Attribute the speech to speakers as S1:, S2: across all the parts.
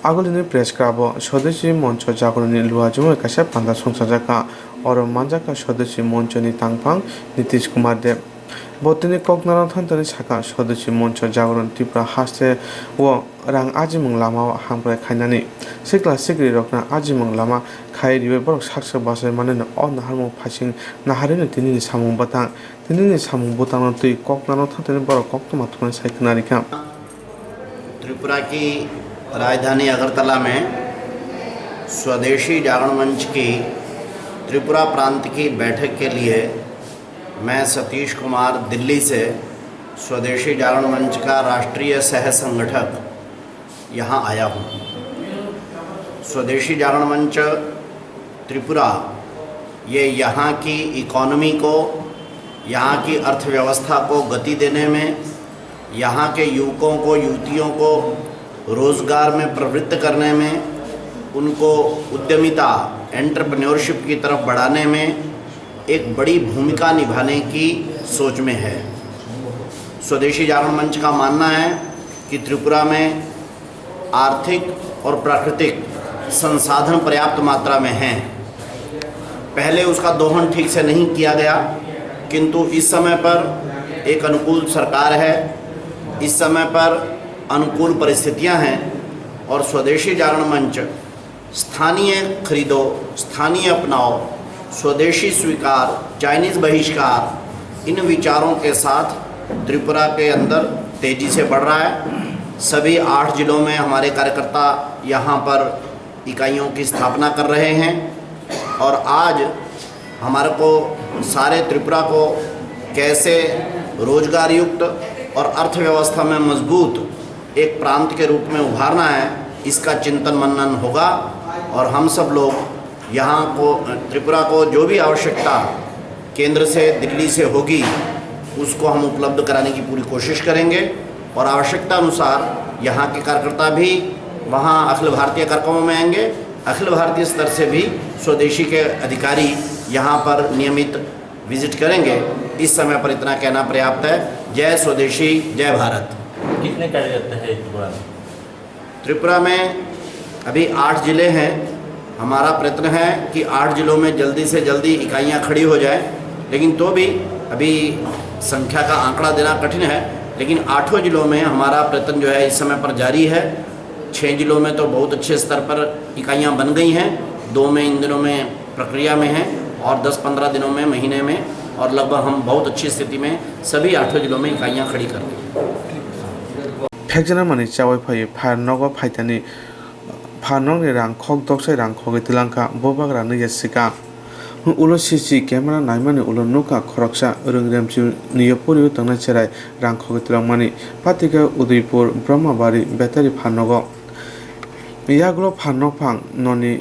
S1: आगोलनि press club स्वदेशी मंच जागरणी लुआजुम काशा पांदा संसाजाका और मांजाका स्वदेशी मंचनि तांगफां नीतीश कुमार देव बतनी ककनाराव थांतनि साका स्वदेशी मंच जागरण त्रिपुरा हास्ते व रां आजिमंग लामा हांप्राय खायनानि सिक्ला सिक्रि रखना आजिमंग लामा खाय रिवे बरक साक्ष बासे माने अ नाहारमंग फासिं नाहारिनो तिनिनि सामुं बतां तुई ककनाराव थांतनि बरक कक्तमा थुनाय सायखनारिखा
S2: त्रिपुरा की राजधानी अगरतला में स्वदेशी जागरण मंच की त्रिपुरा प्रांत की बैठक के लिए मैं सतीश कुमार दिल्ली से स्वदेशी जागरण मंच का राष्ट्रीय सह संगठक यहाँ आया हूँ। स्वदेशी जागरण मंच त्रिपुरा ये यहाँ की इकोनॉमी को, यहाँ की अर्थव्यवस्था को गति देने में, यहाँ के युवकों को, युवतियों को रोज़गार में प्रवृत्त करने में, उनको उद्यमिता एंटरप्रेन्योरशिप की तरफ बढ़ाने में एक बड़ी भूमिका निभाने की सोच में है। स्वदेशी जागरण मंच का मानना है कि त्रिपुरा में आर्थिक और प्राकृतिक संसाधन पर्याप्त मात्रा में हैं। पहले उसका दोहन ठीक से नहीं किया गया, किंतु इस समय पर एक अनुकूल सरकार है, इस समय पर अनुकूल परिस्थितियां हैं और स्वदेशी जागरण मंच स्थानीय खरीदो, स्थानीय अपनाओ, स्वदेशी स्वीकार, चाइनीज़ बहिष्कार, इन विचारों के साथ त्रिपुरा के अंदर तेज़ी से बढ़ रहा है। सभी 8 जिलों में हमारे कार्यकर्ता यहाँ पर इकाइयों की स्थापना कर रहे हैं और आज हमारे को सारे त्रिपुरा को कैसे रोजगार युक्त और अर्थव्यवस्था में मजबूत एक प्रांत के रूप में उभारना है, इसका चिंतन मनन होगा और हम सब लोग यहाँ को त्रिपुरा को जो भी आवश्यकता केंद्र से, दिल्ली से होगी उसको हम उपलब्ध कराने की पूरी कोशिश करेंगे और आवश्यकता अनुसार यहाँ के कार्यकर्ता भी वहाँ अखिल भारतीय कार्यक्रमों में आएंगे। अखिल भारतीय स्तर से भी स्वदेशी के अधिकारी यहाँ पर नियमित विजिट करेंगे। इस समय पर इतना कहना पर्याप्त है। जय स्वदेशी, जय भारत।
S3: कितने कार्यकर्ता हैं
S2: त्रिपुरा में? अभी 8 जिले हैं। हमारा प्रयत्न है कि 8 जिलों में जल्दी से जल्दी इकाइयाँ खड़ी हो जाए, लेकिन तो भी अभी संख्या का आंकड़ा देना कठिन है, लेकिन 8 जिलों में हमारा प्रयत्न जो है इस समय पर जारी है। 6 जिलों में तो बहुत अच्छे स्तर पर इकाइयाँ बन गई हैं, 2 में इन दिनों में प्रक्रिया में हैं और 10-15 दिनों में, महीने में, और लगभग हम बहुत अच्छी स्थिति में सभी 8 जिलों में इकाइयाँ खड़ी कर देंगे।
S1: फेक्जना माने चावै फाय फारनगो फाइतानि फारनगनि रां खक दक्साय रां खगै तिलांका बोबाग्रा नयसिका उलो सीसी कैमरा नायमानि उलो नुका खरकसा रंगरेमचि नियपुरि तंगना चेराय रां खगै तिलांमानि पातिका उदयपुर ब्रह्मबारी बेतारि फारनगो याग्लो फारनगफां ननि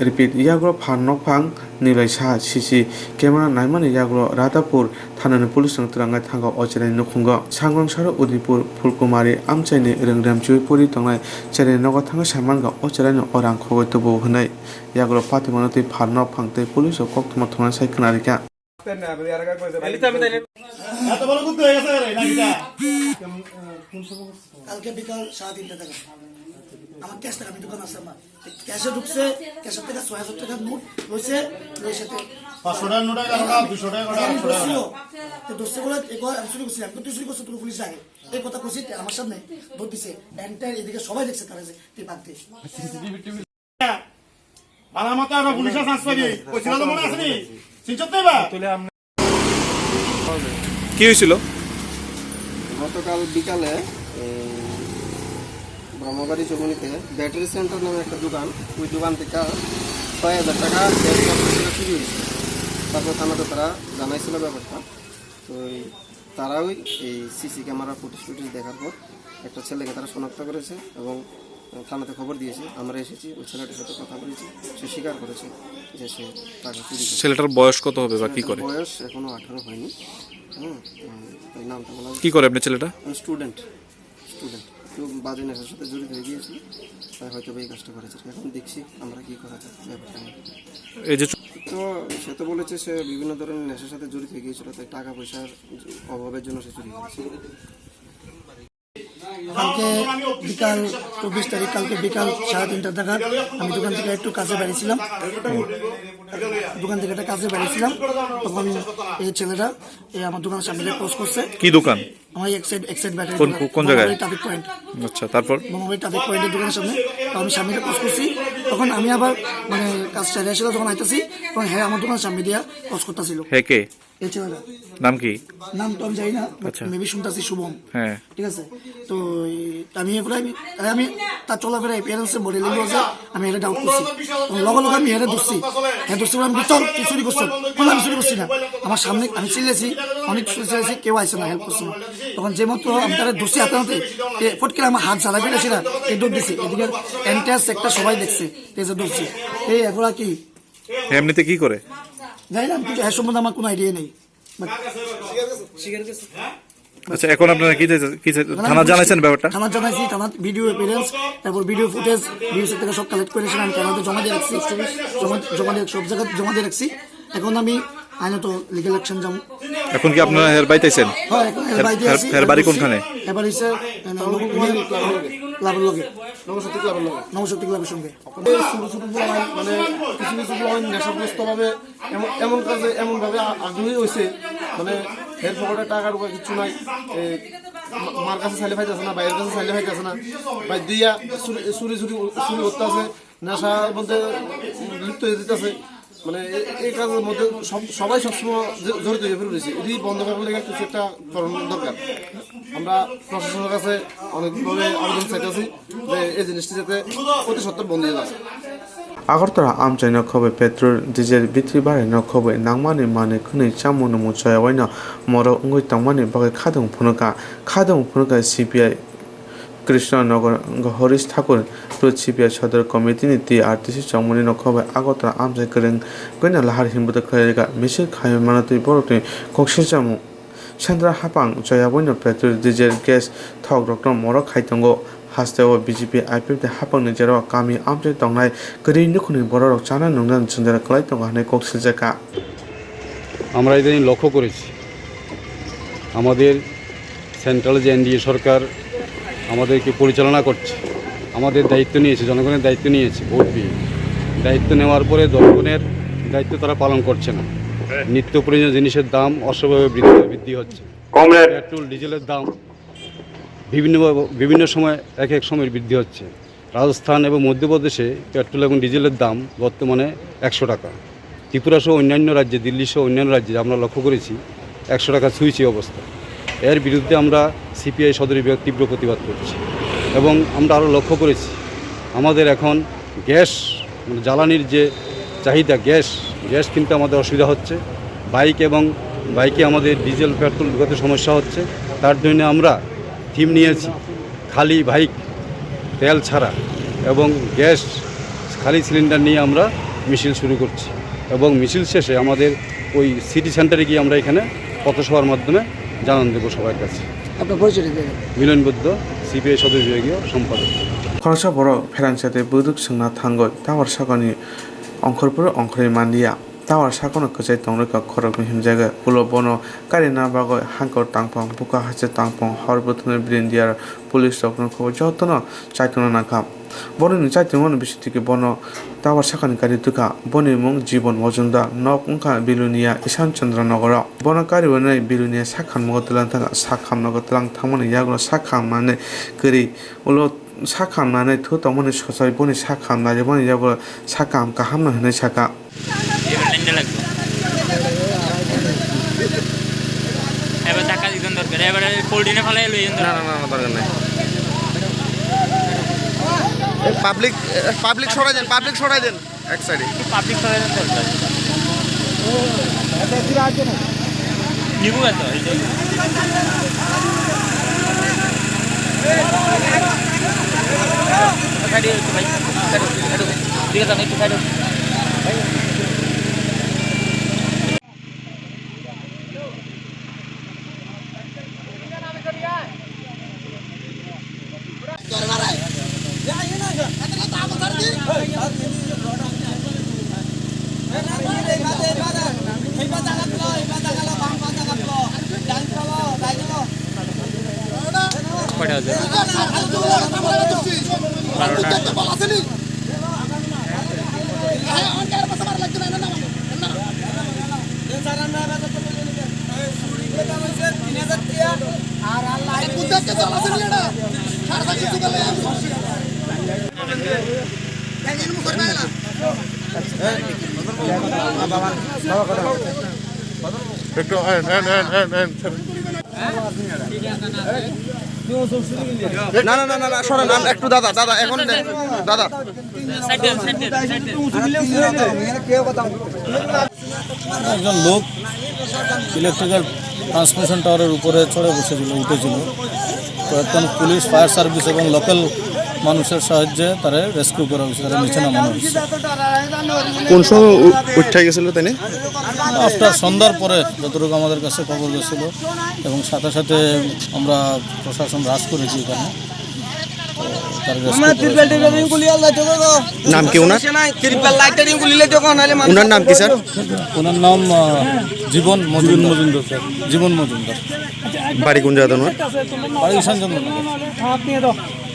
S1: रिपीट याग्लो फारनगफां निलायसा सीसी कैमरा नायमानि याग्लो राधापुर थानानि पुलिस तिलांगाय थांगा अचेराय नुखुंगो सांग्रांसार उदयपुर फुलकुमारी आमचाइनि रंगरेमचि पुरि तंगनाय चेराय नगा थांगा सामानगा अचेरायनि अरां खगै तबो होनाय याग्लो पातिमानो तै फारनग फांते पुलिस कक्तमा थंना सायखनारिका
S4: কালকে বিকাল 3:30 টাকা আমার ক্যাশ টাকা, আমি দোকান আছে আমার ক্যাশে ঢুকছে, ক্যাশের থেকে 6000 টাকার নোট রয়েছে, ওই সাথে 500 টাকার নোট আর 200 টাকা তো দোস্তে বলে একবার চুরি করছি, আমি তো চুরি করছি, তুই পুলিশ আগে এই কথা কইছি আমার সামনে ভোট দিছে, এন্টার এদিকে সবাই দেখছে তারা যে তুই বাদ দে
S5: আলামত আর পুলিশ চান্স পাবি কইছিল তো মনে আছে নি সিনচতে বা তুলে আমরা
S1: কি হইছিল
S6: গতকাল বিকালে ব্রহ্মবাড়ি চৌমুনিতে ব্যাটারি সেন্টার নামে একটা দোকান, ওই দোকান থেকে 6000 টাকা চুরি হয়েছে। তারপর থানাতে তারা জানাইছিল ব্যাপারটা, তো তারাও এই সিসি ক্যামেরা ফুটেজ দেখার পর একটা ছেলেকে তারা শনাক্ত করেছে এবং থানাতে খবর দিয়েছে। আমরা এসেছি, ওই ছেলেটার সাথে কথা বলেছি, সে স্বীকার করেছে যে সে টাকা চুরি করেছে।
S1: ছেলেটার বয়স কত হবে বা কি করে?
S6: বয়স এখনো 18 হয়নি। নামটা বলা
S1: কি করে আপনি ছেলেটা?
S6: স্টুডেন্ট কেউ বাজে নেশার সাথে জড়িত হয়ে গিয়েছিল, তাই হয়তো এই কাজটা করেছে। এখন দেখছি আমরা কি করা যায় ব্যাপারটা নিয়ে।
S1: এই যে
S6: তো সে তো বলেছে সে বিভিন্ন ধরনের নেশার সাথে জড়িত হয়ে গিয়েছিল, তাই টাকা পয়সার অভাবের জন্য সে চুরি করেছে।
S4: কালকে বিকাল 24 তারিখ কালকে বিকাল 3:30 নাগাদ আমি দোকান থেকে একটু কাজে বেরিয়েছিলাম, তখন এই ছেলেরা আমার দোকানের সামনে পোস্ট করছে।
S3: কি দোকান?
S4: আমার এক সাইড ব্যাটারি
S3: কোন জায়গায়?
S4: Traffic point.
S3: আচ্ছা, তারপর?
S4: মোবাইল ট্রাফিক পয়েন্টের দোকানের সামনে। তো আমি সামনে পোস্ট করছি, তখন আমি আবার মানে কাজ চালিয়ে আসলে যখন আইতেছি তখন হ্যাঁ আমার দোকানের সামনে দিয়া পোস্ট করতেছিল।
S3: হে কে?
S4: এই ছেলেটা
S3: নাম কি?
S4: নাম তো আমি জানি না,
S3: আচ্ছা।
S4: মেবি শুনতেছি শুভম।
S3: হ্যাঁ,
S4: ঠিক আছে। তো আমি তার চলাফেরা অ্যাপিয়ারেন্সে বডি ল্যাঙ্গুয়েজ আমি এটা ডাউট করছি, লগে লগে আমি এটা ধরছি, আমি চল তুই চুরি করছো, কোনো আমি চুরি করছি না। আমার সামনে আমি চিল্লেছি, অনেক চিল্লেছি, কেউ আইসে না, হেল্প করছে না। তখন যে মতো আমি তারা ধরছি হাতে হাতে ফটকে আমার হাত জ্বালা ফেলেছি না, এই দৌড় দিছি। এদিকে এন্টার একটা সবাই দেখছে, তেজে ধরছি। এই এগুলা কি
S3: এমনিতে কি করে
S4: জানি না, কিন্তু এর সম্বন্ধে আমার কোনো আইডিয়া নেই।
S3: আচ্ছা, এখন আপনারা কি থানা জানাইছেন ব্যাপারটা?
S4: থানা জানাইছি, থানা ভিডিও এভিডেন্স, তারপর ভিডিও ফুটেজ থেকে সব কালেক্ট করেছি, আমি থানাতে জমা দিয়ে রাখছি, সব জায়গায় জমা দিয়ে রাখছি। এখন আমি আইনত লিগ্যাল অ্যাকশন যাবো।
S3: এখন কি আপনারা হের বাইতেছেন?
S4: হ্যাঁ, এখন এর বাড়িতে আছি।
S3: হের বাড়ি কোনখানে?
S4: এবার হচ্ছে লাভের লগে, নবশক্তি ক্লাবের সঙ্গে।
S6: ছোট ছোট মানে কিছু কিছু নেশাগ্রস্ত ভাবে এমন কাজে এমন ভাবে আগ্রহী হয়েছে, মানে এর পকেটে টাকা টুকা কিছু নাই, মার কাছে চাইলে পাইতেছে না, বাইরের কাছে চাইলে পাইতেছে না, বাই দিয়া চুরি করতে আছে, নেশার মধ্যে লিপ্ত হয়ে যেতেছে। মানে এই কাজের মধ্যে সবাই সবসময় জড়িত হয়ে পড়েছে। এটি বন্ধ করার লেগে কিছু একটা করণ দরকার। আমরা প্রশাসনের কাছে অনেকভাবে আবেদন চাইতেছি যে এই জিনিসটি যাতে অতি সত্তর বন্ধ হয়ে যায়।
S1: আগরতলা আমচাই নখবে পেট্রোল ডিজেল বিক্রি বাড়ে নখবে নাংমানি মানে খুনি চামুনো মুচায় ওয়াইনা মর উঙ্গই তাংমানি বাগে খাদং ফুনুকা সিপিআই কৃষ্ণনগর হরিশ ঠাকুর সিপিআই সদর কমিটি নীতি আরটিসি চমনি নখবে আগরতলা আমচাই করেন গয়না লাহার হিমবুত খাইরেগা মিছিল খাই মানাতুই বড়তুই কক্সি চামু সেন্দ্রা হাপাং জয়া বইন পেট্রোল ডিজেল গ্যাস থক রক্তম মর খাইতঙ্গ হাস্তেও বিজেপি আইপিএফ হাপাংনি যেরাও কামি আমচাই তংনাই গরি নুখুনি বড় চানা নুংনান চন্দ্রা কলাই তঙ্গ হানে কক্সি জাকা।
S7: আমরা ইদানিং লক্ষ্য করেছি আমাদের সেন্ট্রাল যে এনডিএ সরকার আমাদেরকে পরিচালনা করছে, আমাদের দায়িত্ব নিয়েছে, জনগণের দায়িত্ব নিয়েছে, ভোট দিয়ে দায়িত্ব নেওয়ার পরে জনগণের দায়িত্ব তারা পালন করছে না। নিত্য প্রয়োজনীয় জিনিসের দাম অস্বাভাবিক বৃদ্ধি হচ্ছে। পেট্রোল ডিজেলের দাম বিভিন্ন সময় এক সময় বৃদ্ধি হচ্ছে। রাজস্থান এবং মধ্যপ্রদেশে পেট্রোল এবং ডিজেলের দাম বর্তমানে 100 টাকা। ত্রিপুরা সহ অন্যান্য রাজ্যে, দিল্লি সহ অন্যান্য রাজ্যে আমরা লক্ষ্য করেছি 100 টাকা ছুঁইছে অবস্থা। এর বিরুদ্ধে আমরা সিপিআই সদর বিভাগ তীব্র প্রতিবাদ করছি এবং আমরা আরও লক্ষ্য করেছি আমাদের এখন গ্যাস মানে জ্বালানির যে চাহিদা, গ্যাস কিন্তু আমাদের অসুবিধা হচ্ছে। বাইকে আমাদের ডিজেল পেট্রোল ঢোকাতে সমস্যা হচ্ছে। তার জন্য আমরা থিম নিয়েছি খালি বাইক তেল ছাড়া এবং গ্যাস খালি সিলিন্ডার নিয়ে আমরা মিছিল শুরু করছি এবং মিছিল শেষে আমাদের ওই সিটি সেন্টারে গিয়ে আমরা এখানে পথসভার মাধ্যমে জানান দেবো সবার কাছে।
S4: আপনার পরিচয় দিবেন?
S7: মিলন বুদ্ধ, সিপিআই সদর বিভাগীয় সম্পাদক।
S1: খরচা বড় ফেরানসাতে বুদুক সোংনা থাঙ্গই টাওয়ার সাগনি অঙ্করপুর অঙ্করে মান্ডিয়া টাওয়ার সাগনো কচাই তংরকা খরক মিহিম জায়গা উলো বন কারি না বাগয় হাঙ্কর টাংপং বুকা হাসে টাংপং হরবুথনে ব্রিন্ডিয়ার পুলিশ রকন খবর যতন চাইতনা নাকাম বনি চাইতমন বিশি থেকে বন টাওয়ার সাকানি কারি দুকা বনি মুং জীবন মজুমদার নক উঙ্কা বিলুনিয়া ঈশান চন্দ্র নগর বনকারি বনাই বিলুনিয়া সাখান মগতলাং থাকা সাখাম নগতলাং থামনি ইয়াগুলো সাখামনাनै করি উলো সাখামনাनै থু তমনি সসাই বনি সাখামনাनै বনি ইয়াগুলো সাকাম কাহামना होनाय साका
S8: এবার টাকা দিতেন দরকার, এবারে কোল্ডিনে ফেলাই লই
S3: না দরকার নাই। পাবলিক সরাই দেন এক সাইডে।
S8: পাবলিক ফেলাই দেন দরকার নিবু এত ঠিক আছে, আমি একটু সাইড কয়টা বাজে? 12টা।
S6: না না না না না সরেন একটু দাদা দাদা এখন দাদা
S9: একজন লোক ইলেকট্রিক্যাল ট্রান্সমিশন টাওয়ারের উপরে চড়ে বসেছিল উঠেছিল, তো একজন পুলিশ, ফায়ার সার্ভিস এবং লোকাল মানুষের সাহায্যে তারা রেস্কিউ করা হয়েছে, তারা নিচে নামানো হয়েছে।
S3: কোন সময় উঠে গেছিল তাই না?
S9: আফটার সন্ধ্যার পরে যতটুকু আমাদের কাছে খবর গেছিল, এবং সাথে সাথে আমরা প্রশাসন হ্রাস করেছি এখানে।
S3: নাম কি ওনার? ওনার নাম কি স্যার?
S9: ওনার নাম জীবন মজুমদার স্যার, জীবন মজুমদার।
S3: বাড়ি কোন জায়গা ওনার?
S9: বাড়ি ঈশানচন্দ্রনগর।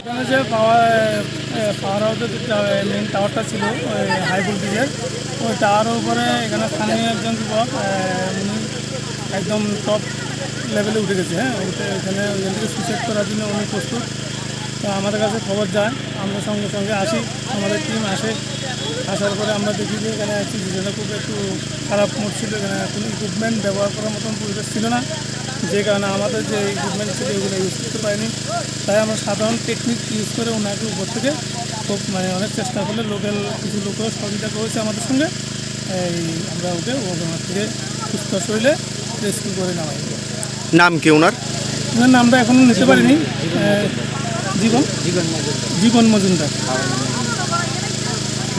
S10: এখানে যে পাওয়ার হাউসের যে মেন টাওয়ারটা ছিল ওই হাই ভোল্টেজের, ওই টাওয়ারের উপরে এখানে স্থানীয় একজন যুবক উনি একদম টপ লেভেলে উঠে গেছে। হ্যাঁ, এখানে ওইখান থেকে সুইসাইড করার জন্য উনি প্রস্তুত। তো আমাদের কাছে খবর যায়, আমরা সঙ্গে সঙ্গে আসি, আমাদের টিম আসে। আসার পরে আমরা দেখি যে এখানে সিচুয়েশনটা খুব একটু খারাপ মোড ছিল, এখানে কোনো ইকুইপমেন্ট ব্যবহার করার মতন পরিবেশ ছিল না, যে কারণে আমাদের যে ইকুইপমেন্ট ছিল এগুলো ইউজ করতে পারিনি। তাই আমরা সাধারণ টেকনিক ইউজ করে ওনাকে উপর থেকে খুব অনেক চেষ্টা করলে লোকাল কিছু লোকও সহযোগিতা করেছে আমাদের সঙ্গে, আমরা ওকে ওখান থেকে সুস্থ শরীরে রেস্কিউ করে নেওয়া।
S3: নাম কি ওনার?
S10: ওনার নামটা এখনও নিতে পারিনি। জীবন মজুমদার।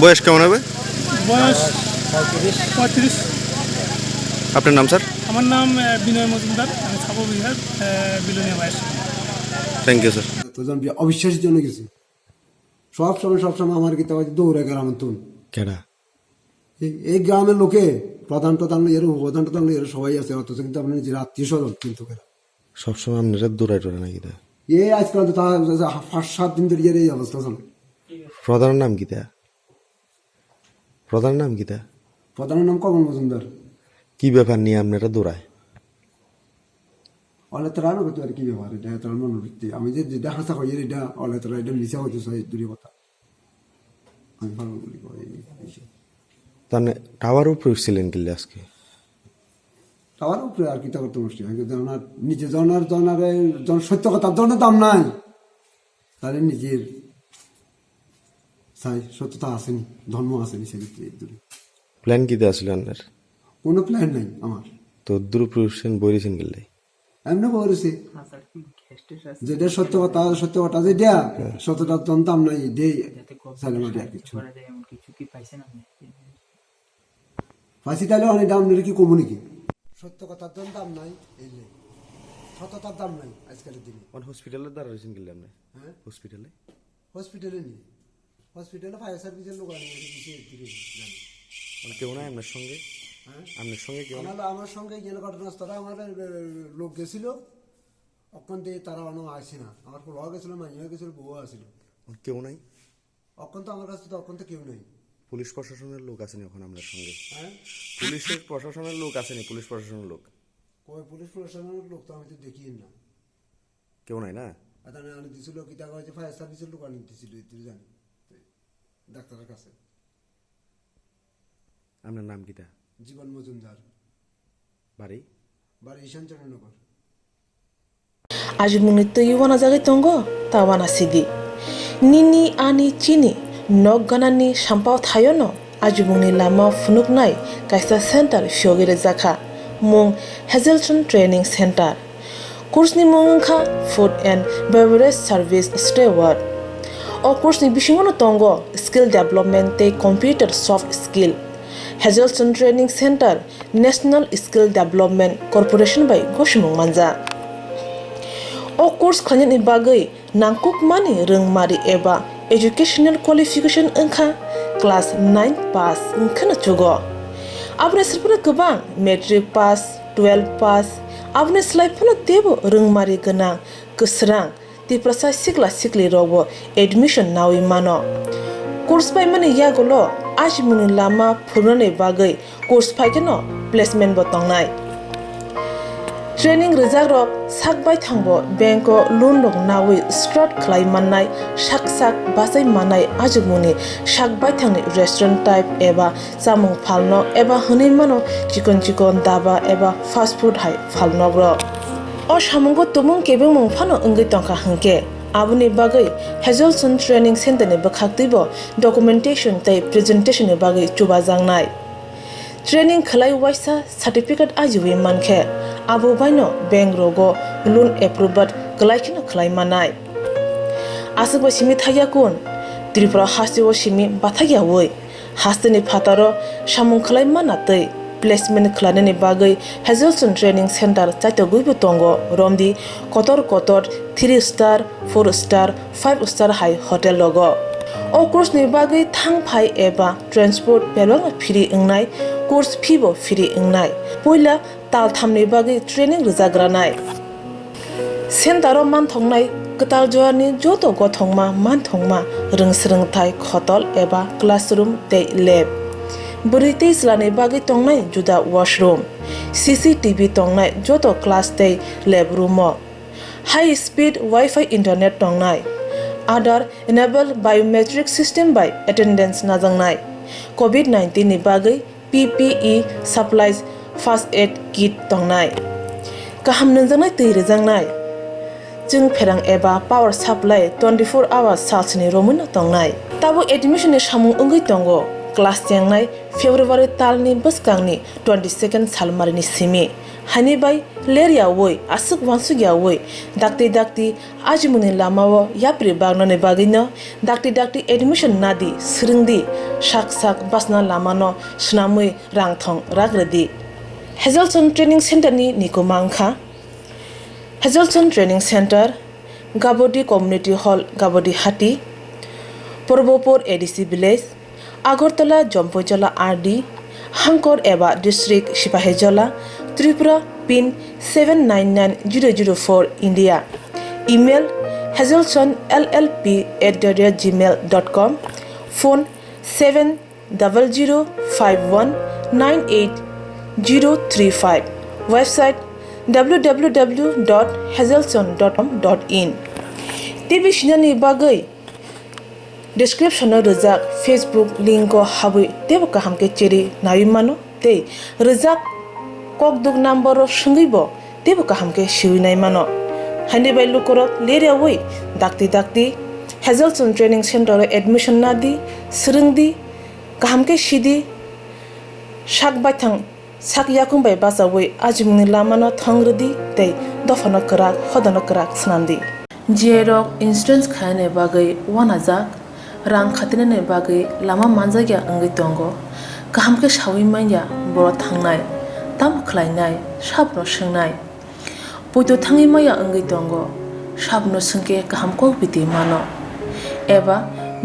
S3: বয়স কেমন হবে?
S10: বয়স 35।
S3: আপনার নাম স্যার?
S10: আমার নাম বিনয় মজুমদার, আমি ছাবো বিহার বিলোনিয়া বয়স।
S3: Thank you sir.
S11: অবিশ্বাসের জন্য গেছি সবসময় আমার কি দৌড়ে গেলাম তুন
S3: কেডা
S11: এই গ্রামের লোকে প্রধান এর সবাই আছে, অথচ কিন্তু আপনার নিজের আত্মীয় স্বজন কিন্তু
S3: সবসময় আপনারা দৌড়াই টোড়া নাকি?
S11: এই আজকাল তো 5-7 দিন ধরে এই অবস্থা চলে।
S3: প্রধানের নাম কি তা? প্রধানের নাম কি তা?
S11: প্রধানের নাম কমল মজুমদার।
S3: কি ব্যাপার নিয়ে আপনারা দৌড়ায়?
S11: অলেতরা না করতে আর কি ব্যাপার, এটা তার মনোবৃত্তি। আমি যে যেটা হাসা কই এটা অলেতরা, এটা মিশা হইতে চাই দূরে কথা। আমি ভালো বলি
S3: তাহলে টাওয়ার উপরে উঠছিলেন কিল্লে আজকে?
S11: টাওয়ার উপরে আর কি তা করতে বসছি, ওনার নিজে জন সত্য কথার জন্য দাম নাই, তাহলে নিজের চাই সত্যতা আসেনি, ধর্ম আসেনি সেক্ষেত্রে। দূরে
S3: প্ল্যান কি দেওয়া ছিল আপনার?
S11: কোনো প্ল্যান নাই আমার।
S3: তো দূর উপরে উঠছেন বইরেছেন কিল্লে?
S11: এমনি বলেছি যেটা সত্য কথা যেটা সত্যতার জন দাম নাই, দেই সালে মাটি আর কিছু ফাঁসি তাহলে অনেক দাম নিলে কি কমু নাকি? সত্য কথার জন দাম নাই, এই সততার দাম নাই আজকালের দিনে।
S3: হসপিটালে দাঁড়া রয়েছেন কিল্লে আপনি?
S11: হ্যাঁ,
S3: হসপিটালে
S11: নিয়ে হসপিটালে ফায়ার সার্ভিসের লোক আনি
S3: কেউ নাই আপনার সঙ্গে?
S11: হ্যাঁ,
S3: আপনার সঙ্গে কেউ?
S11: আমার সঙ্গে গেলে ঘটনাস্থলে আমার লোক গেছিল, অক্ষণ দিয়ে তারা অনেক আসে না। আমার লওয়া গেছিল, মাইয়া গেছিল, বউ আসছিল।
S3: কেউ নাই
S11: অক্ষণ তো আমার কাছে তো অক্ষণ তো কেউ নেই।
S3: পুলিশ প্রশাসনের লোক আসেনি এখন আপনার সঙ্গে?
S11: হ্যাঁ,
S3: পুলিশের প্রশাসনের লোক আসেনি? পুলিশ প্রশাসনের লোক
S11: কই পুলিশ প্রশাসনের লোক তো আমি তো দেখি না,
S3: কেউ নাই না?
S11: আনি দিছিল কি টাকা হয়েছে ফায়ার সার্ভিসের লোক আনি দিছিল, জানি ডাক্তারের কাছে।
S3: আপনার নাম কিটা?
S11: জীবন মজুমদার।
S3: বাড়ি
S11: ঈশানচন্দ্রনগর।
S12: Aji muni to iwana zage tongo tawana sidi. Nini ani chini nok ganani shampao thayono aji muni lama funuk nai kaisa center fiogere zakha mung Hazelton Training Center. Course ni mung kha Food and Beverage Service Steward. O course ni bishingono tongo skill development te computer soft skill. Hazelton Training Center National Skill Development Corporation by Goshimung Manja. O course khanyan ni bagai nangkuk mani rengmari eba educational qualification engkha class 9 pass engkhana chugo. Abne sirpuna kebang matric pass, 12 pass, abne slide puna tebo rengmari genang kesrang Tripura sikla sikli robo admission nawi mano. Course pai mani ya golo ajmuni lama phurane bagai course pai keno placement botongnai. Training rizak rok sakbai thangbo banko loan rok nawi start khlai mannai sak basai manai ajmuni sakbai thangni restaurant type eba samung phalno eba huni mano chikon daba eba fast food hai phalno gro. O samungo tumung kebeng mung phano ungi tongka hangke abuni bagai Hazelson Training Center ne bakhaktibo documentation tai presentation ne bagai chuba jangnai. Training khlai waisa certificate ajiwi mankhe abo baino bank rogo loan approved khlaikino khlai manai. Asukbo simi thayakun Tripura hasiwo simi bathagya woi hasteni phataro samung khlai manatei placement khlane bagai Hazelson Training Center chaito guibu tongo romdi kotor 3 star 4 star 5 star high hotel logo. O course ni bagai thang phai eba transport belong free ingnai course fee bo free ingnai poila tal thamni bagai training rizagranai center man thongnai katal joani joto gothongma man thongma ringsrang thai khotol eba classroom te lab burite islane bagai tongnai juda washroom CCTV tongnai joto class te lab room high speed wifi internet tongnai Other enable biometric system by attendance najangnai COVID-19 ni bagai PPE supplies first aid kit tongnai kaham nanjangnai tei rejangnai jung pherang eba power supply 24 hours salsni romun tongnai tabo admission ni samung ungui tongo class chengnai February talni buskangni 22nd salmarini simi hani bai leria woi asuk wansugya woi dakti ajmuni lamawo yapri bagnone bagino dakti admission nadi sringdi sak basna lamano snamui rangthong ragredi Hazelson Training Center ni nikomangkha Hazelson Training Center Gabodi Community Hall Gabodi Hati Purbopur ADC Village Agartala Jompojola RD Hangkor Eba District Sipahejola Tripura pin 799004 India. Email hazelsonllp@gmail.com. Phone 700519835. Website www.hazelson.com.in. TV shinani bagai description rizak Facebook link ko habui tebo kaham ke cheri nawi mano te rizak kok duk number sungibo tebo kaham ke shiwinai mano hande bai lukorok leria woi dakti Hazelson Training Center admission nadi sringdi kaham ke shidi sak baithang sak yakung bai basa woi ajmuni lamano thangredi te dofano krak hodano krak snandi jerok insurance khane bagai 1000 rang khatine bagai lama manjagya angai tongo kaham ke shawi manya boro thangnai tam khlainai sabno sungnai puito thangi maya angai tongo sabno sungke kaham ko biti mano eba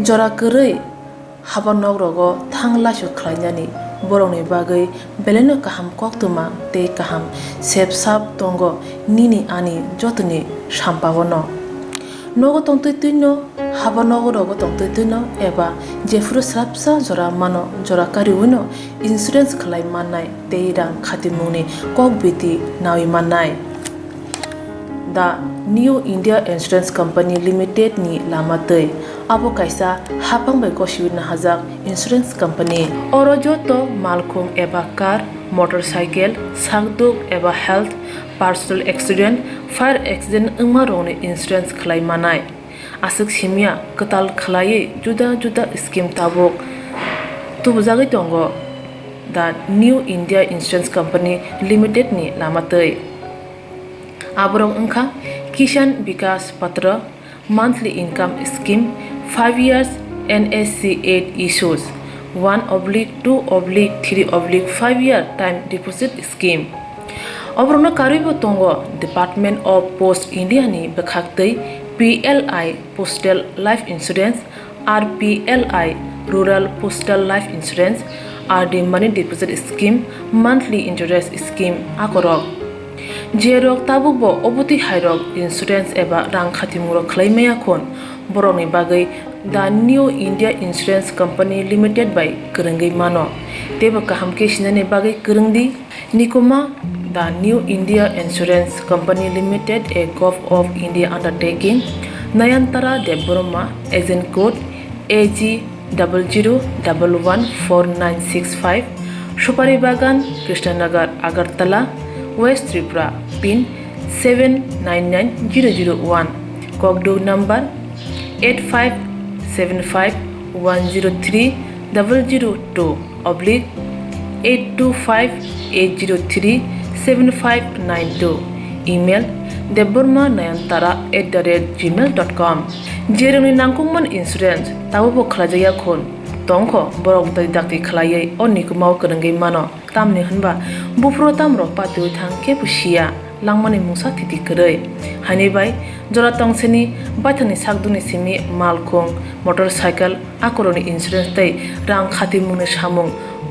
S12: jora kurei habanog rogo thangla su khlainani boroni bagai beleno kaham koktuma te kaham sep sap tongo nini ani jotuni sampawono nogo tongtuino habanogo rogo tongtuino eba jefru sapsa jora mano jora kariuno insurance khlai manai teirang khatimuni kokbiti nawi manai The New India Insurance Company Limited ni lamatei abo kaisa hapang bai koshiwina hajak insurance company oro joto malkhung eba car motorcycle sangduk eba health personal accident fire accident umarone insurance khlai manai asuk simia katal khlai juda scheme tabok tubujagai tongo The New India Insurance Company Limited ni lamatei abrong angkha Kisan Vikas Patra monthly income scheme 5 years NSC 8 issues 1/2/3/5 year time deposit scheme obrona karibo tongo Department of Post India ni bakhaktei PLI Postal Life Insurance RPLI Rural Postal Life Insurance RD Money Deposit Scheme monthly interest scheme akorok Jerok tabuk bo obuti hairok insurance eba rang khatimurok khlaimaya khon borokni bagai the New India Insurance Company Limited by Kerenggai mano teba kaham ke sinane bagai kerengdi nikoma the New India Insurance Company Limited a Gulf of India undertaking Nayantara Deborma agent code AG 00114965 Shupari Bagan Krishnanagar Agartala West Tripura pin 799001 Kogdo number 8575103002 oblique 8258037592 email debormanayantara@gmail.com jeremni nangkungman insurance tabubo khlajaya khon tongkho borok dai dakti khlaiye onikumau kerenggai mano tamni hanba bufro tamro patu thangke pusia langmani musa titi kerei hani bai jora tongseni baithani sakduni simi malkhong motorcycle akoroni insurance dai rang khati mungni samung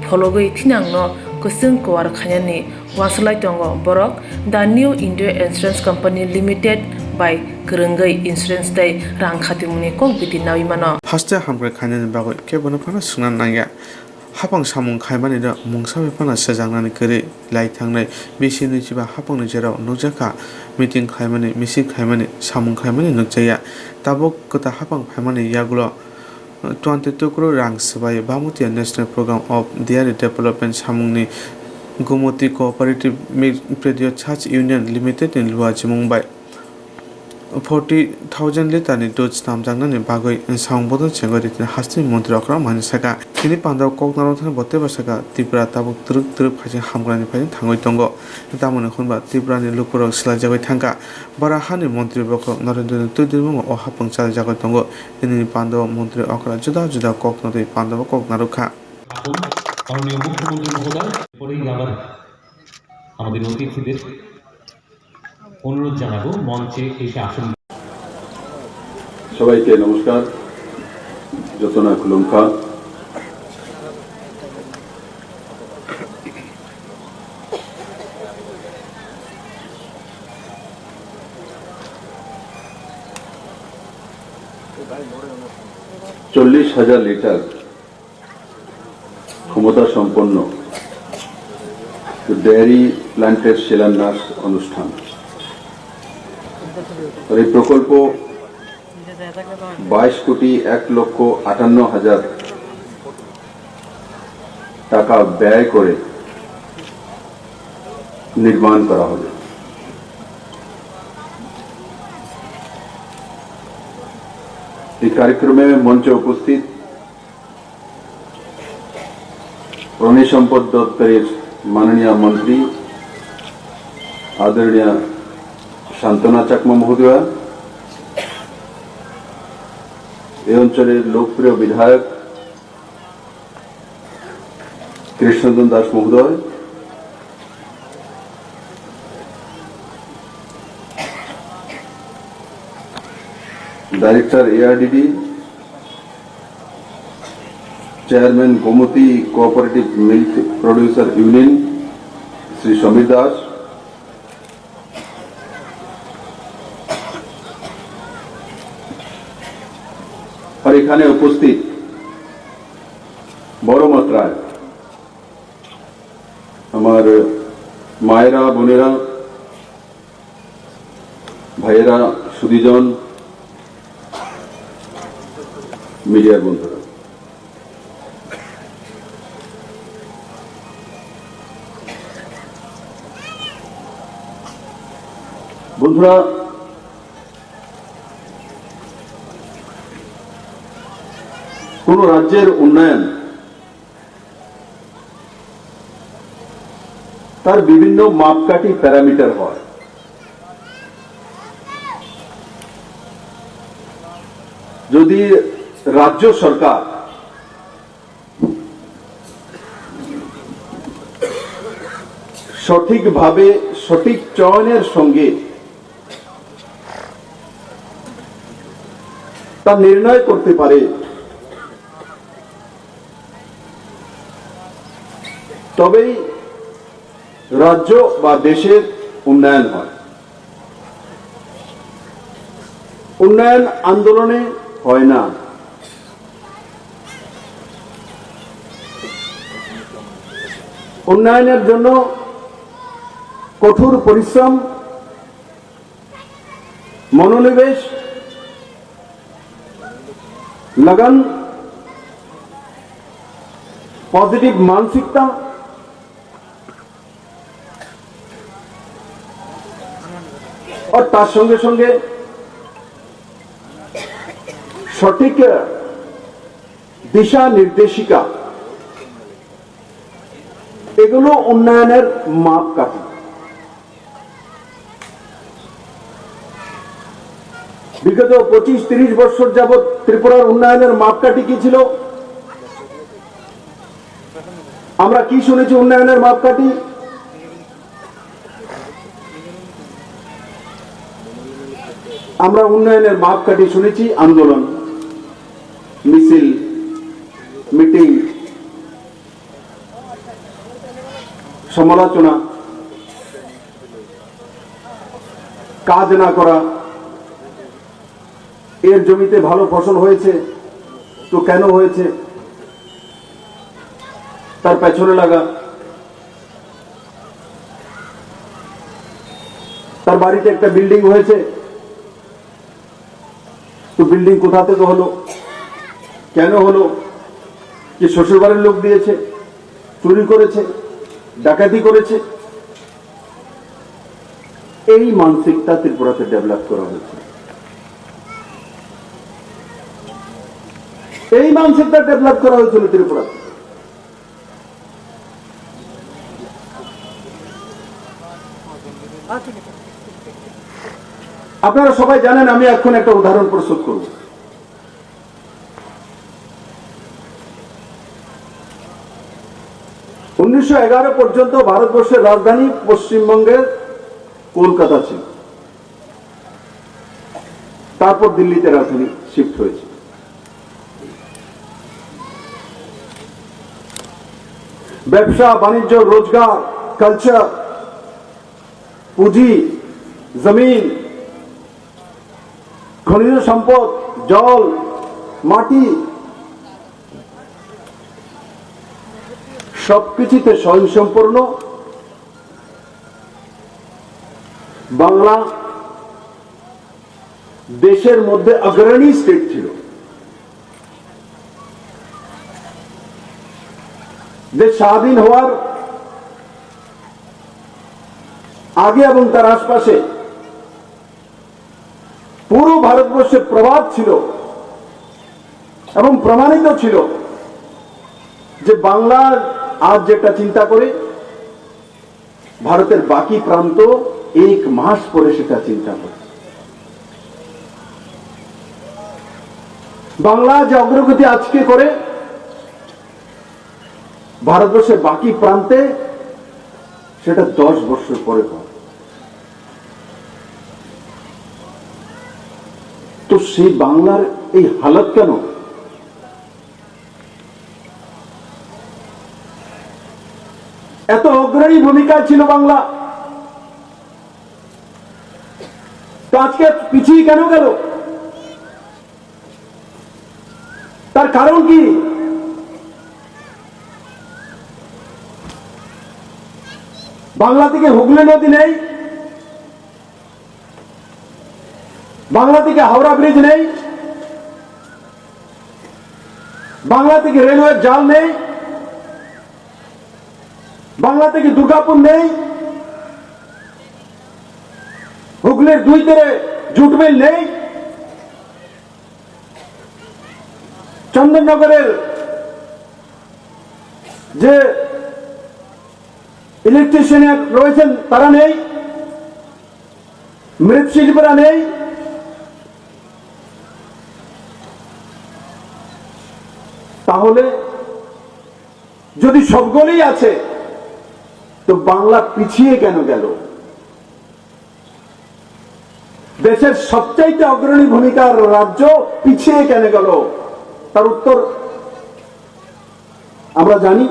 S12: phologoi thinangno kusung kwar khanyani waslai tongo borok the New India Insurance Company Limited by Kerenggai Insurance dai rang khati mungni kok biti nawi mano
S1: haste hambre khanyani bagoi kebono phana sungnan nangya hapang samung khaimani da mungsabe phana sejangnani kere lai thangnai bisini chiba hapang jera nujaka meeting khaimani misi khaimani samung khaimani nukjaya tabok kota hapang khaimani yagulo 22 crore rang sabai Bhamutia National Program of Dairy Development samungni Gomoti Cooperative Milk Church Union Limited in Luaji Mumbai 40,000 litre ni dose tamjangnani bagoi sangbodo chengori hasti mantri okra mani saka kini pandau koknaro thana botte basaka Tripura tabuk truk phajing hamgrani phajing thangoi tongo tamone khunba Tripura ni lupurok sila jagoi thangka bara hani mantri boko Narendra Tudirmo o hapang chal jagoi tongo ini pandau mantri okra juda juda koknodei pandau koknaro kha
S13: মাননীয় মুখ্যমন্ত্রী মহোদয় পরেই আবার আমাদের অতিথিদের অনুরোধ জানাবো মঞ্চে এসে আসুন
S14: সবাইকে নমস্কার যতনা খুলুমখা $40,000 লিটার ক্ষমতা সম্পন্ন ডেয়ারি প্ল্যান্টের শিলান্যাস অনুষ্ঠান এই প্রকল্প 22,01,58,000 টাকা ব্যয় করে নির্মাণ করা হবে এই কার্যক্রমে মঞ্চে উপস্থিত প্রাণী সম্পদ দপ্তরের মাননীয় মন্ত্রী আদরণীয় শান্তনা চাকমা মহোদয়া এই অঞ্চলের লোকপ্রিয় বিধায়ক কৃষ্ণনন্দন দাস মহোদয় director ARDD chairman Gomati cooperative milk producer union Shri Samir Das আর এখানে উপস্থিত বড় মাত্রায় আমার মায়েরা বোনেরা ভাইয়েরা সুধীজন মিডিয়ার বন্ধুরা বন্ধুরা কোন রাজ্যের উন্নয়ন তার বিভিন্ন মাপকাঠি প্যারামিটার হয় যদি রাজ্য সরকার সঠিকভাবে সঠিক চয়নের সঙ্গে তা নির্ণয় করতে পারে তবেই রাজ্য বা দেশের উন্নয়ন হয়। উন্নয়ন আন্দোলনে হয় না। উন্নয়নের জন্য কঠোর পরিশ্রম, মনোনিবেশ, लगन, पॉजिटिव मानसिकता और तार संगे संगे सठिक दिशा निर्देशिका एगुलो उन्नयनेर मापकाठी। विगत 25-30 বছর যাবৎ ত্রিপুরার উন্নয়নের মাপকাঠি কি ছিল? আমরা কি শুনেছি উন্নয়নের মাপকাঠি? আমরা উন্নয়নের মাপকাঠি শুনেছি আন্দোলন, মিছিল, মিটিং, সমালোচনা, কাজ না করা, এর জমিতে ভালো ফসল হয়েছে তো কেন হয়েছে তার পেছনে লাগা, তার বাড়িতে একটা বিল্ডিং হয়েছে তো বিল্ডিং কোথা থেকে হলো, কেন হলো, কি শ্বশুর বাড়ির লোক দিয়েছে, চুরি করেছে, ডাকাতি করেছে। এই মানসিকতা ত্রিপুরাতে ডেভেলপ করা হয়েছে। এই মানসিকতা ডেভেলপ করা হয়েছিল ত্রিপুরা। আপনারা সবাই জানেন, আমি এখন একটা উদাহরণ প্রস্তুত করব। (1911) পর্যন্ত ভারতবর্ষের রাজধানী পশ্চিমবঙ্গের কলকাতা ছিল। তারপর দিল্লিতে রাজধানী শিফট হয়েছে। ব্যবসা বাণিজ্য, রোজগার, কালচার, পুঁজি, জমিন, খনিজ সম্পদ, জল, মাটি সবকিছুতে স্বয়ংসম্পূর্ণ বাংলা দেশের মধ্যে অগ্রণী স্টেট ছিল। দেশ স্বাধীন হওয়ার আগে এবং তার আশপাশে পুরো ভারতবর্ষের প্রভাব ছিল এবং প্রমাণিত ছিল যে বাংলা আজ যেটা চিন্তা করে ভারতের বাকি প্রান্ত 1 মাস পরে সেটা চিন্তা করে। বাংলা যে অগ্রগতি আজকে করে ভারতবর্ষের বাকি প্রান্তে সেটা 10 বছর পরে হয়। তো সেই বাংলার এই হালত কেন? এত অগ্রণী ভূমিকা ছিল বাংলা, তো আজকে পিছিয়ে কেন গেল? তার কারণ কি? বাংলা থেকে হুগলি নদী নেই, বাংলা থেকে হাওড়া ব্রিজ নেই, বাংলা থেকে রেলওয়ে জাল নেই, বাংলা থেকে দুর্গাপুর নেই, হুগলির 2 তীরে জুট মিল নেই, চন্দননগরের যে ইলেকট্রিশিয়ান রয়েছেন তারা নেই, মৃৎশিল্পীরা নেই। তাহলে যদি সবগুলোই আছে তো বাংলা পিছিয়ে কেন গেল? দেশের সবচাইতে অগ্রণী ভূমিকার রাজ্য পিছিয়ে কেন গেল? তার উত্তর আমরা জানি।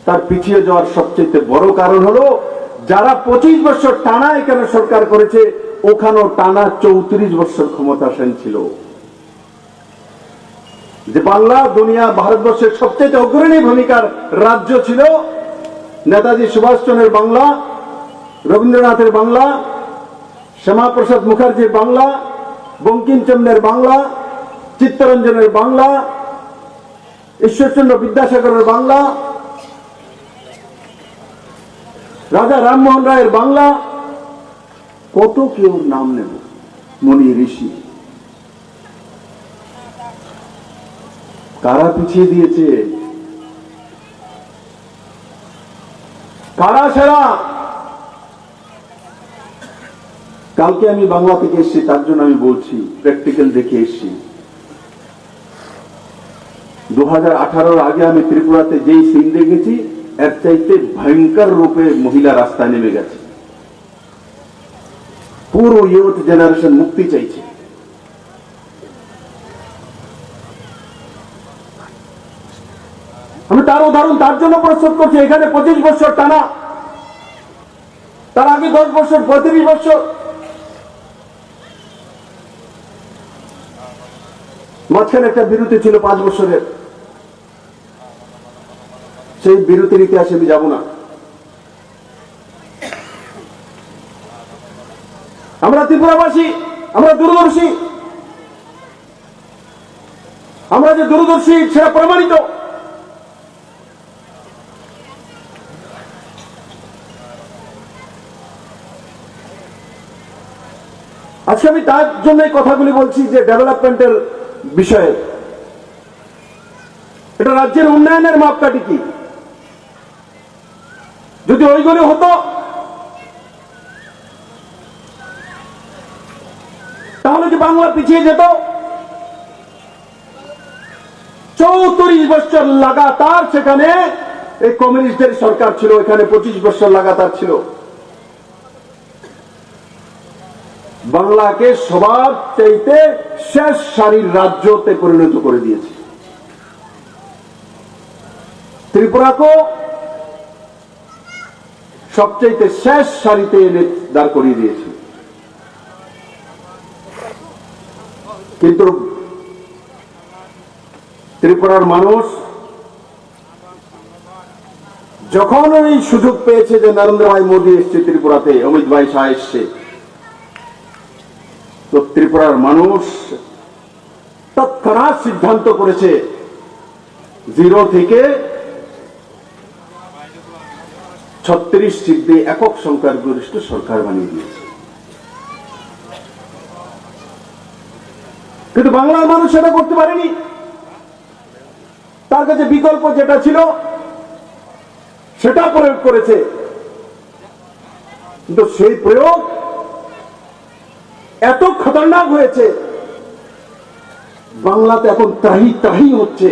S14: তার পিছিয়ে যাওয়ার সবচেয়ে বড় কারণ হলো যারা 25 বছর টানা এখানে সরকার করেছে ওখানেও টানা 34 বছর ক্ষমতাসীন ছিল। যে বাংলা দুনিয়া ভারতবর্ষের সবচেয়ে অগ্রণী ভূমিকার রাজ্য ছিল, নেতাজি সুভাষচন্দ্রের বাংলা, রবীন্দ্রনাথের বাংলা, শ্যামাপ্রসাদ মুখার্জির বাংলা, বঙ্কিমচন্দ্রের বাংলা, চিত্তরঞ্জনের বাংলা, ঈশ্বরচন্দ্র বিদ্যাসাগরের বাংলা, রাজা রামমোহন রায়ের বাংলা, কত কেউ নাম নেব, মনি ঋষি, কারা পিছিয়ে দিয়েছে, কারা সেরা। কালকে আমি বাংলা থেকে এসেছি, তার জন্য আমি বলছি, প্র্যাকটিক্যাল দেখে এসেছি। 2018 আগে আমি ত্রিপুরাতে যেই সিন দেখেছি এর চাইতে ভয়ঙ্কর রূপে মহিলা রাস্তায় নেমে গেছে। পুরো ইয়ুথ জেনারেশন মুক্তি চাইছে। আমি তার উদাহরণ তার জন্য প্রস্তুত করছি, এখানে 25 বছর টানা, তার আগে 10 বছর, 35 বছর, মাঝখানে একটা বিরতি ছিল 5 বছরের। সেই বিরতির ইতিহাসে আমি যাব না। আমরা ত্রিপুরাবাসী, আমরা দূরদর্শী, আমরা যে দূরদর্শী সেটা প্রমাণিত। আজকে আমি তার জন্য কথাগুলি বলছি যে ডেভেলপমেন্টের বিষয়ে, এটা রাজ্যের উন্নয়নের মাপকাঠি কি? যদি ওইগুলি হতো তাহলে কি বাংলা পিছিয়ে যেত? 34 বছর লাগাতার সেখানে এই কমিউনিস্টদের সরকার ছিল, এখানে 25 বছর লাগাতার ছিল। বাংলাকে সবার চাইতে শেষ সারির রাজ্যতে পরিণত করে দিয়েছে। ত্রিপুরাকে সবচাইতে শেষ সারিতে এনে দাঁড় করিয়ে দিয়েছে। কিন্তু ত্রিপুরার মানুষ যখন এই সুযোগ পেয়েছে যে নরেন্দ্র ভাই মোদী এসছে ত্রিপুরাতে, অমিত ভাই শাহ এসছে, তো ত্রিপুরার মানুষ তৎক্ষণাৎ সিদ্ধান্ত করেছে 0 থেকে 36 সিটে একক সংখ্যাগরিষ্ঠ সরকার বানিয়ে দিয়েছে। কিন্তু বাংলার মানুষ সেটা করতে পারেনি। তার কাছে বিকল্প যেটা ছিল সেটা প্রয়োগ করেছে, কিন্তু সেই প্রয়োগ এত খতরনাক হয়েছে, বাংলাতে এখন ত্রাহি ত্রাহি হচ্ছে।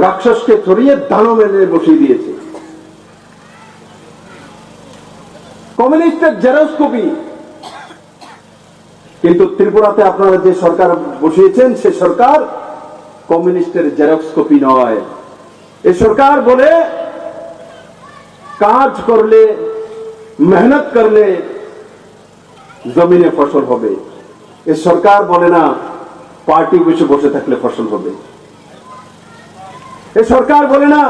S14: রাক্ষসকে ছড়িয়ে দানব এনে বসিয়ে দিয়েছে। কমিউনিস্টের জেরক্স কপি। কিন্তু ত্রিপুরাতে আপনারা যে সরকার বসিয়েছেন সে সরকার কমিউনিস্টের জেরক্স কপি নয়। এই সরকার বলে কাজ করলে, মেহনত করলে জমিনে ফসল হবে। এই সরকার বলে না পার্টি বসে বসে থাকলে ফসল হবে। এই সরকার বলে না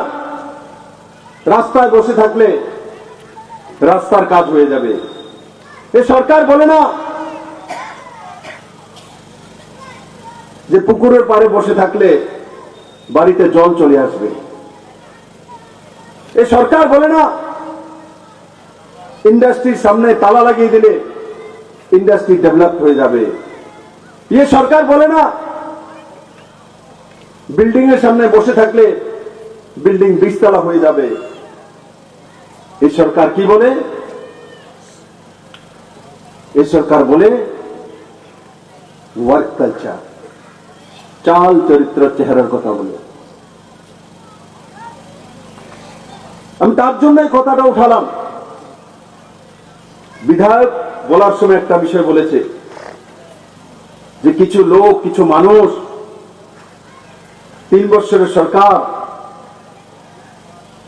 S14: রাস্তায় বসে থাকলে রাস্তার কাজ হয়ে যাবে। এই সরকার বলে না যে পুকুরের পাড়ে বসে থাকলে বাড়িতে জল চলে আসবে। এই সরকার বলে না ইন্ডাস্ট্রির সামনে তালা লাগিয়ে দিলে ইন্ডাস্ট্রি ডেভেলপ হয়ে যাবে। এই সরকার বলে না বিল্ডিং এর সামনে বসে থাকলে বিল্ডিং 20 তলা হয়ে যাবে। এই সরকার কি বলে? এই সরকার বলে ওয়ার্ক কালচার, চাল চরিত্র চেহারার কথা বলে। আমি তার জন্য এই কথাটা উঠালাম। বিধায়ক বলার সময় একটা বিষয় বলেছে যে কিছু লোক, কিছু মানুষ 3 বছরের সরকার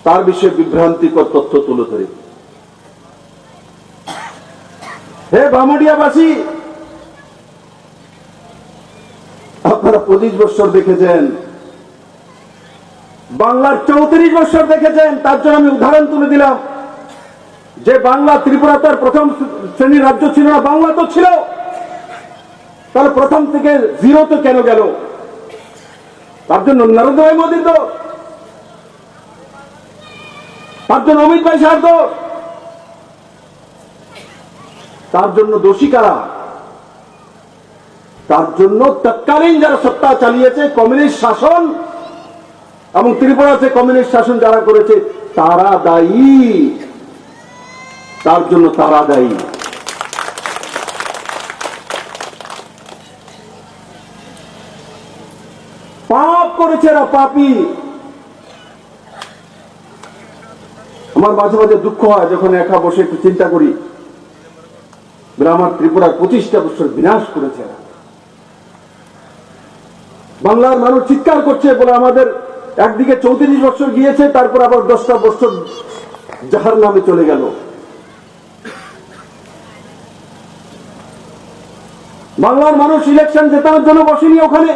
S14: তার বিষয়ে বিভ্রান্তিকর তথ্য তুলে ধরে। হে বামুডিয়াবাসী, আপনারা 25 বছর দেখেছেন, বাংলার 34 বছর দেখেছেন। তার জন্য আমি উদাহরণ তুলে দিলাম যে বাংলা ত্রিপুরা তার প্রথম শ্রেণীর রাজ্য ছিল না, বাংলা তো ছিল, তাহলে প্রথম থেকে জিরোতে কেন গেল? তার জন্য নরেন্দ্র ভাই মোদীর দোষ, তার জন্য অমিত ভাই শাহর দোষ, তার জন্য দোষী কারা? তার জন্য তৎকালীন যারা সত্তা চালিয়েছে, কমিউনিস্ট শাসন, এবং ত্রিপুরাতে কমিউনিস্ট শাসন যারা করেছে তারা দায়ী। তার জন্য তারা দায়ী। পাপ করেছে এরা, পাপী। আমার মাঝে মাঝে দুঃখ হয় যখন একা বসে একটু চিন্তা করি, আমার ত্রিপুরার 25টা বছর বিনাশ করেছে। বাংলার মানুষ চিৎকার করছে বলে আমাদের একদিকে 34 বছর গিয়েছে, তারপর আবার 10টা বছর জাহার নামে চলে গেল। বাংলার মানুষ ইলেকশন জেতানোর জন্য বসেনি ওখানে।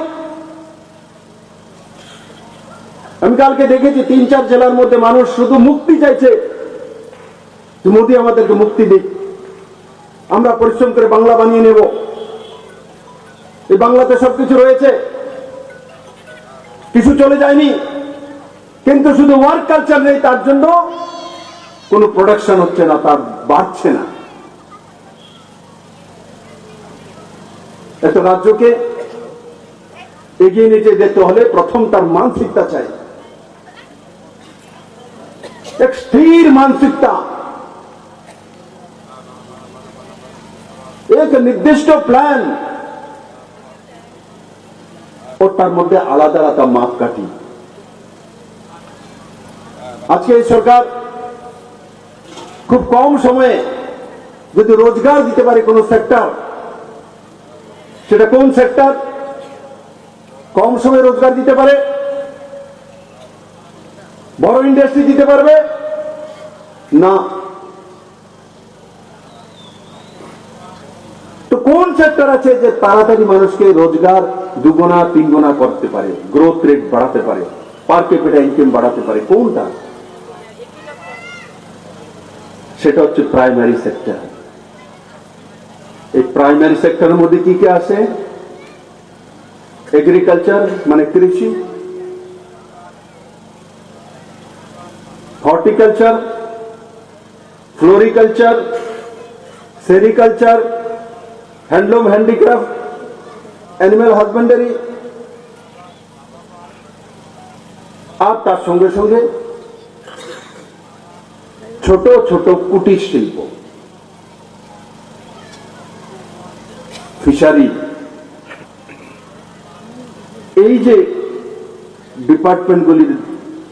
S14: আমি কালকে দেখেছি 3-4 জেলার মধ্যে মানুষ শুধু মুক্তি চাইছে, মোদী আমাদেরকে মুক্তি দিক, আমরা পরিশ্রম করে বাংলা বানিয়ে নেব। এই বাংলাতে সবকিছু রয়েছে, কিছু চলে যায়নি, কিন্তু শুধু ওয়ার্ক কালচার নেই, তার জন্য কোনো প্রোডাকশন হচ্ছে না, তার বাড়ছে না। একটা রাজ্যকে এগিয়ে নিতে যেতে হলে প্রথম তার মানসিকতা চাই, এক স্থির মানসিকতা, এক নির্দিষ্ট প্ল্যান, ও তার মধ্যে আলাদা আলাদা মাপকাঠি। আজকে এই সরকার খুব কম সময়ে যদি রোজগার দিতে পারে কোন সেক্টর, সেটা কোন সেক্টর? কম সময়ে রোজগার দিতে পারে, বড় ইন্ডাস্ট্রি দিতে পারবে না। তো কোন সেক্টর আছে যে তাড়াতাড়ি মানুষকে রোজগার 2 গুণা 3 গুণা করতে পারে, গ্রোথ রেট বাড়াতে পারে, পার ক্যাপিটা ইনকাম বাড়াতে পারে? কোনটা? সেটা হচ্ছে প্রাইমারি সেক্টর। এই প্রাইমারি সেক্টরের মধ্যে কি কি আছে? এগ্রিকালচার মানে কৃষি, horticulture, floriculture, sericulture, handloom handicraft, animal husbandry, আর তার সঙ্গে সঙ্গে ছোট ছোট কুটির শিল্প, ফিশারি। এই যে ডিপার্টমেন্টগুলির,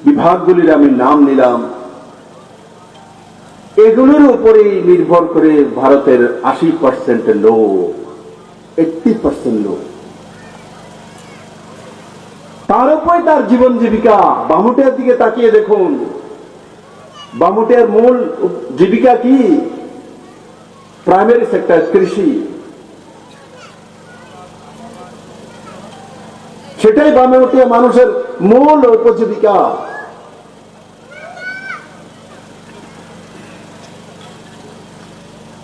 S14: বিভাগগুলির আমি নাম নিলাম, এগুলোর উপরেই নির্ভর করে ভারতের 80% লোক, 80% লোক, তার উপরে তার জীবন জীবিকা। বামুটিয়ার দিকে তাকিয়ে দেখুন, বামুটিয়ার মূল জীবিকা কি? প্রাইমারি সেক্টর, কৃষি। সেটাই বামুটিয়া মানুষের মূল উপজীবিকা।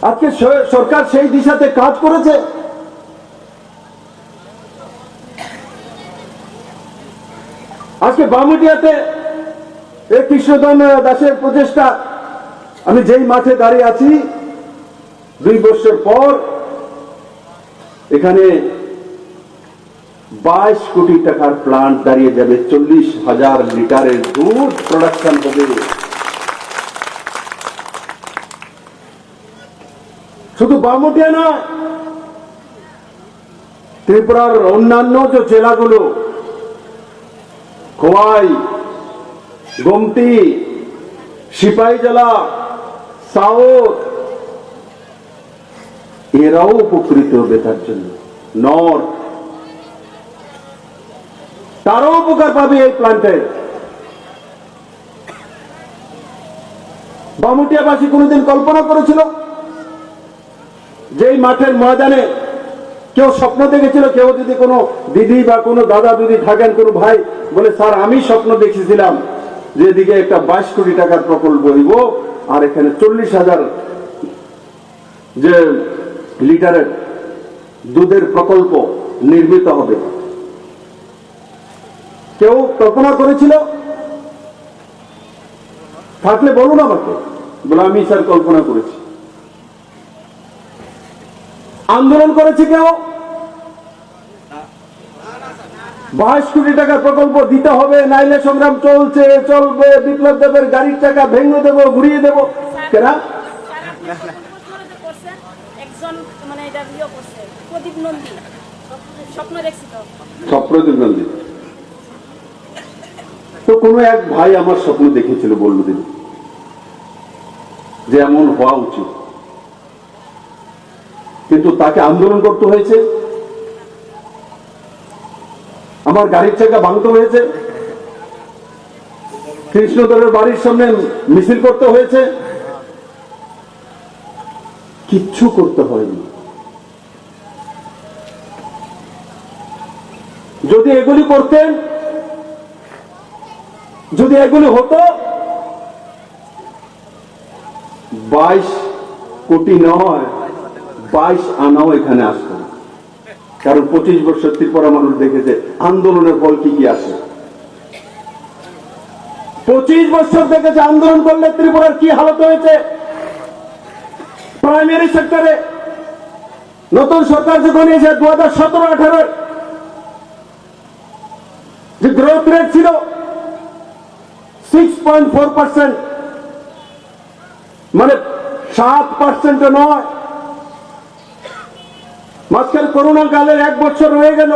S14: আজকে সরকার সেই দিশাতে কাজ করেছে। আজকে বামুটিয়াতে এই কৃষ্ণধন দাসের প্রচেষ্টা, আমি যেই মাঠে দাঁড়িয়ে আছি, 2 বছর পর এখানে 22 কোটি টাকার প্লান্ট দাঁড়িয়ে যাবে, 40,000 লিটারের দুধ প্রোডাকশন হবে। শুধু বামুটিয়া নয়, ত্রিপুরার অন্যান্য যে জেলাগুলো, খোয়াই, গোমতি, সিপাহীজলা, সাউথ, এরাও উপকৃত হবে তার জন্য। নর্থ, তারাও উপকার পাবে এই প্ল্যান্টের। বামুটিয়াবাসী কোনোদিন কল্পনা করেছিল যে এই মাঠের ময়দানে কেউ স্বপ্ন দেখেছিল, কেউ যদি কোনো দিদি বা কোনো দাদা দিদি থাকেন, কোনো ভাই বলে স্যার আমি স্বপ্ন দেখেছিলাম যে এদিকে একটা 22 কোটি টাকার প্রকল্প হইব আর এখানে 40,000 যে লিটারের দুধের প্রকল্প নির্মিত হবে, কেউ কল্পনা করেছিল? থাকলে বলুন আমাকে। বলে আমি স্যার কল্পনা করেছি। আন্দোলন করেছে কেউ? 22 কোটি টাকার প্রকল্প দিতে হবে, নাইলে সংগ্রাম চলছে, চলবে, বিপ্লব দেবের গাড়ির চাকা ভেঙে দেবো, ঘুরিয়ে দেবো। কেনা প্রদীপ নন্দী তো কোন এক ভাই আমার স্বপ্ন দেখেছিল, বলল দিন যে এমন হওয়া উচিত, কিন্তু তাকে আন্দোলন করতে হয়েছে, আমার গাড়ির চাকা ভাঙতে হয়েছে, কৃষ্ণদরের বাড়ির সামনে মিছিল করতে হয়েছে, কিচ্ছু করতে হয়নি। যদি এগুলি করতেন, যদি এগুলি হতো, 22 কোটি নয় 22 আনাও এখানে আসতো। কারণ 25 বছর ত্রিপুরা মানুষ দেখেছে আন্দোলনের ফল কি কি আসে। 25 বছর দেখেছে আন্দোলন করলে ত্রিপুরার কি হালত হয়েছে। প্রাইমারি সেক্টরে নতুন সরকার যখন এসে 2017-18 যে গ্রোথ রেট ছিল 6.4%, মানে 7% নয়। মাঝখানে করোনা কালের 1 বছর হয়ে গেল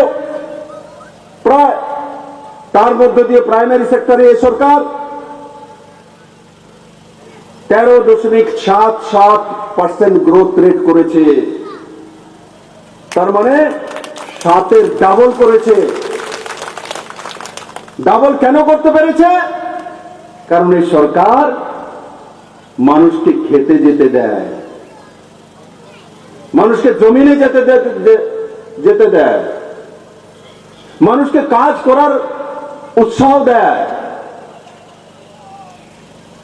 S14: প্রায়, তার মধ্য দিয়ে প্রাইমারি সেক্টরে এই সরকার 13.77% গ্রোথ রেট করেছে। তার মানে 7-এর ডাবল করেছে। ডাবল কেন করতে পেরেছে? কারণ এই সরকার মানুষকে খেতে যেতে দেয়, মানুষকে জমিনে যেতে দেয়, মানুষকে কাজ করার উৎসাহ দেয়।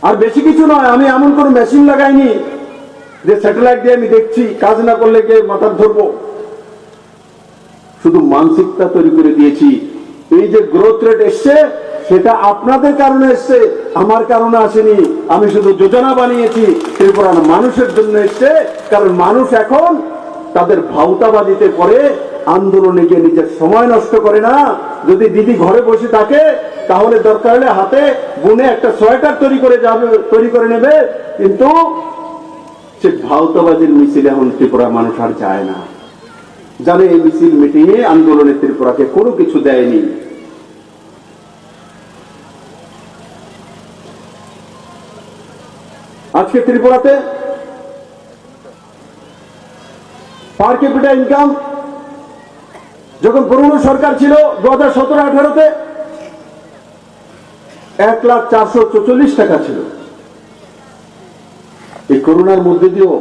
S14: আর বেশি কিছু নয়, আমি এমন কোন মেশিন লাগাইনি যে স্যাটেলাইট দিয়ে আমি দেখছি, কাজ না করলে কে মাথা ধরবো। শুধু মানসিকতা তৈরি করে দিয়েছি। এই যে গ্রোথ রেট এসছে সেটা আপনাদের কারণে এসছে, আমার কারণে আসেনি। আমি শুধু যোজনা বানিয়েছি, ত্রিপুরার মানুষের জন্য এসছে। কারণ মানুষ এখন তাদের ভাউতাবাদিতে পরে আন্দোলনে গিয়ে নিজের সময় নষ্ট করে না। যদি দিদি ঘরে বসে থাকে তাহলে দরকার হলে হাতে বুনে একটা সোয়েটার তৈরি করে নেবে, কিন্তু সে ভাউতাবাজির মিছিল এখন ত্রিপুরা মানুষ আর যায় না। জানে এই মিছিল মিটিংয়ে আন্দোলনে ত্রিপুরাকে কোনো কিছু দেয়নি। আজকে ত্রিপুরাতে পার ক্যাপিটা ইনকাম যখন পুরনো সরকার ছিল 2017-18-তে 1,04,44 টাকা ছিল। এই করোনার মধ্যে দিয়েও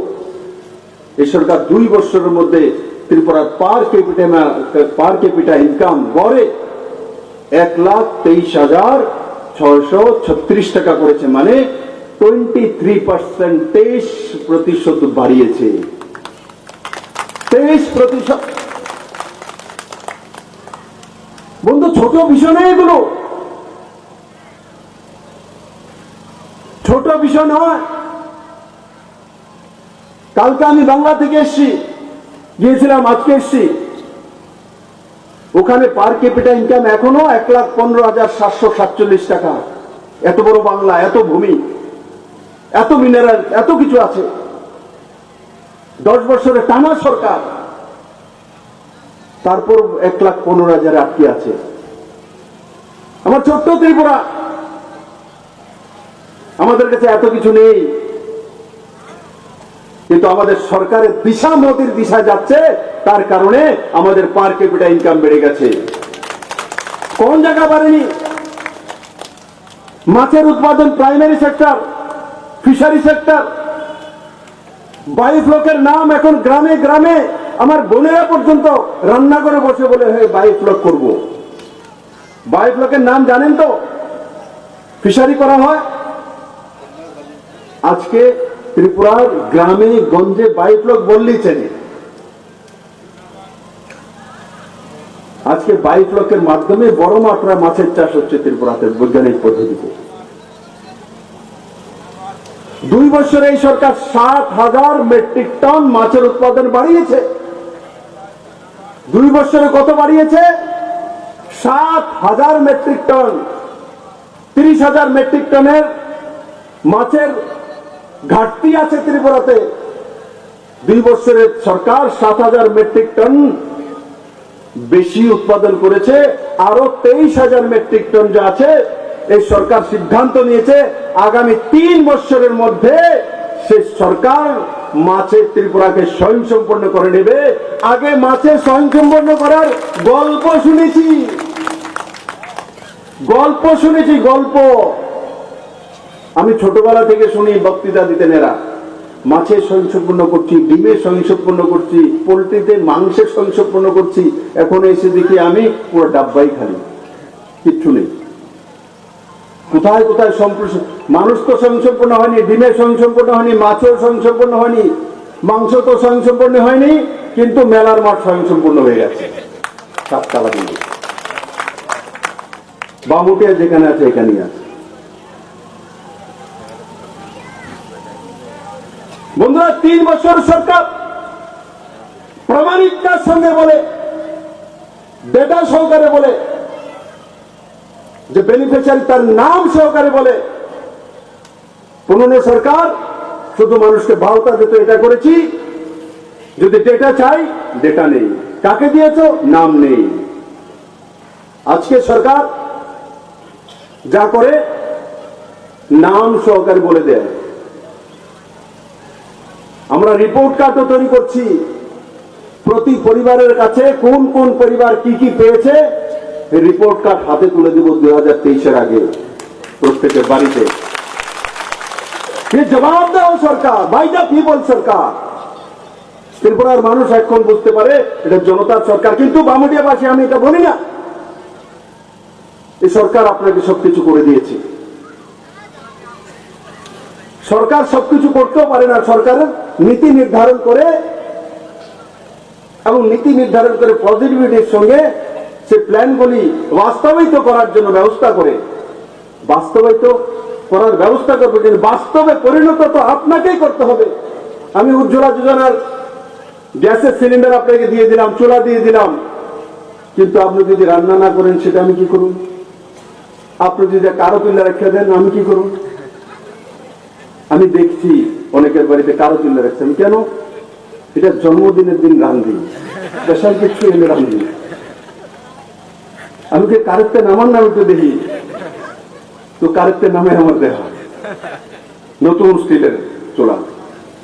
S14: এই সরকার 2 বছরের মধ্যে ত্রিপুরার পার ক্যাপিটা ইনকাম গড়ে 1,23,636 টাকা করেছে, মানে 23% বাড়িয়েছে। 23%। বন্ধু, ছোট বিষয় নয় এগুলো, ছোট বিষয় নয়। কালকে আমি বাংলা থেকে এসছি, গিয়েছিলাম, আজকে এসছি। ওখানে পার ক্যাপিটা ইনকাম এখনো 1,15,747 টাকা। এত বড় বাংলা, এত ভূমি, এত মিনারেল, এত কিছু আছে। 10 বছরে টানা সরকার, তারপর 1,15,000 আটকে আছে। আমার ছোট্ট ত্রিপুরা, আমাদের কাছে এত কিছু নেই, কিন্তু আমাদের সরকারের দিশা মোদির দিশা যাচ্ছে, তার কারণে আমাদের পার ক্যাপিটা ইনকাম বেড়ে গেছে। কোন জায়গা বাড়েনি? মাছের উৎপাদন প্রাইমারি সেক্টর, ফিশারি সেক্টর, 22 লোকের নাম এখন গ্রামে গ্রামে আমার বোনেরা পর্যন্ত রান্না করে বসে বলে 22 লোক করবো। 22 লোকের নাম জানেন তো? ফিশারি করা হয়। আজকে ত্রিপুরার গ্রামে গঞ্জে 22 লোক বললেই চেনে। আজকে 22 লোকের মাধ্যমে বড় মাত্রা মাছের চাষ হচ্ছে ত্রিপুরাতে বৈজ্ঞানিক পদ্ধতিতে। 2 বছরে এই সরকার 7,000 মেট্রিক টন মাছের উৎপাদন বাড়িয়েছে। 2 বছরে কত বাড়িয়েছে? 7,000 মেট্রিক টন। 30,000 মেট্রিক টনের মাছের ঘাটতি আছে ত্রিপুরাতে। 2 বছরে সরকার 7,000 মেট্রিক টন বেশি উৎপাদন করেছে। আরো 23,000 মেট্রিক টন যা আছে এই সরকার সিদ্ধান্ত নিয়েছে আগামী 3 বছরের মধ্যে সে সরকার মাছের ত্রিপুরাকে স্বয়ংসম্পূর্ণ করে নেবে। আগে মাছের স্বয়ংসম্পূর্ণ করার গল্প শুনেছি, গল্প আমি ছোটবেলা থেকে শুনি, বক্তৃতা দিতেন এরা, মাছের স্বয়ংসম্পূর্ণ করছি, ডিমের স্বয়ংসম্পূর্ণ করছি, পোল্ট্রিতে মাংসের স্বয়ংসম্পূর্ণ করছি। এখন এসে দেখি আমি পুরো ডাব্বাই খালি, কিচ্ছু নেই। কোথায় কোথায় মানুষ তো স্বয়ংসম্পূর্ণ হয়নি, ডিমের স্বয়ংসম্পূর্ণ হয়নি, মাছের স্বয়ংসম্পূর্ণ হয়নি, মাংস তো স্বয়ংসম্পূর্ণ হয়নি, কিন্তু মেলার মাঠ স্বয়ংসম্পূর্ণ হয়ে গেছে। সাততলা কিন্তু বামুটিয়া যেখানে আছে এখানেই আছে। বন্ধুরা, 3 বছর সরকার প্রামাণিকতার সঙ্গে বলে, ডেটা সহকারে বলে, যে বেনিফিশিয়ারি তার নাম সহকারে বলে, পুরনো সরকার শুধু মানুষকে ভাওতা দিতে এটা করেছি, যদি ডেটা চাই ডেটা নেই, কাকে দিয়েছো নাম নেই। আজকে সরকার যা করে নাম সহকারে বলে দেয়। আমরা রিপোর্ট কার্ডও তৈরি করছি, প্রতি পরিবারের কাছে কোন কোন পরিবার কি কি পেয়েছে রিপোর্ট কার্ড হাতে তুলে দিব 2023-এর আগে প্রত্যেকের বাড়িতে। জবাব দাও সরকার, বাই দ্য পিপল সরকার। ত্রিপুরার মানুষ এখন বুঝতে পারে এটা জনতার সরকার। কিন্তু বামুডিয়াবাসী আমি এটা বলি না, এই সরকার আপনাকে সবকিছু করে দিয়েছে। সরকার সবকিছু করতেও পারে না, সরকারের নীতি নির্ধারণ করে এবং নীতি নির্ধারণ করে পজিটিভিটির সঙ্গে সে প্ল্যানগুলি বাস্তবায়িত করার জন্য ব্যবস্থা করে, বাস্তবায়িত করার ব্যবস্থা করবে, কিন্তু বাস্তবে পরিণত তো আপনাকেই করতে হবে। আমি উজ্জ্বলা যোজনার গ্যাসের সিলিন্ডার আপনাকে দিয়ে দিলাম, চুলা দিয়ে দিলাম, কিন্তু আপনি যদি রান্না না করেন সেটা আমি কি করুন? আপনি যদি কারো চুলা রেখে দেন আমি কি করুন? আমি দেখছি অনেকের বাড়িতে কারো চুলা রাখছে, আমি কেন? এটা জন্মদিনের দিন রান্ধি, স্পেশাল কিছু এনে রান্ধি। আমি কি কারেক্টে নামার নামে তো দেখি, তো কারেক্টে নামে আমার দেখা নতুন স্টিলের চোলা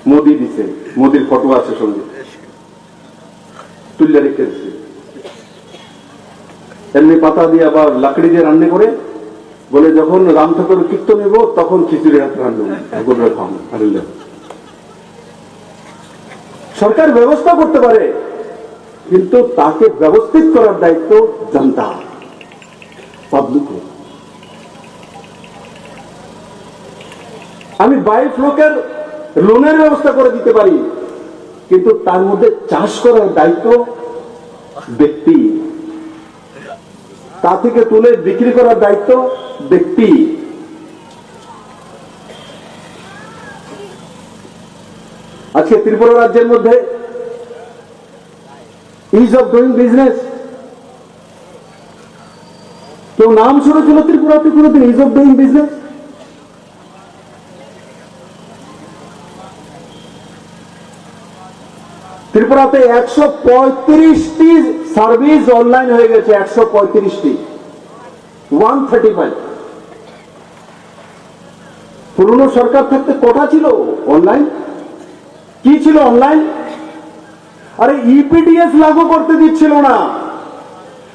S14: মোদি দিছে, মোদির ফটো আছে সঙ্গে, তুলে রেখে দিচ্ছে। এমনি পাতা দিয়ে আবার লাকড়ি দিয়ে রান্না করে বলে যখন রাম ঠাকুর কীর্তন নেব তখন খিচুড়ি হাত রান্না খাওয়ানো। সরকার ব্যবস্থা করতে পারে, কিন্তু তাকে ব্যবস্থিত করার দায়িত্ব জনতা, পাবলিক। আমি 22 লোকের লোনের ব্যবস্থা করে দিতে পারি, কিন্তু তার মধ্যে চাষ করার দায়িত্ব ব্যক্তি, তা থেকে তুলে বিক্রি করার দায়িত্ব ব্যক্তি। আজকে ত্রিপুরা রাজ্যের মধ্যে ইজ অফ ডুইং বিজনেস, কেউ নাম শুনেছিল ত্রিপুরাতে কোনোদিন ইজ অফ ডুইং বিজনেস? ত্রিপুরাতে 135টি সার্ভিস অনলাইন হয়ে গেছে, 135টি, 135। পুরনো সরকার থাকতে কটা ছিল অনলাইন? কি ছিল অনলাইন? আরে ইপিডিএস লাগু করতে দিচ্ছিল না,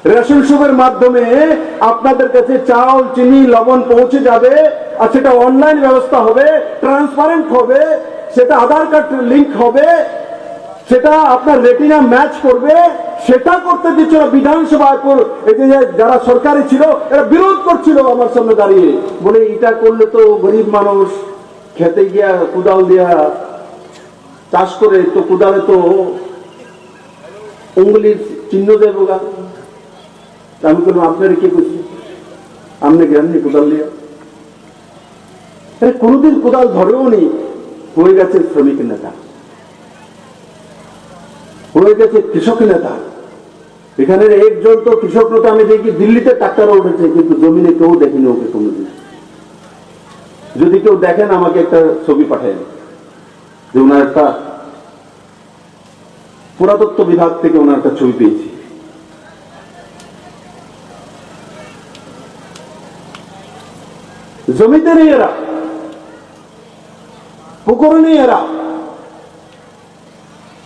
S14: রেশন শপের মাধ্যমে আপনাদের কাছে চাউল, চিনি, লবণ পৌঁছে যাবে, আর সেটা অনলাইন ব্যবস্থা হবে, ট্রান্সপারেন্ট হবে, সেটা আধার কার্ড লিংক হবে, সেটা আপনার রেটিনা ম্যাচ করবে। সেটা করতে দিচ্ছিল বিধানসভায়, যারা সরকারি ছিল এরা বিরোধ করছিল আমার সামনে দাঁড়িয়ে, বলে এটা করলে তো গরিব মানুষ খেতে গিয়া কুদাল দিয়া চাষ করে, তো কুদালে তো উঙ্গলির চিহ্ন দেবো গা। আমি বললাম আপনারা কি করছি, আপনি জ্ঞাননি কোদাল দিয়ে? কোনোদিন কোদাল ধরেও নি, হয়ে গেছে শ্রমিক নেতা, হয়ে গেছে কৃষক নেতা। এখানে একজন তো কৃষক নেতা আমি দেখি দিল্লিতে ট্রাক্টরও উঠেছে, কিন্তু জমিনে কেউ দেখেনি ওকে কোনোদিন। যদি কেউ দেখেন আমাকে একটা ছবি পাঠায়, যে ওনার একটা পুরাতত্ত্ব বিভাগ থেকে ওনার একটা ছবি পেয়েছি। জমিতে নেই এরা, পুকুরে নেই এরা।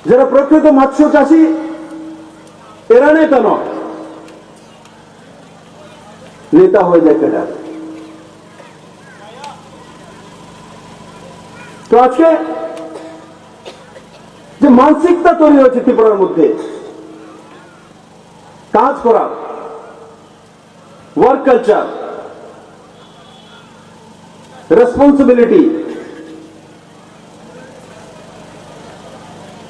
S14: যারা প্রকৃত মৎস্য চাষী এরা নেতা নয়, নেতা হয়ে যায় কেটা। তো আজকে যে মানসিকতা তৈরি হয়েছে ত্রিপুরার মধ্যে, কাজ করা, ওয়ার্ক কালচার, রেসপন্সিবিলিটি,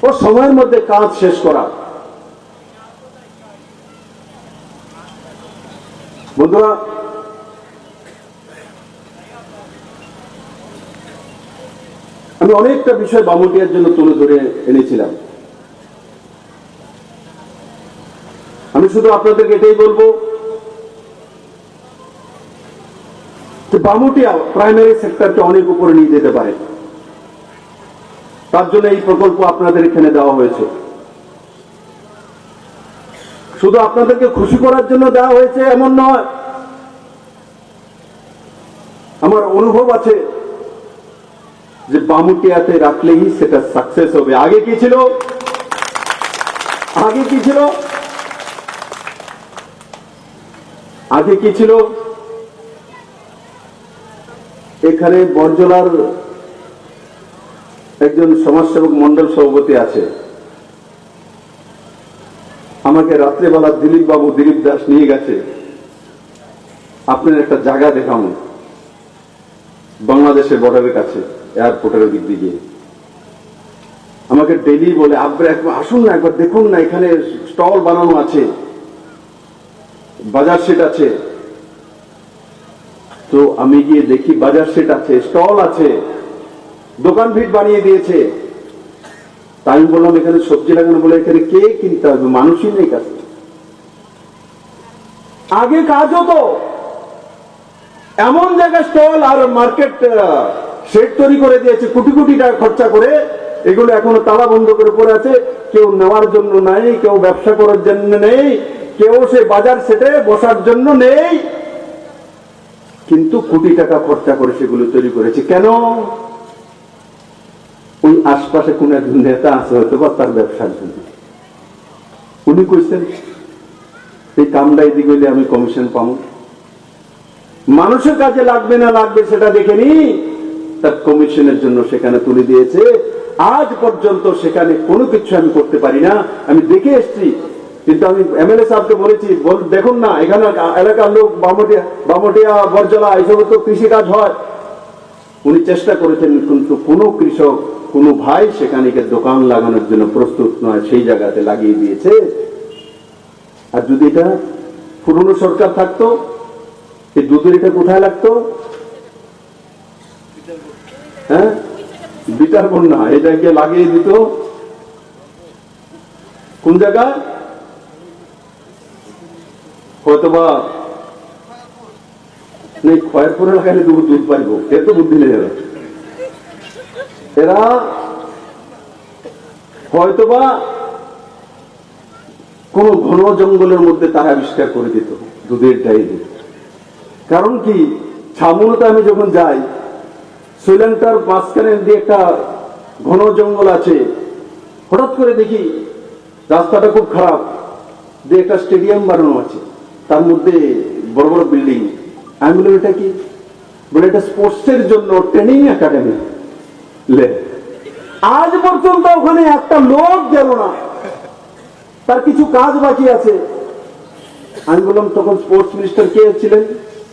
S14: ও সময়ের মধ্যে কাজ শেষ করা। বন্ধুরা, আমি অনেকটা বিষয় বামুটিয়ার জন্য তুলে ধরে এনেছিলাম। আমি শুধু আপনাদেরকে এটাই বলবো যে বামুটিয়া প্রাইমারি সেক্টরকে অনেক উপরে নিয়ে যেতে পারে, তার জন্য এই প্রকল্প আপনাদের এখানে দেওয়া হয়েছে। শুধু আপনাদেরকে খুশি করার জন্য দেওয়া হয়েছে এমন নয়, আমার অনুভব আছে যে বামুটিয়াতে রাখলেই সেটা সাকসেস হবে। আগে কি ছিল, আগে কি ছিল, আগে কি ছিল? এখানে বরজলার একজন সমাজসেবক মন্ডল সভাপতি আছে, আমাকে রাত্রেবেলা দিলীপ দাস নিয়ে গেছে, আপনার একটা জায়গা দেখাবো বাংলাদেশের বর্ডারের কাছে, এয়ারপোর্টের দিক দিয়ে। আমাকে ডেলি বলে আসুন না, একবার দেখুন না, এখানে স্টল বানানো আছে, বাজার সেট আছে। তো আমি গিয়ে দেখি বাজার সেট আছে, স্টল আছে, দোকান ভিড় বানিয়ে দিয়েছে। তাই আমি বললাম এখানে সবজি লাগানো, বলে এখানে কে কিনতে হবে, মানুষই নেই কাছে। আগে কাজ হতো, এমন জায়গায় স্টল আর মার্কেট শেড তৈরি করে দিয়েছে কোটি কোটি টাকা খরচা করে, এগুলো এখনো তালা বন্ধ করে পড়ে আছে, কেউ নেওয়ার জন্য নাই, কেউ ব্যবসা করার জন্য নেই, কেউ সে বাজার সেটে বসার জন্য নেই, কিন্তু কোটি টাকা খরচা করে সেগুলো তৈরি করেছে। কেন? ওই আশপাশে কোন একজন নেতা আছে হয়তো বা তার ব্যবসার জন্য, উনি কইছেন এই কামটা এদিকে হইলে আমি কমিশন পাবো। মানুষের কাজে লাগবে না লাগবে সেটা দেখেনি, তার কমিশনের জন্য সেখানে তুলে দিয়েছে। আজ পর্যন্ত সেখানে কোনো কিছু আমি করতে পারি না, আমি দেখে এসছি। কিন্তু আমি এমএলএ সাহেবকে বলেছি, দেখুন না এখানে এলাকার লোক বামুটিয়া বরজলা এইসব তো কৃষি কাজ হয়। উনি চেষ্টা করেছেন, কিন্তু কোনো কৃষক, কোনো ভাই সেখানে দোকান লাগানোর জন্য প্রস্তুত নয়, সেই জায়গাতে লাগিয়ে দিয়েছে। আর যদি এটা পুরনো সরকার থাকতো, এই দুধের এটা কোথায় লাগতো? হ্যাঁ, বিটার বন্যা, এটাকে লাগিয়ে দিত কোন জায়গায়? হয়তোবা নেই, খয়েরপুরে লাগাইলে দুধ পাইব, এর তো বুদ্ধি নেই। এরা হয়তোবা কোন ঘন জঙ্গলের মধ্যে তারা আবিষ্কার করে দিত দুধের ডায়েরি। কারণ কি, ছামুনতে আমি যখন যাই, শ্রীলঙ্কার মাঝখানে দিয়ে একটা ঘন জঙ্গল আছে, হঠাৎ করে দেখি রাস্তাটা খুব খারাপ, যে একটা স্টেডিয়াম বানানো আছে, তার মধ্যে বড় বড় বিল্ডিং। আমি বললাম এটা কি? বলে এটা স্পোর্টসের জন্য ট্রেনিং একাডেমি। আজ পর্যন্ত ওখানে একটা লোক গেল না, তার কিছু কাজ বাকি আছে। আমি বললাম তখন স্পোর্টস মিনিস্টার কে ছিলেন?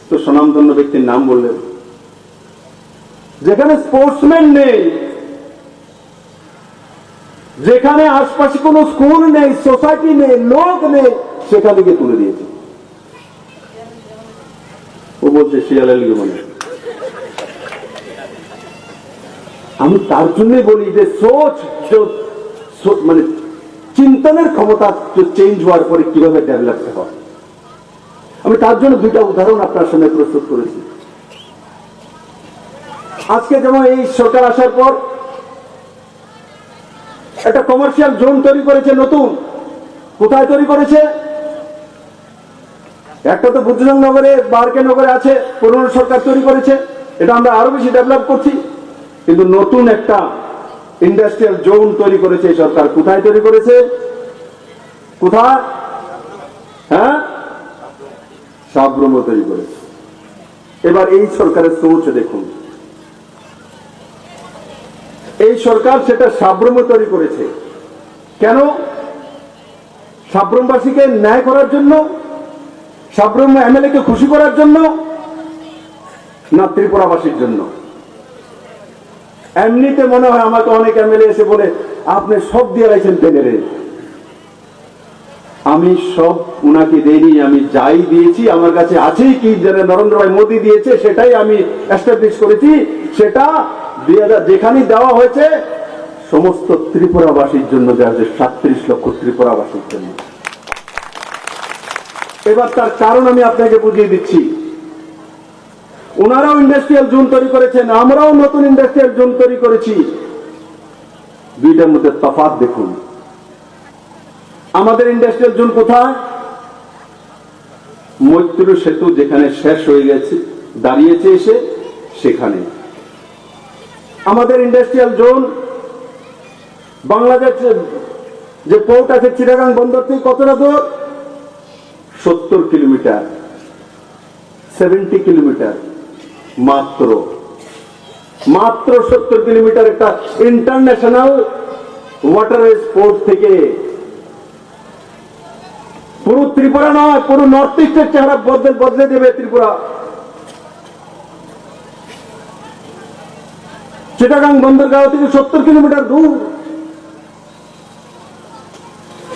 S14: তো স্বনামধন্য ব্যক্তির নাম বললেন। যেখানে স্পোর্টসম্যান নেই, যেখানে আশপাশে কোনো স্কুল নেই, সোসাইটি নেই, লোক নেই, সেখানে গিয়ে তুলে দিয়েছে। ও বলছে শিয়ালের লিগে মনে। আমি তার জন্যই বলি যে সোচ, মানে চিন্তনের ক্ষমতা চেঞ্জ হওয়ার পরে কিভাবে ডেভেলপ হয়। আমি তার জন্য দুইটা উদাহরণ আপনার সামনে প্রস্তুত করেছি। আজকে যেমন এই সরকার আসার পর একটা কমার্শিয়াল জোন তৈরি করেছে নতুন। কোথায় তৈরি করেছে? একটা তো বুদ্ধজনগরে, বারকে নগরে আছে, পুরনো সরকার তৈরি করেছে। এটা আমরা আরো বেশি ডেভেলপ করছি। কিন্তু নতুন একটা ইন্ডাস্ট্রিয়াল জোন তৈরি করেছে এই সরকার। কোথায় তৈরি করেছে? কোথায়? হ্যাঁ, সাবরুমে তৈরি করেছে। এবার এই সরকারের সোচ দেখুন। এই সরকার সেটা সাবরুমে তৈরি করেছে। কেন? সাবরুমবাসীকে ন্যায় করার জন্য, সাবরুম এমএলএ কে খুশি করার জন্য, না ত্রিপুরাবাসীর জন্য? এমনিতে মনে হয় আমাকে অনেক এমএলএ এসে বলে আপনি সব দিয়ে রাখছেন টেনেরে। আমি সব উনাকে দেইনি, আমি যাই দিয়েছি আমার কাছে আছেই কি নরেন্দ্র ভাই মোদী দিয়েছে সেটাই আমি এস্টাবলিশ করেছি। সেটা যেখানে দেওয়া হয়েছে সমস্ত ত্রিপুরাবাসীর জন্য দেওয়া হয়েছে, 37 লক্ষ ত্রিপুরাবাসীর জন্য। এবার তার কারণ আমি আপনাকে বুঝিয়ে দিচ্ছি। ওনারাও ইন্ডাস্ট্রিয়াল জোন তৈরি করেছেন, আমরাও নতুন ইন্ডাস্ট্রিয়াল জোন তৈরি করেছি। দুইটার মধ্যে তফাৎ দেখুন। আমাদের ইন্ডাস্ট্রিয়াল জোন কোথায়? মৈত্র সেতু যেখানে শেষ হয়ে গেছে, দাঁড়িয়েছে এসে সেখানে। আমাদের ইন্ডাস্ট্রিয়াল জোন বাংলাদেশ যে পোর্ট আছে চিটাগাং বন্দর থেকে কতটা দূর? 70 কিলোমিটার, 70 কিলোমিটার, মাত্র 70 কিলোমিটার একটা ইন্টারন্যাশনাল ওয়াটারওয়েজ পোর্ট থেকে। পুরো ত্রিপুরা নয়, পুরো নর্থ ইস্টের চেহারা বদলে দেবে ত্রিপুরা। চিটাগাং বন্দরগাঁও থেকে 70 কিলোমিটার দূর।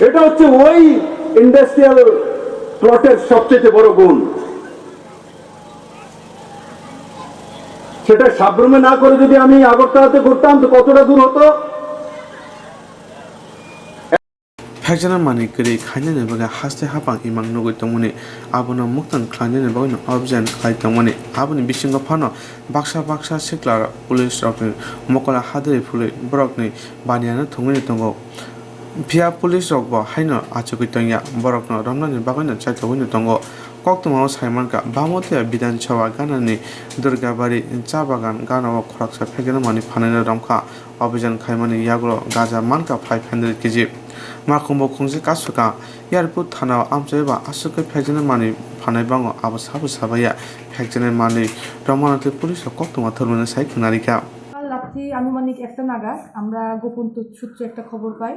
S14: এটা হচ্ছে ওই ইন্ডাস্ট্রিয়াল প্লটের সবচেয়ে বড় গুণ। সেটা সাবরুমে না করে যদি আমি আগরতলাতে করতাম তো কতটা দূর হতো?
S1: Pekjana mani kiri khanyane baga haste hapang imang nugui tongmuni abono muktan khanyane bagno objan khai tongmuni aboni bisingo phano baksa siklar police rokni mokola hadri phuli borokni baniana thongmuni tongo pia police rok bo haino achukui tongya borokno romnani bagno chaitoguni tongo koktumao saimanka bamotia bidanshawa ganani durgabari cha bagan ganao khoraksa pekjana mani phanane romkha objan khaimani yagro gaja manka 500 kg মাকুম্ব খংসে কাসুকা airport থানাও আমচাইবা আসুকে ফেকজনের মানি ফানাই বাঙো আবো সাবু সাবাইয়া ফেকজনের মানি রমানাতে police কক্তমা ধর্মনে সাইখনারিকা
S15: রাত্রি আনুমানিক 1টা নাগাদ আমরা গোপন সূত্রে একটা খবর পাই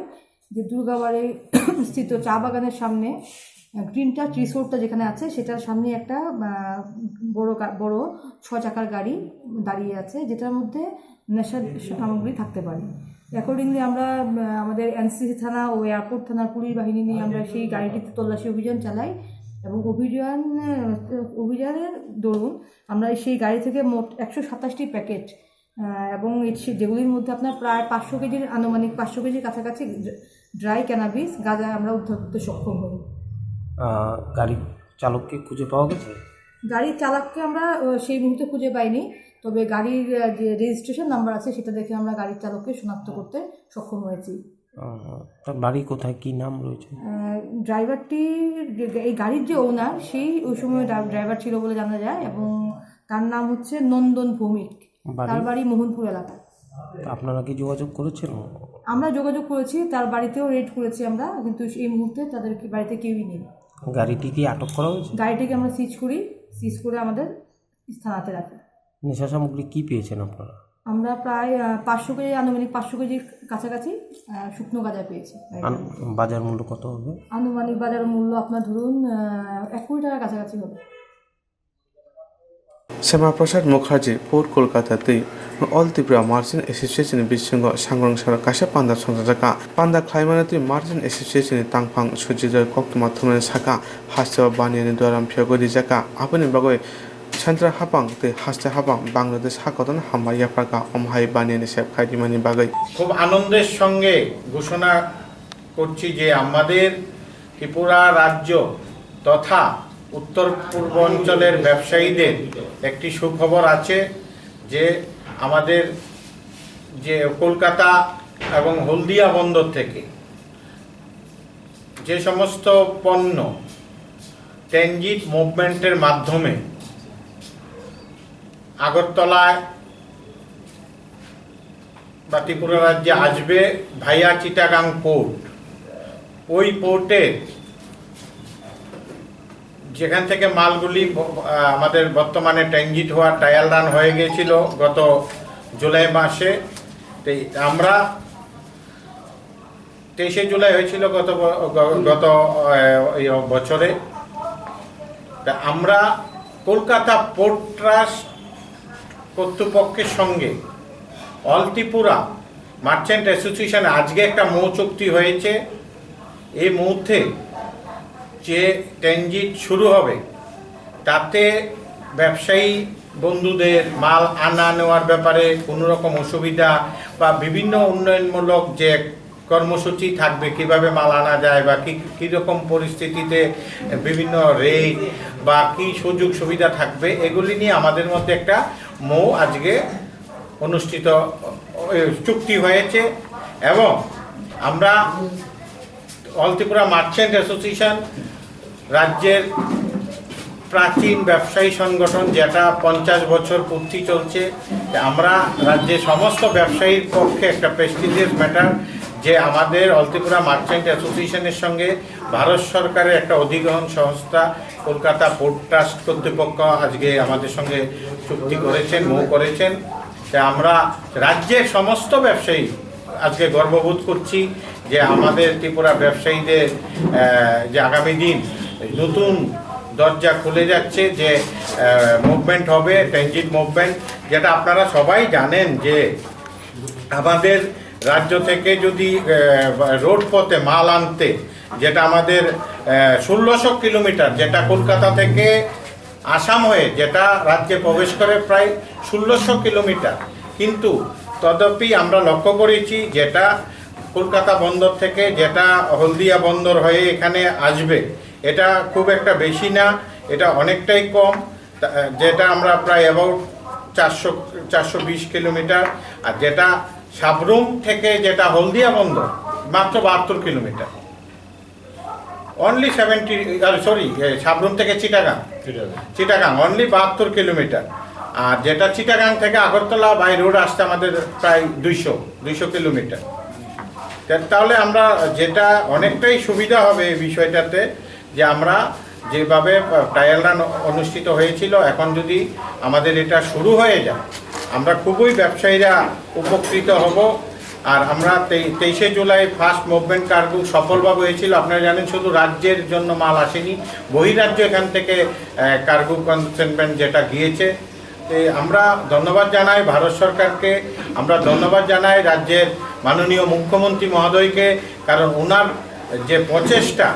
S15: যে দুর্গাবাড়ি স্থিত চা বাগানের সামনে গ্রিন টাচ রিসোর্টটা যেখানে আছে সেটার সামনে একটা বড় 6 চাকার গাড়ি দাঁড়িয়ে আছে, যেটার মধ্যে নেশার সামগ্রী থাকতে পারে। অ্যাকর্ডিংলি আমরা আমাদের এনসিসি থানা ও এয়ারপোর্ট থানার পুলিশ বাহিনী নিয়ে আমরা সেই গাড়িটিতে তল্লাশি অভিযান চালাই এবং অভিযানের দরুন আমরা সেই গাড়ি থেকে মোট 127টি প্যাকেট এবং যেগুলির মধ্যে আপনার প্রায় 500 কেজির আনুমানিক 500 কেজির কাছাকাছি ড্রাই ক্যানাবিস গাঁজা আমরা উদ্ধার করতে সক্ষম হই।
S13: গাড়ির চালককে খুঁজে পাওয়া গেছে?
S15: গাড়ির চালককে আমরা সেই মুহূর্তে খুঁজে পাইনি, তবে গাড়ির যে রেজিস্ট্রেশন নাম্বার আছে সেটা দেখে আমরা গাড়ির চালককে শনাক্ত করতে সক্ষম হয়েছি।
S13: তার বাড়ি কোথায়, কি নাম রয়েছে?
S15: ড্রাইভারটি, এই গাড়ির যে ওনার সেই ওই সময় ড্রাইভার ছিল বলে জানা যায় এবং তার নাম হচ্ছে নন্দন ভৌমিক, তার বাড়ি মোহনপুর এলাকায়।
S13: আপনারা কি যোগাযোগ করেছেন?
S15: আমরা যোগাযোগ করেছি, তার বাড়িতেও রেড করেছি আমরা, কিন্তু এই মুহূর্তে তাদের বাড়িতে কেউই নেই।
S13: গাড়িটি কি আটক করা হয়েছে?
S15: গাড়িটিকে আমরা সিজ করি, সিজ করে আমাদের থানাতে রাখি।
S13: নেশা সামগ্রী কি পেয়েছেন আপনারা?
S15: আমরা প্রায় 500 কেজি, আনুমানিক 500 কেজির কাছাকাছি শুকনো গাঁজা পেয়েছি।
S13: বাজার মূল্য কত হবে?
S15: আনুমানিক বাজার মূল্য আপনার ধরুন 1 কোটি টাকার কাছাকাছি হবে।
S1: শ্যামাপ্রসাদ মুখার্জি পৌর কলকাতাতে অল ত্রিপুরা মার্চেন্ট এসোসিয়েশনের বিশৃঙ্গ সাংগ্রংসার কাশে পান্দা সংসাজাকা পান্দা খ্লাইমানাতি মার্চেন্ট এসোসিয়েশনের তাংফাং সুজিজয় কক্তমা থুমেন সাকা হাস্য বানিয়ে দ্বারাম ফিয়গরি জাকা আপনি বাগৈ Chantra Hapang te Haste Hapang Bangladesh হাকতন হাম্বা ইয়াফাকা অমহাই বানিয়ে সেব খাইদিমানি বাগৈ
S5: খুব আনন্দের সঙ্গে ঘোষণা করছি যে আমাদের ত্রিপুরা রাজ্য তথা উত্তর পূর্বাঞ্চলের ব্যবসায়ীদের একটি সুখবর আছে যে আমাদের যে কলকাতা এবং হলদিয়া বন্দর থেকে যে সমস্ত পণ্য ট্রানজিট মুভমেন্টের মাধ্যমে আগরতলায় বা ত্রিপুরা রাজ্যে আসবে ভাইয়া চিটাগাং পোর্ট, ওই পোর্টে যেখান থেকে মালগুলি আমাদের বর্তমানে ট্রানজিট হওয়ার ট্রায়াল রান হয়ে গিয়েছিল গত জুলাই মাসে। আমরা 23শে জুলাই হয়েছিল গত বছরে। তা আমরা কলকাতা পোর্ট ট্রাস্ট কর্তৃপক্ষের সঙ্গে অল ত্রিপুরা মার্চেন্ট অ্যাসোসিয়েশন আজকে একটা মৌ চুক্তি হয়েছে। এই মুহূর্তে যে ট্রানজিট শুরু হবে তাতে ব্যবসায়ী বন্ধুদের মাল আনা নেওয়ার ব্যাপারে কোনো রকম অসুবিধা বা বিভিন্ন উন্নয়নমূলক যে কর্মসূচি থাকবে, কিভাবে মাল আনা যায় বা কীরকম পরিস্থিতিতে বিভিন্ন রেট বা কী সুযোগ সুবিধা থাকবে, এগুলি নিয়ে আমাদের মধ্যে একটা মৌ আজকে অনুষ্ঠিত চুক্তি হয়েছে। এবং আমরা অল ত্রিপুরা মার্চেন্ট অ্যাসোসিয়েশন রাজ্যের প্রাচীন ব্যবসায়ী সংগঠন, যেটা 50 বছর পূর্তি চলছে। আমরা রাজ্যের সমস্ত ব্যবসায়ীর পক্ষে একটা প্রেস্টিজিয়াস ম্যাটার যে আমাদের অল ত্রিপুরা মার্চেন্ট অ্যাসোসিয়েশনের সঙ্গে ভারত সরকারের একটা অধিগ্রহণ সংস্থা কলকাতা পোর্ট ট্রাস্ট কর্তৃপক্ষ আজকে আমাদের সঙ্গে চুক্তি করেছেন, মৌ করেছেন। আমরা রাজ্যের সমস্ত ব্যবসায়ী আজকে গর্ববোধ করছি যে আমাদের ত্রিপুরা ব্যবসায়ীদের যে আগামী দিন নতুন দরজা খুলে যাচ্ছে, যে মুভমেন্ট হবে ট্রানজিট মুভমেন্ট, যেটা আপনারা সবাই জানেন যে আমাদের রাজ্য থেকে যদি রোড পথে মাল আনতে, যেটা আমাদের 1600 কিলোমিটার, যেটা কলকাতা থেকে আসাম হয়ে যেটা রাজ্যে প্রবেশ করে প্রায় 1600 কিলোমিটার, কিন্তু তথাপি আমরা লক্ষ্য করেছি যেটা কলকাতা বন্দর থেকে যেটা হলদিয়া বন্দর হয়ে এখানে আসবে, এটা খুব একটা বেশি না, এটা অনেকটাই কম, যেটা আমরা প্রায় অ্যাবাউট 420 কিলোমিটার। আর যেটা সাবরুম থেকে যেটা হলদিয়া বন্দর মাত্র 72 কিলোমিটার, অনলি 70, সাবরুম থেকে চিটাগাং অনলি 72 কিলোমিটার। আর যেটা চিটাগাং থেকে আগরতলা বাই রোড আসতে আমাদের প্রায় 200 কিলোমিটার। তাহলে আমরা যেটা অনেকটাই সুবিধা হবে এই বিষয়টাতে, যে আমরা যেভাবে ট্রায়াল রান অনুষ্ঠিত হয়েছিল, এখন যদি আমাদের এটা শুরু হয়ে যায় আমরা খুবই ব্যবসায়ীরা উপকৃত হব। আর আমরা 23শে জুলাই ফার্স্ট মুভমেন্ট কার্গো সফলভাবে হয়েছিল। আপনারা জানেন শুধু রাজ্যের জন্য মাল আসেনি, বহিরাজ্য এখান থেকে কার্গো কনসেনমেন্ট যেটা গিয়েছে। আমরা ধন্যবাদ জানাই ভারত সরকারকে, আমরা ধন্যবাদ জানাই রাজ্যের মাননীয় মুখ্যমন্ত্রী মহোদয়কে, কারণ ওনার যে প্রচেষ্টা,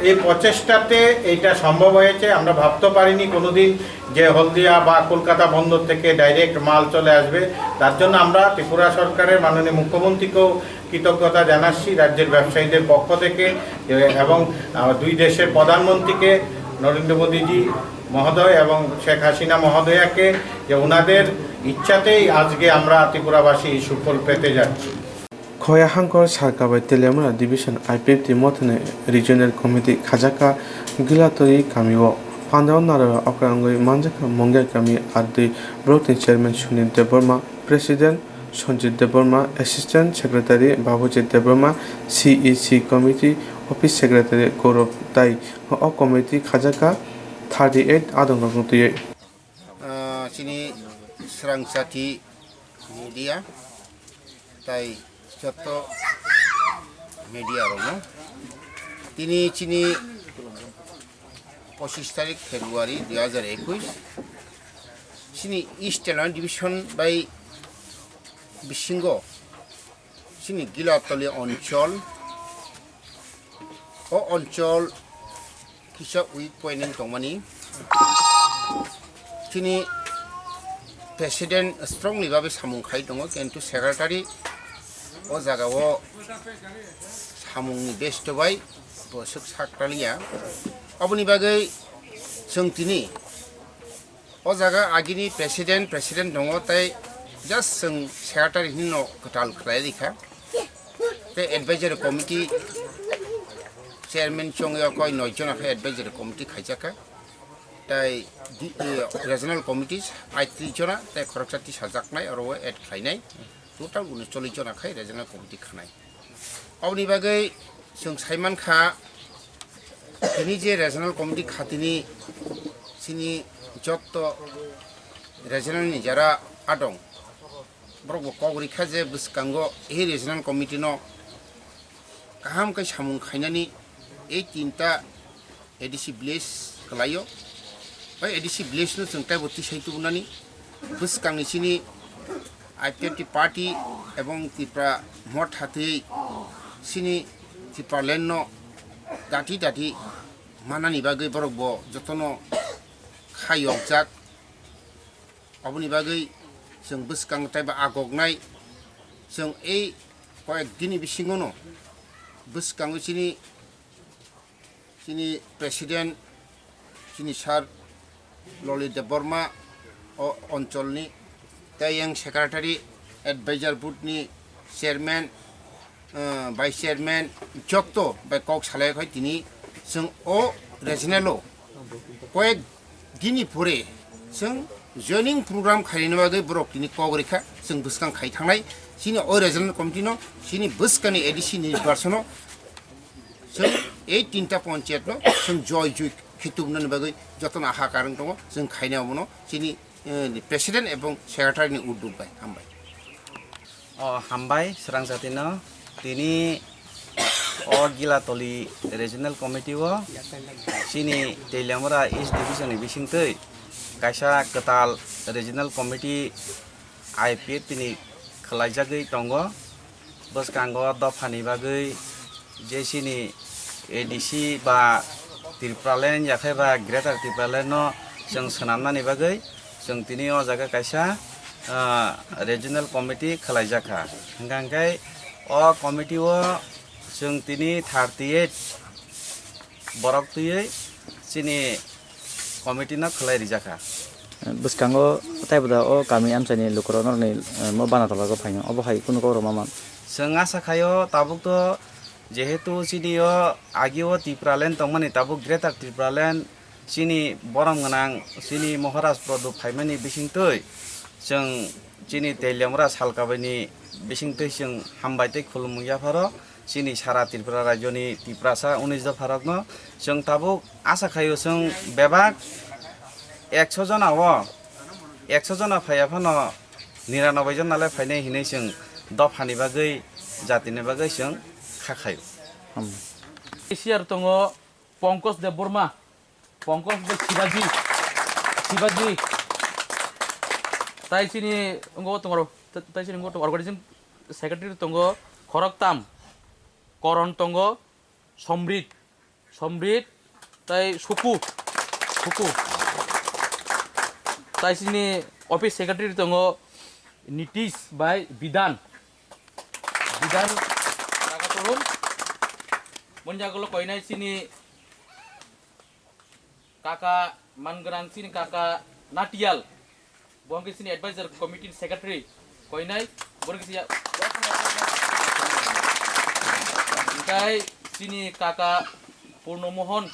S5: এই প্রচেষ্টাতে এইটা সম্ভব হয়েছে। আমরা ভাবতে পারিনি কোনোদিন যে হলদিয়া বা কলকাতা বন্দর থেকে ডাইরেক্ট মাল চলে আসবে। তার জন্য আমরা ত্রিপুরা সরকারের মাননীয় মুখ্যমন্ত্রীকেও কৃতজ্ঞতা জানাচ্ছি রাজ্যের ব্যবসায়ীদের পক্ষ থেকে, এবং দুই দেশের প্রধানমন্ত্রীকে নরেন্দ্র মোদীজি মহোদয় এবং শেখ হাসিনা মহোদয়াকে, যে ওনাদের ইচ্ছাতেই আজকে আমরা ত্রিপুরাবাসী সুফল পেতে যাচ্ছি।
S1: খয়াহাঙ্কর সারকাবাই তেলেমুনা ডিভিশন আইপিএফটি মথনে রিজনাল কমিটি খাজাকা গিলাতরি কামিও পান্দাও নারা অক্রাঙ্গই মানজাকা মঙ্গা কামি আর দুই ব্লকনি chairman Sunil Debbarma, president Sanjit Deborma, Assistant Secretary Babujit Deborma, CEC Committee Office Secretary Gaurav Tai, O Committee Khajaka 38 Adong Noknutuye.
S2: Sini serang sati media, tai joto media romo. Tini sini 25 তারিখ ফেব্রুয়ারি 2021 sini East Talent Division by Bishingo sini Gilatoli অঞ্চল ও অঞ্চল কিসা weak pointing তংমানি sini president strongly ভাবে সামুংখাই দङ কিন্তু secretary ও জায়গাও সামুংনি বেস্ট বাই বসক সাকটালিয়া অবনি বাগै जों दिनै अ जागा आगिनि प्रेसिडेन्ट दङ ताइ जास्ट जों सेक्रेटारिनि न खोटाल खालायरिखा ते एडभाइजारि कमिटि चेयारमेन चंगया कय 9 जन आखै एडभाइजारि कमिटि खायजाका ताइ रिजनल कमिटिज 38 जना ताइ खरकसाति साजाकनाय आरो एड खालायनाय टोटाल 39 जन आखै रिजनल कमिटि खानाय अबनि बागै जों साइमानखा दिनै जे रिजनल कमिटि खाथिनि sini joto regional ni jara adong borok kogri khaje buskango e regional committee no kaham kai samung khainani e tinta ADC Blaze kalayo bai ADC Blaze no chungtai boti saitu bunani buskangi sini IPT party ebong tipra mot hathi sini tipra lenno dati manani bagai borok bo jotono खायक जाक अबनि बागै जों बुसकांथाय बा आगगनाय जों ए कयेक दिननि बिसिङावनो बुसकाङो सिनि president सिनि सार ललित देबबर्मा अ अञ्चलनि तायं सेक्रेटारि एडभाइजार बोर्डनि चेयारमेन भाइस चेयारमेन जत्त बा कक सालायखै दिनै जों अ रिजनेलो कयेक दिनै परे जों जयनिं प्रग्राम खालायनो बागै बरक दिनै कगरिखा जों बुसकां खाय थांनाय सिनि अ रिजनेल कमिटिनो सिनि बुसकानि एडिसि निर्बाचनो जों ए तिनटा पन्चायतनो जों जय खितुबनो बागै जतन आहा कारण दङ जों खायनायावनो सिनि प्रेसिडेन्ट एबं सेक्रेटारिनि उद्दुबाय
S13: हामबाय सोरां जातिनो दिनै अ गिलातली रिजनल कमिटी वो सिनी तेलियामरा ईस्ट डिविजन बिसिंगतै कायसा कताल रिजनल कमिटी आईपीएफ तिनि खलायजागै दङ बसकांगो दफानि बागै जे सिनी एडीसी बा त्रिपुरालेण्ड याखै बा ग्रेटर त्रिपुरालेण्ड नो जों सोनामनानि बागै जों तिनि अ जागा कायसा रिजनल कमिटी खलायजाखा हंगांखाय अ कमिटी वो जों दिनै 38 बरक तुयै सिनि कमिटिनो खलाय रिजाखा
S16: बुसकांगो ताइबदा अ गामि आमसानि लुकरनरनि म बानातलागो फाइनो अबहाय कुनु गौर मामा
S13: जों आसा खायो ताबुक तो जेहेतु सिनियो आगियो त्रिपुरालेण्ड तंमानि ताबुक ग्रेटर त्रिपुरालेण्ड सिनि बरम गोनां सिनि महाराज प्रदु फाइमानि बिसिंतै जों सिनि तेलियामरा सालकाबानि बिसिंतै जों हामबायतै खुलुमयाफारो सिनि सारा त्रिपुरा राज्यनि त्रिपुरासा 19 फारकनो जों ताबुक आसा खायो जों बेबाक 100 जना फायाफानो 99 जन नालाय फायनाय हिनै जों दफानि बागै जातिनि बागै जों खाखायो
S8: एसियार दङ पंकज देबबर्मा पंकज बे शिवाजी ताइसिनि अंगो दङ ताइसिनि अंगो अर्गानाइजिं सेक्रेटारि दङ खरकताम करन दङ समृद्ध ताइ सुकु ताइसिनि अफिस सेक्रेटारि दङ नीतीश बाय बिधान जागा तरुन मनजागलो कयनाय सिनि काका मानगोनां सिनि काका नाटियाल बंगे सिनि एडभाइजर कमिटि सेक्रेटारि कयनाय बरगिसिया ओमफ्राय सिनि काका पूर्णमोहन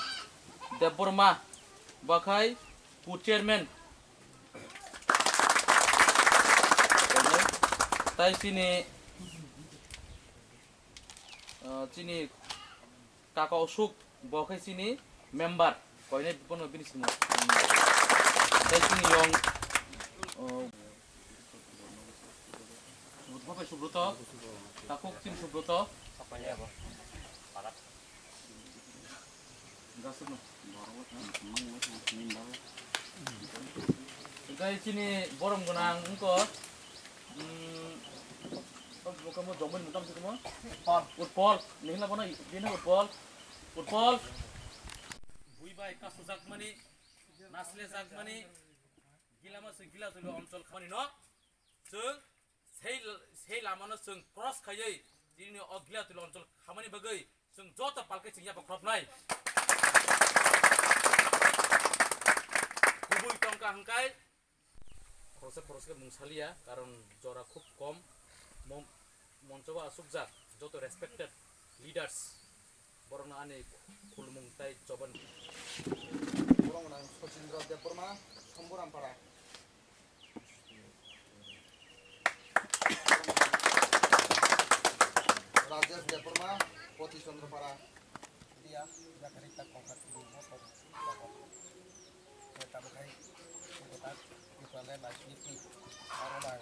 S8: देबबर्मा बाखाय को चेयरमेन তাই চিনি কাকা অশোক বখাই চিনি মেম্বার কয়নে বিপন্ন বিনিস তাই চিনি ইয়ং সুব্রত কাকুক চিনি সুব্রত তাই চিনি বরম গোনাং উনকো kamu jombon mutam sih kamu Urpol nih lah mana ini Urpol bui baik kasus zakmani nasle zakmani gila mas gila tuh omcol kemana no seng sei lama no seng cross kayai ini gila tuh omcol kemana bagai seng jota palkai sengnya pakrop nai bui tongka hangkai proses mungsali ya karena jora খুব কম মঞ্চবা আসুকজাক যত respected leaders বরং আনে খুলমুংতাই জবন বরং নাং সচিন্দ্র দেববর্মা সম্বরামপাড়া রাজেশ দেববর্মা পতিচন্দ্রপাড়া দিয়া জাকারিতা কংকাতি মসর এটা বখাই এটা ইকুয়ালে লাইফনি আর নাং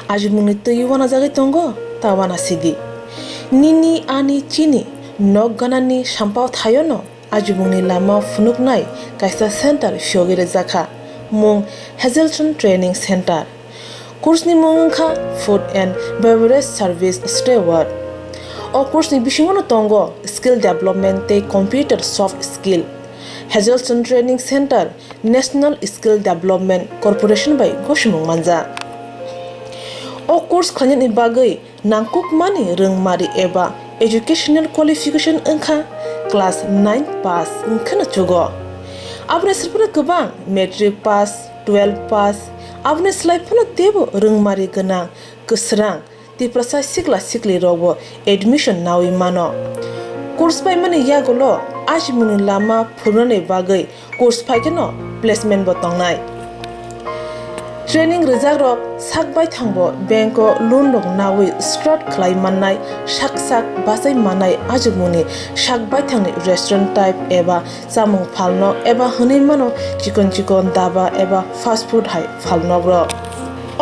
S12: Ajumuni to yuwana zage tongo tawana sidi nini ani chini nok ganani shampao thayono ajumuni lama funuk nai kaisa center shogire zakha mung Hazelton Training Center course ni mungkha food and beverage service steward o course ni bishingono tongo skill development te computer soft skill Hazelton Training Center National Skill Development Corporation by Goshimung Manja o course khanyan ni bagai nangkuk mani rungmari eba educational qualification engkha class 9 pass engkhana chugo abne sirpura gobang matric pass 12 pass abne slai phono debo rungmari gana kusrang ti prasa sikla sikli robo admission nawi mano course pai mani yagolo ajmuni lama phurane bagai course pai keno placement botong nai training result rok sakbai thangbo banko loan rok nawi start khlai mannai sak basai manai ajmuni sakbai thangni restaurant type eba samung phalno eba honi mano chikon daba eba fast food hai phalno bro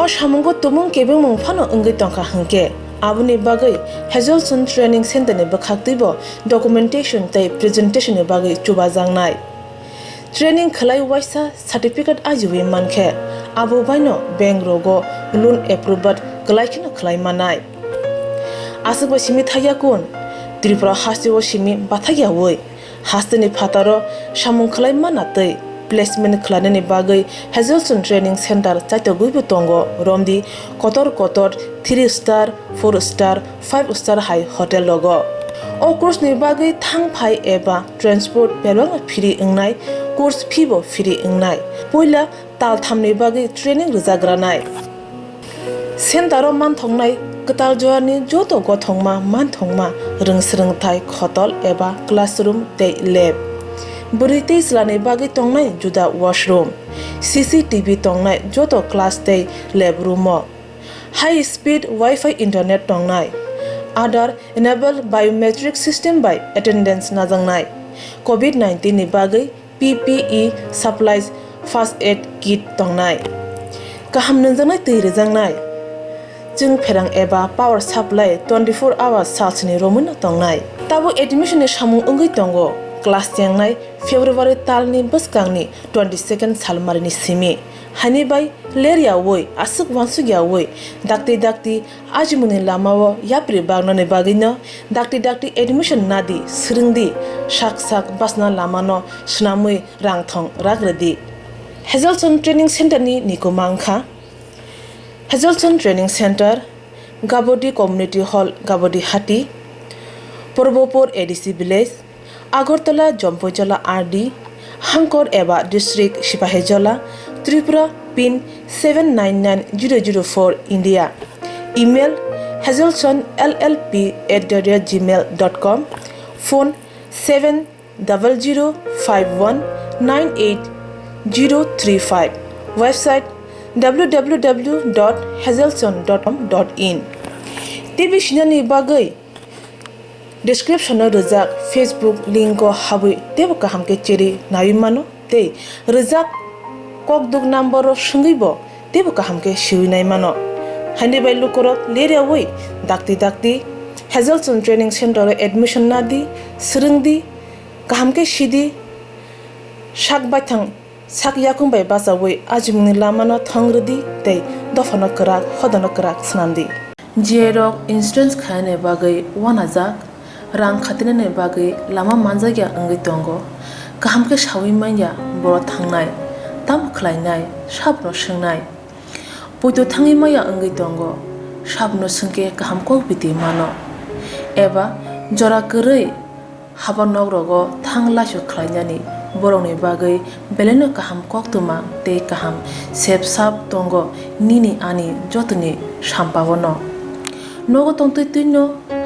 S12: o samungo tumung kebeng mung phano engai tongkha hangke abuni bagai Hazelton Training Center ne bakhaktibo documentation tai presentation ne bagai chuba jangnai training khlai waisa certificate ajuwi mankhe abo baino bank rogo loan approved khlaikina khlai manai asukba simi thayakun Tripura hasiwo simi bathagya woi hasteni phataro samung khlai manatei placement khlane bagai Hazelton Training Center chaitoguibu tongo romdi kotor 3 star 4 star 5 star high hotel logo o course ni bagai thangphai eba transport belong free engnai course fee bo free engnai poila tal thamni bagai training rizagranai center man thongnai katal joani joto gothongma man thongma rungsrungthai khotol eba classroom te lab burite islane bagai tongnai juda washroom CCTV tongnai joto class te lab room high speed wifi internet tongnai other enable biometric system by attendance najangnai COVID-19 ni bagai PPE supplies first aid kit tongnai kaham nanjangnai tei rejangnai jung pherang eba power supply 24 hours salsni romun tongnai tabo admission ni samung ongoi tongo class jangnai February talni buskangni 22nd salmarni simi hani bai leria woi asuk wansugya woi dakti ajmuni lamawo yapri bagnane bagino dakti admission nadi sringdi sak basna lamano snamui rangthong ragredi Hazelton Training Center ni nikomangkha Hazelton Training Center Gabodi Community Hall Gabodi Hati Purbopur ADC Village Agartala Jompojola RD Hangkor Eba District Sipahejola Tripura pin 799004 India email hazeltonllp@gmail.com phone 7005198 website www.hazelson.com.in TV sinani bagai description rejak Facebook link ko habui tebo kaham ke cheri naimano te rejak kok dug number sungibo tebo kaham ke shiwi naimano hani bai lukorok lere wei dakti Hazelson Training Center admission nadi serengdi kaham ke shidi shak bathang sak yakung bai basawei ajimni lamano thangredi te dofano krak hodano krak snamdi jerok insurance khane bagai 1000 rang khatinane bagai lama manjagya angai tongo kaham ke shawi manya boro thangnai tam khlainai sabno sungnai poito thangi maya angai tongo sabno sungke kaham ko biti mano eba jora korei haba nogrogo thangla su khlainani borongni bagai beleno kaham koktuma te kaham sep sap tongo nini ani jotni sampawono nogo tongtoi tuino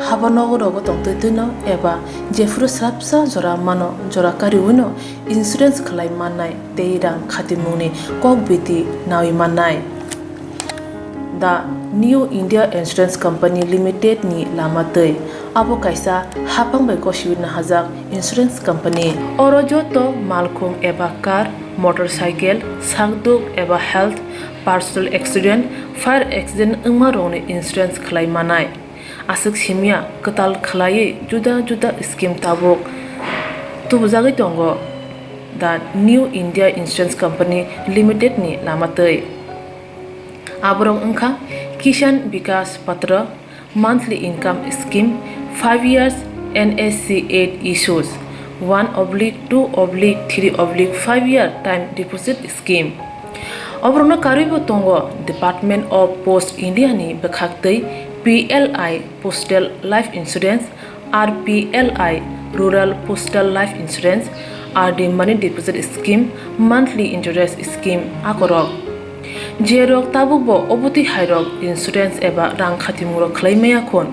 S12: haba nogorogo tongtoi tuino eba jefru srapsa jora mano jora kariuno insurance khlai manai te rang khatimuni kokbiti nawi manai The New India Insurance Company Limited ni lamatei abo kaisa hapang bai koshiwina hajak insurance company oro joto malkhung eba car motorcycle sakduk eba health personal accident fire accident ungmarone insurance khlai manai asuk simia katal khlai juda scheme tabok tubujagai tongo The New India Insurance Company Limited ni lamatei abrong ungkha Kishan Vikas Patra monthly income scheme 5 years NSC 8 issues 1/2/3/5 year time deposit scheme obrona karibo tongo Department of Post India ni bekhaktei PLI Postal Life Insurance RPLI Rural Postal Life Insurance RD Money Deposit Scheme monthly interest scheme akorok jerok tabukbo obuti hairok insurance eba rang khatimuro khlaimaya khon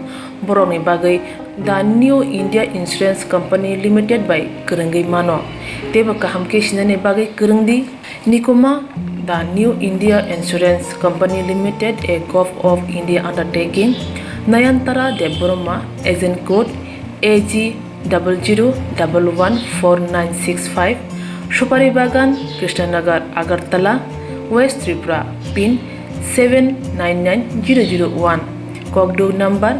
S12: boroni bagai The New India Insurance Company Limited by Kerengai mano teba kaham ke sinane bagai kerengdi nikoma The New India Insurance Company Limited a Gulf of India undertaking Nayantara Deboroma agent code AG 00114965 Supari Bagan Krishnanagar Agartala West Tripura pin 799001 Kogdo number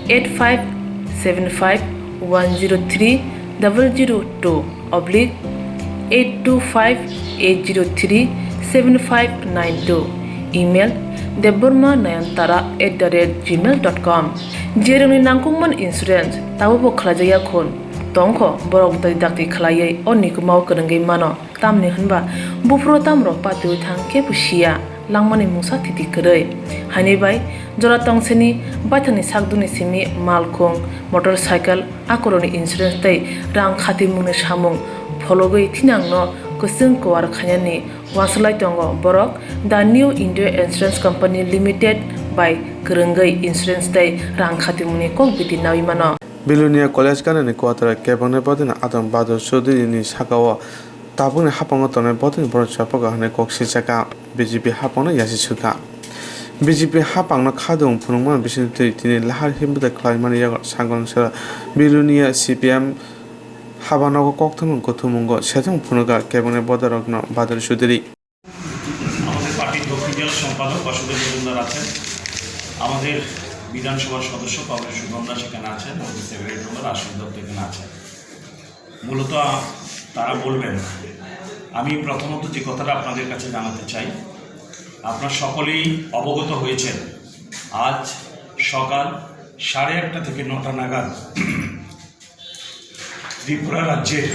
S12: 8575102/825-803-7592 email debormanayantara@gmail.com jeroni nangkungman insurance tabo khlajaya khon tongkho borok dai dakti khlaiei onikumau kerengai mano tamni hanba bufro tamro patu thangke pusia langmani musa thiti korei hani bai jora tongseni bathani sakduni simi malkhong motorcycle akoroni insurance tai rang khati mune samung phologoi thinangno kusung kwar khanyani waslai tongo borok The New India Insurance Company Limited by kerengai insurance tai rang khati mune kokbiti nawi mano
S1: Bilunia College kanani kwatara kebone bodina adam bado sudiri ni sakawa tabune hapango tone bodin boro chapaga hane koksi chaka BJP hapango yasi suka BJP hapangno khadung phunungman bisinti tini lahar himbuda klaimani yago sangon sara Bilunia CPM habanogo kokthumung kothumunggo sejong phunuga kebone bodarokno badar sudiri
S17: আমাদের পার্টির দক্ষিণ জেলা সম্পাদক বাসুদেব মজুমদার আছেন আমাদের বিধানসভার সদস্য কংগ্রেস সুগন্ধা সেখানে আছেন আমাদের সেক্রেটারি মেম্বার আশিস দত্ত এখানে আছেন মূলত তারা বলবেন আমি প্রথমত যে কথাটা আপনাদের কাছে জানাতে চাই আপনারা সকলেই অবগত হয়েছেন আজ সকাল 1:30 থেকে 9টা নাগাদ ত্রিপুরা রাজ্যের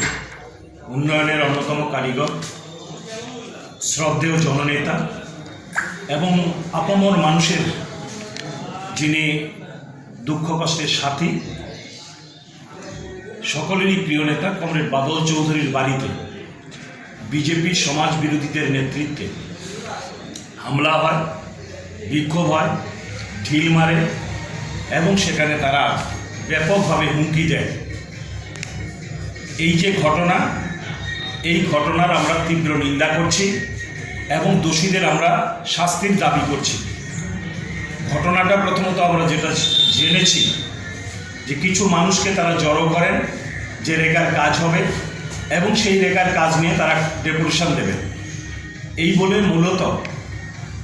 S17: উন্নয়নের অন্যতম কারিগর শ্রদ্ধেয় জননেতা এবং আপামর মানুষের যিনি দুঃখ কষ্টের সাথী সকলেরই প্রিয় নেতা কমরেড বাদল চৌধুরীর বাড়িতে বিজেপির সমাজ বিরোধীদের নেতৃত্বে হামলা হয় বিক্ষোভ হয় ঢিল মারে এবং সেখানে তারা ব্যাপকভাবে হুমকি দেয় এই যে ঘটনা, এই ঘটনার আমরা তীব্র নিন্দা করছি এবং দোষীদের আমরা শাস্তির দাবি করছি। ঘটনাটা প্রথমত আমরা যেটা জেনেছি যে কিছু মানুষকে তারা জড়ো করেন যে রেগার কাজ হবে এবং সেই রেগার কাজ নিয়ে তারা ডেপুটেশন দেবে। এই বলে মূলত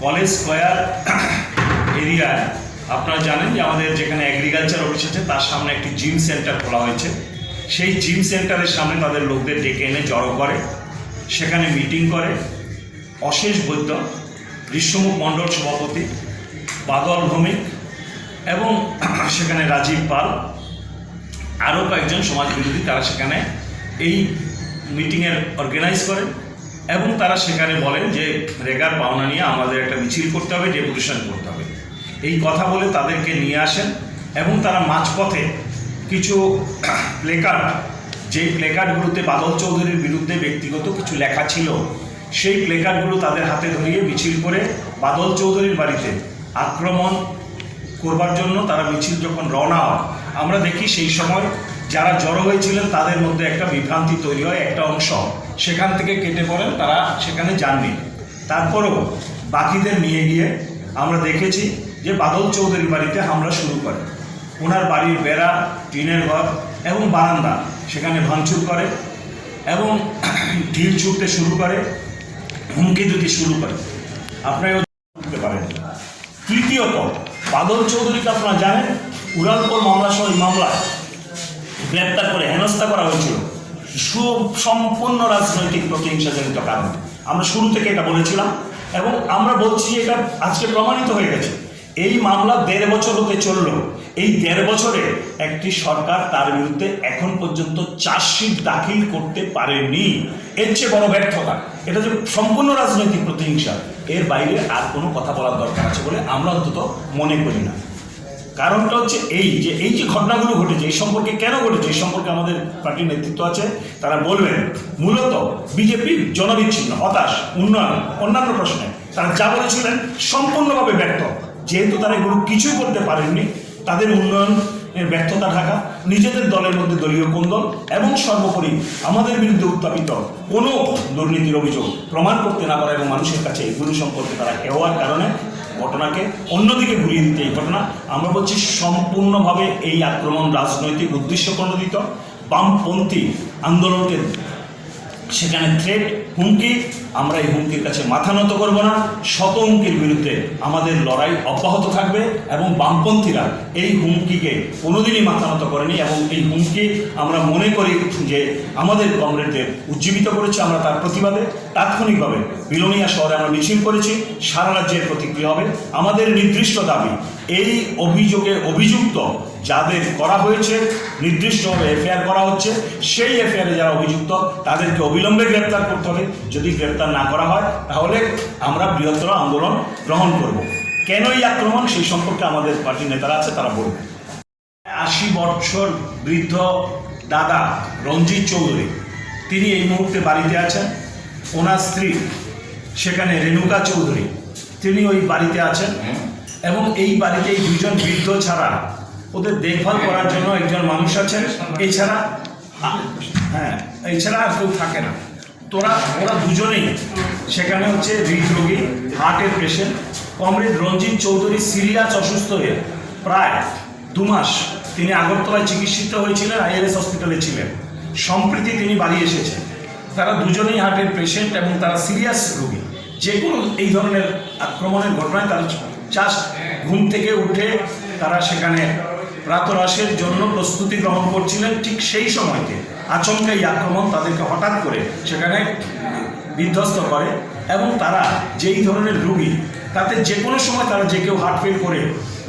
S17: কলেজ স্কোয়ার এরিয়ায় আপনারা জানেন যে আমাদের যেখানে এগ্রিকালচার অফিস আছে তার সামনে একটি জিম সেন্টার খোলা হয়েছে। সেই জিম সেন্টারের সামনে তাদের লোকদের ডেকে এনে জড়ো করে, সেখানে মিটিং করে। অশেষ বৈদ্য, বিশ্বমুখ মণ্ডল সভাপতি, বাদল ভৌমিক এবং সেখানে রাজীব পাল, আরও কয়েকজন সমাজ বিরোধী তারা সেখানে এই মিটিংয়ের অর্গানাইজ করেন এবং তারা সেখানে বলেন যে রেগার পাওনা নিয়ে আমাদের একটা মিছিল করতে হবে, ডেপুটেশন করতে হবে। এই কথা বলে তাদেরকে নিয়ে আসেন এবং তারা মাঝপথে কিছু প্লেকার্ড, যেই প্লেকার্ডগুলোতে বাদল চৌধুরীর বিরুদ্ধে ব্যক্তিগত কিছু লেখা ছিল, সেই প্লেকার্ডগুলো তাদের হাতে ধরিয়ে মিছিল করে বাদল চৌধুরীর বাড়িতে আক্রমণ করবার জন্য তারা মিছিল যখন রওনা হয়, আমরা দেখি সেই সময় যারা জড়ো হয়েছিলেন তাদের মধ্যে একটা বিভ্রান্তি তৈরি হয়। একটা অংশ সেখান থেকে কেটে পড়েন, তারা সেখানে যাননি। তারপরেও বাকিদের নিয়ে গিয়ে আমরা দেখেছি যে বাদল চৌধুরীর বাড়িতে হামলা শুরু করে। ওনার বাড়ির বেড়া, টিনের ঘর এবং বারান্দা সেখানে ভাঙচুর করে এবং ঢিল ছুটতে শুরু করে, হুমকি দিতে শুরু করে। আপনারা বুঝতে পারেন। তৃতীয়ত, বাদল চৌধুরীকে আপনারা জানেন উড়ালপুর মামলা সহ এই মামলায় গ্রেপ্তার করে হেনস্থা করা হয়েছিল সম্পূর্ণ রাজনৈতিক প্রতিহিংসাজনিত কারণে। আমরা শুরু থেকে এটা বলেছিলাম এবং আমরা বলছি এটা আজকে প্রমাণিত হয়ে গেছে। এই মামলা 1.5 বছর হতে চলল। এই 1.5 বছরে একটি সরকার তার বিরুদ্ধে এখন পর্যন্ত চার্জশিট দাখিল করতে পারেনি। এর চেয়ে বড় ব্যর্থতা। এটা যে সম্পূর্ণ রাজনৈতিক প্রতিহিংসা, এর বাইরে আর কোনো কথা বলার দরকার আছে বলে আমরা অন্তত মনে করি না। কারণটা হচ্ছে এই যে ঘটনাগুলো ঘটেছে, এই সম্পর্কে কেন ঘটেছে, এই সম্পর্কে আমাদের পার্টির নেতৃত্ব আছে, তারা বলবেন। মূলত বিজেপি জনবিচ্ছিন্ন, হতাশ, উন্নয়ন, অন্যান্য প্রশ্নে তারা যা বলেছিলেন সম্পূর্ণভাবে ব্যর্থ। যেহেতু তারা এগুলো কিছুই করতে পারেননি, তাদের উন্নয়নের ব্যর্থতা ঢাকা, নিজেদের দলের মধ্যে দলীয় কোন্দল এবং সর্বোপরি আমাদের বিরুদ্ধে উত্থাপিত কোনো দুর্নীতির অভিযোগ প্রমাণ করতে না পারা এবং মানুষের কাছে এগুলো সম্পর্কে তারা হেওয়ার কারণে ঘটনাকে অন্যদিকে ঘুরিয়ে দিতে এই ঘটনা। আমরা বলছি সম্পূর্ণভাবে এই আক্রমণ রাজনৈতিক উদ্দেশ্য প্রণোদিত, বামপন্থী আন্দোলনকে সেখানে থ্রেট, হুমকি। আমরা এই হুমকির কাছে মাথা নত করব না। শত হুমকির বিরুদ্ধে আমাদের লড়াই অব্যাহত থাকবে এবং বামপন্থীরা এই হুমকিকে কোনোদিনই মাথা নত করেনি এবং এই হুমকি আমরা মনে করি যে আমাদের কমরেডদের উজ্জীবিত করেছে। আমরা তার প্রতিবাদে তাৎক্ষণিকভাবে বিলোনিয়া শহরে আমরা মিছিল করেছি। সারা রাজ্যের প্রতিক্রিয়া হবে। আমাদের নির্দিষ্ট দাবি, এই অভিযোগে অভিযুক্ত যাদের করা হয়েছে, নির্দিষ্টভাবে এফআইআর করা হচ্ছে, সেই এফআইআরে যারা অভিযুক্ত তাদেরকে অবিলম্বে গ্রেপ্তার করতে হবে। যদি গ্রেপ্তার না করা হয় তাহলে আমরা বৃহত্তর আন্দোলন গ্রহণ করব। কেন এই আক্রমণ সেই সম্পর্কে আমাদের পার্টির নেতারা আছে, তারা বলবে। 80 বছর বৃদ্ধ দাদা রঞ্জিত চৌধুরী, তিনি এই মুহূর্তে বাড়িতে আছেন। ওনার স্ত্রী সেখানে রেণুকা চৌধুরী, তিনি ওই বাড়িতে আছেন এবং এই বাড়িতে এই দুজন বৃদ্ধ ছাড়া ওদের দেখভাল করার জন্য একজন মানুষ আছেন। এছাড়া আর কেউ থাকে না। ওরা দুজনেই সেখানে হচ্ছে হৃদরোগী, হার্টের পেশেন্ট। কমরেড রঞ্জিত চৌধুরী সিরিয়াস অসুস্থ হয়ে প্রায় 2 মাস তিনি আগরতলায় চিকিৎসিত হয়েছিলেন, ILS হসপিটালে ছিলেন। সম্প্রতি তিনি বাড়ি এসেছেন। তারা দুজনেই হার্টের পেশেন্ট এবং তারা সিরিয়াস রোগী। যে কোনো এই ধরনের আক্রমণের ঘটনায় তারা জাস্ট ঘুম থেকে উঠে তারা সেখানে প্রাতরাশের জন্য প্রস্তুতি গ্রহণ করছিলেন। ঠিক সেই সময়তে আচমকা এই আক্রমণ তাদেরকে হঠাৎ করে সেখানে বিধ্বস্ত করে এবং তারা যেই ধরনের রোগী, তাতে যে কোনো সময় তারা যে কেউ হার্ট ফেল করে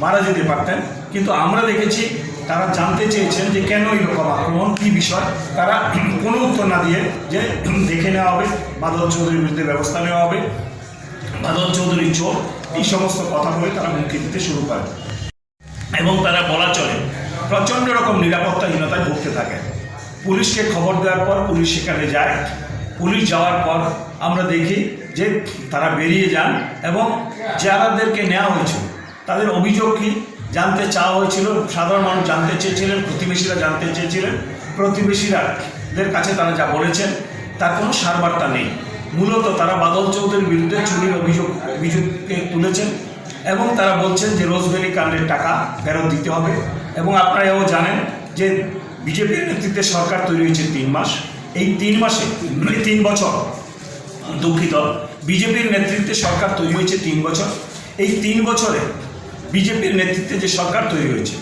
S17: মারা যেতে পারতেন। কিন্তু আমরা দেখেছি তারা জানতে চেয়েছেন যে কেন এইরকম আক্রমণ, কী বিষয়। তারা কোনো উত্তর না দিয়ে যে দেখে নেওয়া হবে, বাদল চৌধুরীর বিরুদ্ধে ব্যবস্থা নেওয়া হবে, বাদল চৌধুরী চোর, এই সমস্ত কথা বলে তারা হুমকি দিতে শুরু করে এবং তারা বলা চলে প্রচণ্ড রকম নিরাপত্তাহীনতায় ভুগতে থাকে। পুলিশকে খবর দেওয়ার পর পুলিশ সেখানে যায়। পুলিশ যাওয়ার পর আমরা দেখি যে তারা বেরিয়ে যান এবং যারাদেরকে নেওয়া হয়েছিল তাদের অভিযোগ কী জানতে চাওয়া হয়েছিল। সাধারণ মানুষ জানতে চেয়েছিলেন, প্রতিবেশীরা জানতে চেয়েছিলেন। প্রতিবেশীরা সাংবাদিকদের কাছে তারা যা বলেছেন তার কোনো সারবার্তা নেই। মূলত তারা বাদল চৌধুরীর বিরুদ্ধে চুরির অভিযোগকে তুলেছেন এবং তারা বলছেন যে রোজভ্যালি কাণ্ডের টাকা ফেরত দিতে হবে। এবং আপনারা এও জানেন যে বিজেপির নেতৃত্বে সরকার তৈরি হয়েছে 3 মাস। এই 3 মাসে 3 বছর, দুঃখিত, বিজেপির নেতৃত্বে সরকার তৈরি হয়েছে 3 বছর। এই 3 বছরে বিজেপির নেতৃত্বে যে সরকার তৈরি হয়েছে,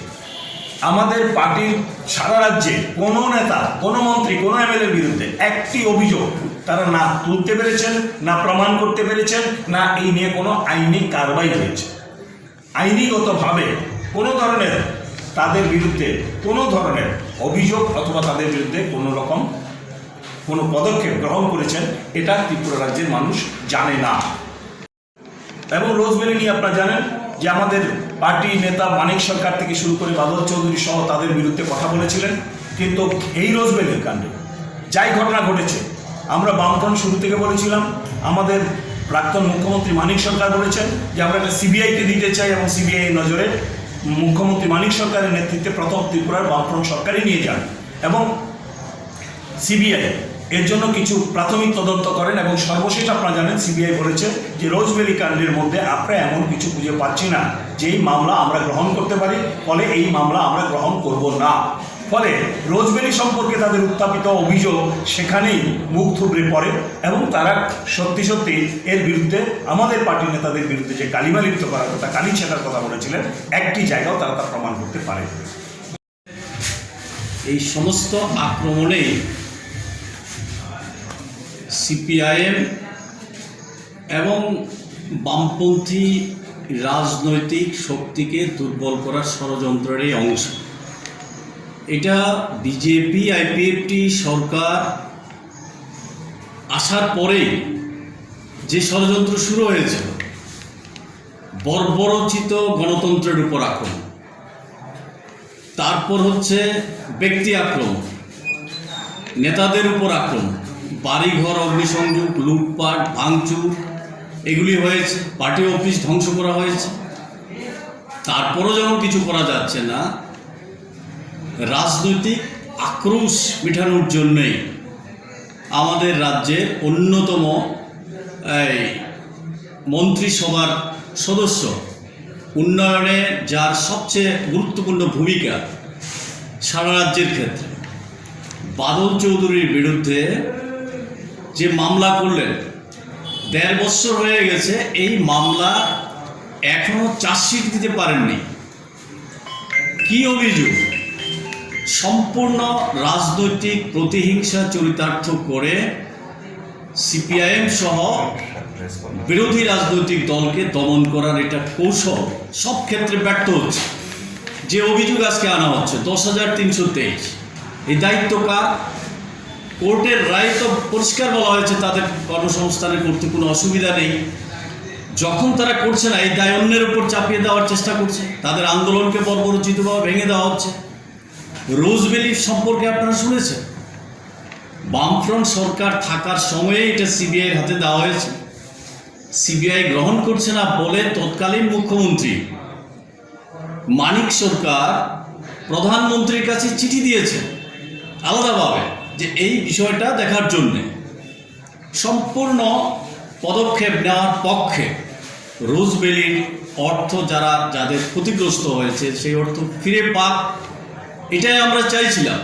S17: আমাদের পার্টির সারা রাজ্যে কোনো নেতা, কোনো মন্ত্রী, কোনো এমএলএর বিরুদ্ধে একটি অভিযোগ তারা না তুলতে পেরেছেন, না প্রমাণ করতে পেরেছেন, না এই নিয়ে কোনো আইনি কারবাই হয়েছে। আইনিগতভাবে কোনো ধরনের তাদের বিরুদ্ধে কোনো ধরনের অভিযোগ অথবা তাদের বিরুদ্ধে কোনো রকম কোনো পদক্ষেপ গ্রহণ করেছেন এটা ত্রিপুরা রাজ্যের মানুষ জানে না। এবং রোজভ্যালি নিয়ে আপনারা জানেন যে আমাদের পার্টি নেতা মানিক সরকার থেকে শুরু করে বাদল চৌধুরী সহ তাদের বিরুদ্ধে কথা বলেছিলেন, কিন্তু এই রোজভ্যালির কাণ্ডে যাই ঘটনা ঘটেছে, আমরা বামফ্রন্ট শুরু থেকে বলেছিলাম, আমাদের প্রাক্তন মুখ্যমন্ত্রী মানিক সরকার বলেছেন যে আমরা একটা সিবিআইকে দিতে চাই এবং সিবিআই নজরে মুখ্যমন্ত্রী মানিক সরকারের নেতৃত্বে প্রথম ত্রিপুরার বামফ্রন্ট সরকারই নিয়ে যান এবং সিবিআই এর জন্য কিছু প্রাথমিক তদন্ত করেন এবং সর্বশেষ আপনারা জানেন সিবিআই বলেছে যে রোজভ্যালি কাণ্ডের মধ্যে আমরা এমন কিছু খুঁজে পাচ্ছি না যেই মামলা আমরা গ্রহণ করতে পারি, ফলে এই মামলা আমরা গ্রহণ করব না। ফলে রোজভ্যালি সম্পর্কে তাদের উত্থাপিত অভিযোগ সেখানেই মুখ থুবড়ে পড়ে এবং তারা সত্যি সত্যি এর বিরুদ্ধে আমাদের পার্টির নেতাদের বিরুদ্ধে যে কালিমা লিপ্ত করার কথা, কালি ছেটার কথা বলেছিলেন, একটি জায়গাও তারা তা প্রমাণ করতে পারে। এই সমস্ত আক্রমণে সিপিআইএম এবং বামপন্থী রাজনৈতিক শক্তিকে দুর্বল করার ষড়যন্ত্রেরই অংশ। এটা বিজেপি আইপিএফটি সরকার আসার পরেই যে ষড়যন্ত্র শুরু হয়েছে, বর্বরোচিত গণতন্ত্রের উপর আক্রমণ, তারপর হচ্ছে ব্যক্তি আক্রমণ, নেতাদের উপর আক্রমণ, বাড়িঘর অগ্নিসংযোগ, লুটপাট, ভাঙচুর এগুলি হয়েছে, পার্টি অফিস ধ্বংস করা হয়েছে। তারপরও যখন কিছু করা যাচ্ছে না, রাজনৈতিক আক্রোশ মেটানোর জন্যই আমাদের রাজ্যের অন্যতম মন্ত্রিসভার সদস্য, উন্নয়নে যার সবচেয়ে গুরুত্বপূর্ণ ভূমিকা সারা রাজ্যের ক্ষেত্রে, বাদল চৌধুরীর বিরুদ্ধে যে মামলা করলেন, 1.5 বছর হয়ে গেছে, এই মামলা এখনো চার্জশিট দিতে পারেননি। কি অভিযোগ? সম্পূর্ণ রাজনৈতিক প্রতিহিংসা চরিতার্থ করে সিপিআইএম সহ বিরোধী রাজনৈতিক দলকে দমন করার এটা কৌশল সব ক্ষেত্রে ব্যর্থ হচ্ছে। যে অভিযোগ আজকে আনা হচ্ছে 10,323, এই দায়িত্ব কার? কোর্টের রায় তো পরিষ্কার বলা হয়েছে তাদের কর্মসংস্থানে করতে কোনো অসুবিধা নেই। যখন তারা করছে না, এই দায় অন্যের উপর চাপিয়ে দেওয়ার চেষ্টা করছে, তাদের আন্দোলনকে বর্বরোচিতভাবে ভেঙে দেওয়া হচ্ছে। রোজভ্যালি সম্পর্কে আপনারা শুনেছেন, বামফ্রন্ট সরকার থাকার সময়ে এটা সিবিআইয়ের হাতে দেওয়া হয়েছে। সিবিআই গ্রহণ করছে না বলে তৎকালীন মুখ্যমন্ত্রী মানিক সরকার প্রধানমন্ত্রীর কাছে চিঠি দিয়েছে আলাদাভাবে যে এই বিষয়টা দেখার জন্যে। সম্পূর্ণ পদক্ষেপ নেওয়ার পক্ষে রোজভ্যালির অর্থ যাদের ক্ষতিগ্রস্ত হয়েছে সেই অর্থ ফিরে পাক, এটাই আমরা চাইছিলাম।